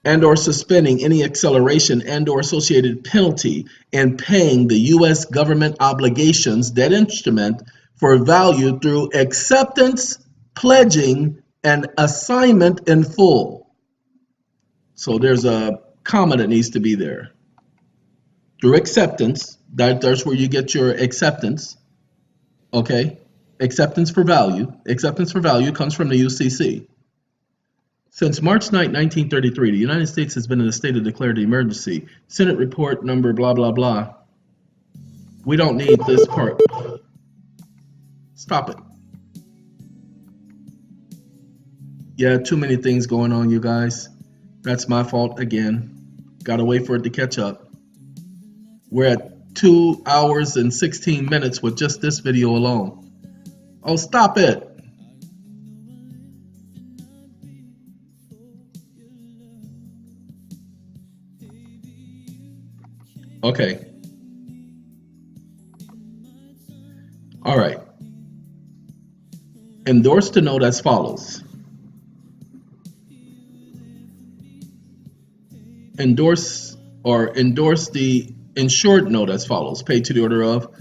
and or suspending any acceleration and or associated penalty in paying the U.S. government obligations debt instrument for value through acceptance, pledging, and assignment in full. So there's a comma that needs to be there. through acceptance. That's where you get your acceptance. Okay, acceptance for value. Acceptance for value comes from the UCC. Since March 9, 1933, the United States has been in a state of declared emergency. Senate report number blah, blah, blah. We don't need this part. Stop it. Yeah, too many things going on, you guys. That's my fault again. Gotta wait for it to catch up. We're at 2 hours and 16 minutes with just this video alone. Oh, stop it. Okay. All right. Endorse the note as follows. Endorse the insured note as follows. Paid to the order of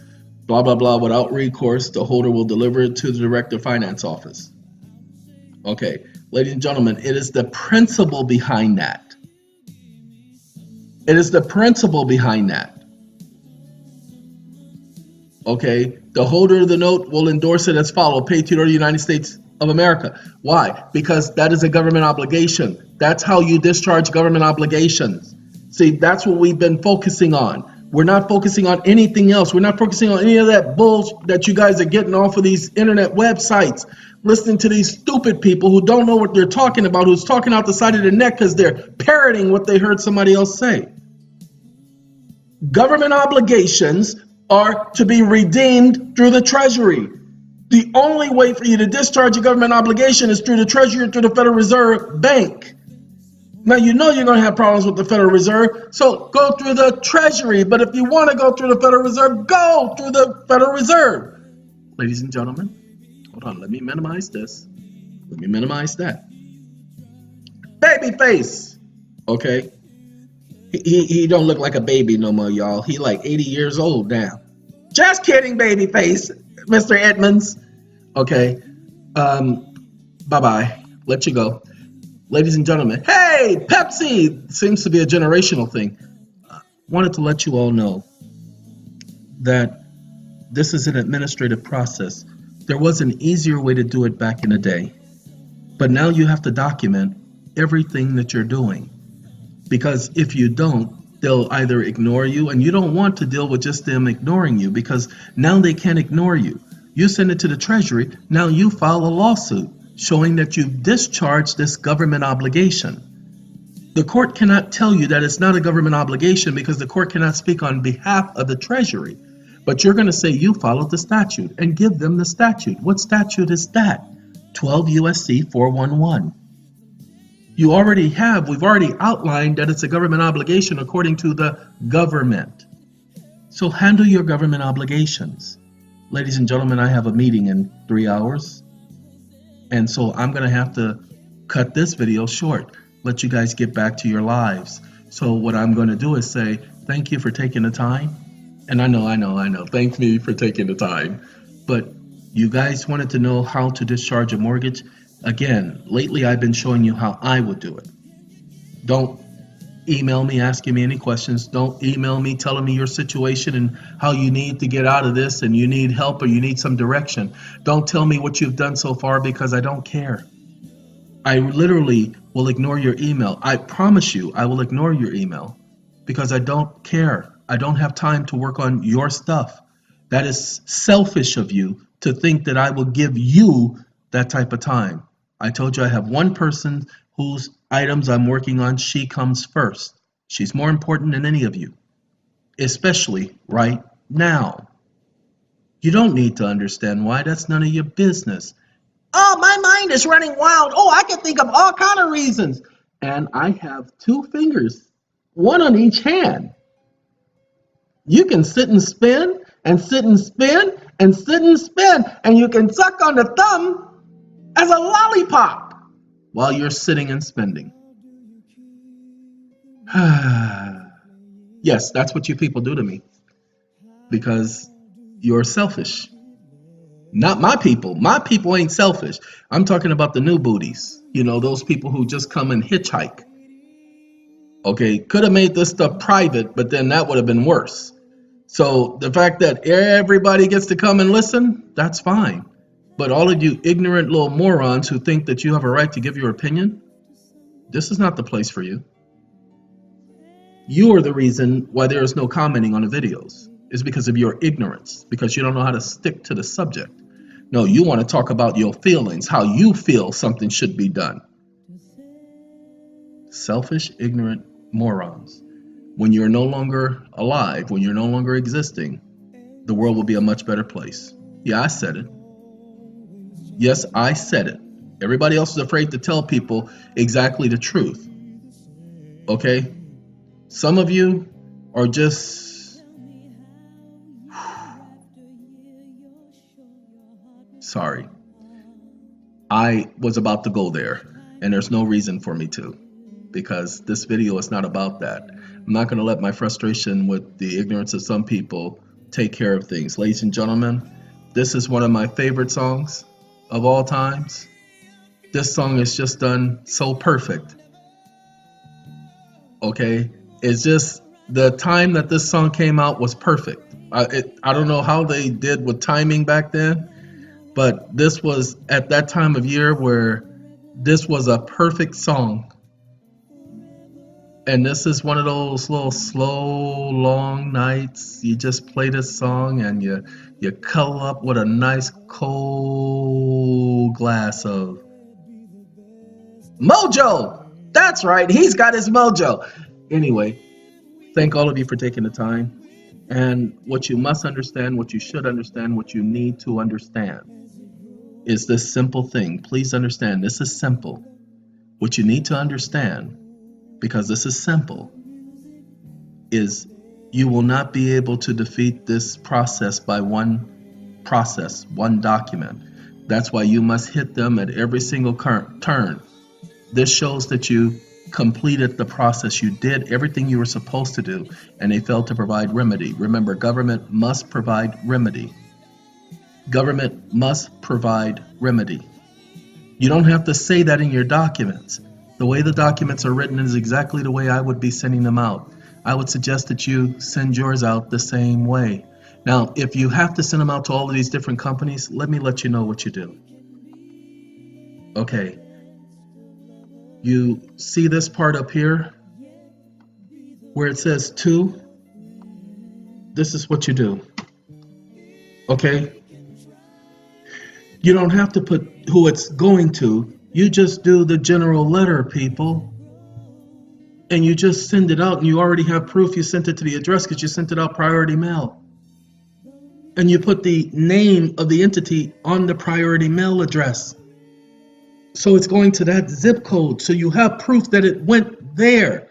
blah, blah, blah without recourse. The holder will deliver it to the Director of Finance Office. Okay. Ladies and gentlemen, it is the principle behind that. It is the principle behind that. Okay, the holder of the note will endorse it as follows: paid to the United States of America. Why? Because that is a government obligation. That's how you discharge government obligations. See, that's what we've been focusing on. We're not focusing on anything else. We're not focusing on any of that bullshit that you guys are getting off of these internet websites, listening to these stupid people who don't know what they're talking about, who's talking out the side of their neck because they're parroting what they heard somebody else say. Government obligations are to be redeemed through the Treasury. The only way for you to discharge a government obligation is through the Treasury or through the Federal Reserve Bank. Now, you know you're going to have problems with the Federal Reserve, so go through the Treasury. But if you want to go through the Federal Reserve, go through the Federal Reserve. Ladies and gentlemen, hold on, let me minimize this. Let me minimize that. Babyface, okay? He don't look like a baby no more, y'all. He like 80 years old now. Just kidding, babyface, Mr. Edmonds. Okay. Bye-bye. Let you go. Ladies and gentlemen, hey, Pepsi! Seems to be a generational thing. Wanted to let you all know that this is an administrative process. There was an easier way to do it back in the day. But now you have to document everything that you're doing. Because if you don't, they'll either ignore you, and you don't want to deal with just them ignoring you, because now they can't ignore you. You send it to the Treasury, now you file a lawsuit showing that you've discharged this government obligation. The court cannot tell you that it's not a government obligation because the court cannot speak on behalf of the Treasury. But you're going to say you followed the statute and give them the statute. What statute is that? 12 U.S.C. 411. We've already outlined that it's a government obligation according to the government. So handle your government obligations. Ladies and gentlemen, I have a meeting in 3 hours. And so I'm going to have to cut this video short, let you guys get back to your lives. So what I'm going to do is say, thank you for taking the time. And I know. Thank me for taking the time. But you guys wanted to know how to discharge a mortgage. Again, lately I've been showing you how I would do it. Don't email me asking me any questions. Don't email me telling me your situation and how you need to get out of this and you need help or you need some direction. Don't tell me what you've done so far because I don't care. I literally will ignore your email. I promise you I will ignore your email because I don't care. I don't have time to work on your stuff. That is selfish of you to think that I will give you that type of time. I told you I have one person whose items I'm working on. She comes first. She's more important than any of you, especially right now. You don't need to understand why. That's none of your business. Oh, my mind is running wild. Oh, I can think of all kind of reasons. And I have 2 fingers, one on each hand. You can sit and spin and sit and spin and sit and spin, and you can suck on the thumb as a lollipop while you're sitting and spending. Yes, that's what you people do to me because you're selfish. Not my people. My people ain't selfish. I'm talking about the new booties. You know, those people who just come and hitchhike. Okay, could have made this stuff private, but then that would have been worse. So the fact that everybody gets to come and listen, that's fine. But all of you ignorant little morons who think that you have a right to give your opinion, this is not the place for you. You are the reason why there is no commenting on the videos. It's because of your ignorance, because you don't know how to stick to the subject. No, you want to talk about your feelings, how you feel something should be done. Selfish, ignorant morons. When you're no longer alive, when you're no longer existing, the world will be a much better place. Yeah, I said it. Yes, I said it. Everybody else is afraid to tell people exactly the truth. Okay? Some of you are just... Sorry. I was about to go there, and there's no reason for me to, because this video is not about that. I'm not going to let my frustration with the ignorance of some people take care of things. Ladies and gentlemen, this is one of my favorite songs of all times. This song is just done so perfect. Okay? It's just the time that this song came out was perfect. I don't know how they did with timing back then, but this was at that time of year where this was a perfect song. And this is one of those little slow, long nights. You just play this song and you cuddle up with a nice cold glass of mojo. That's right. He's got his mojo. Anyway, thank all of you for taking the time. And what you must understand, what you should understand, what you need to understand is this simple thing. Please understand, this is simple. What you need to understand, because this is simple, is you will not be able to defeat this process by one process, one document. That's why you must hit them at every single turn. This shows that you completed the process. You did everything you were supposed to do, and they failed to provide remedy. Remember, government must provide remedy. Government must provide remedy. You don't have to say that in your documents. The way the documents are written is exactly the way I would be sending them out. I would suggest that you send yours out the same way. Now, if you have to send them out to all of these different companies, let me let you know what you do. Okay. You see this part up here where it says to? This is what you do. Okay? You don't have to put who it's going to. You just do the general letter, people. And you just send it out, and you already have proof you sent it to the address because you sent it out priority mail. And you put the name of the entity on the priority mail address. So it's going to that zip code. So you have proof that it went there.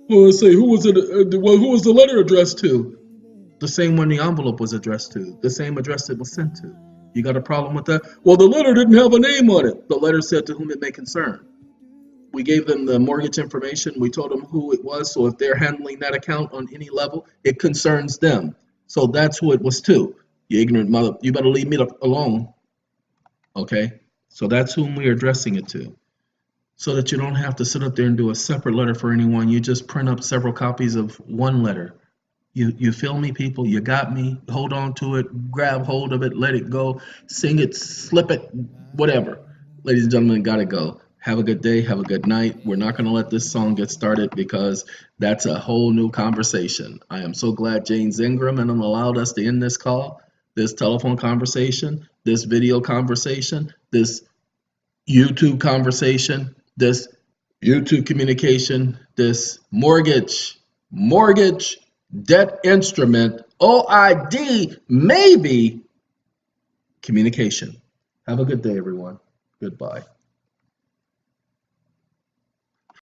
Well, let's say, who was the letter addressed to? The same one the envelope was addressed to. The same address it was sent to. You got a problem with that? Well, the letter didn't have a name on it. The letter said to whom it may concern. We gave them the mortgage information. We told them who it was. So if they're handling that account on any level, it concerns them. So that's who it was to. You ignorant mother. You better leave me alone. Okay? So that's whom we are addressing it to. So that you don't have to sit up there and do a separate letter for anyone. You just print up several copies of one letter. You feel me, people? You got me. Hold on to it. Grab hold of it. Let it go. Sing it. Slip it. Whatever. Ladies and gentlemen, gotta go. Have a good day. Have a good night. We're not going to let this song get started because that's a whole new conversation. I am so glad James Ingram and them allowed us to end this call, this telephone conversation, this video conversation, this YouTube conversation, this YouTube communication, this mortgage, debt instrument, OID, maybe communication. Have a good day, everyone. Goodbye.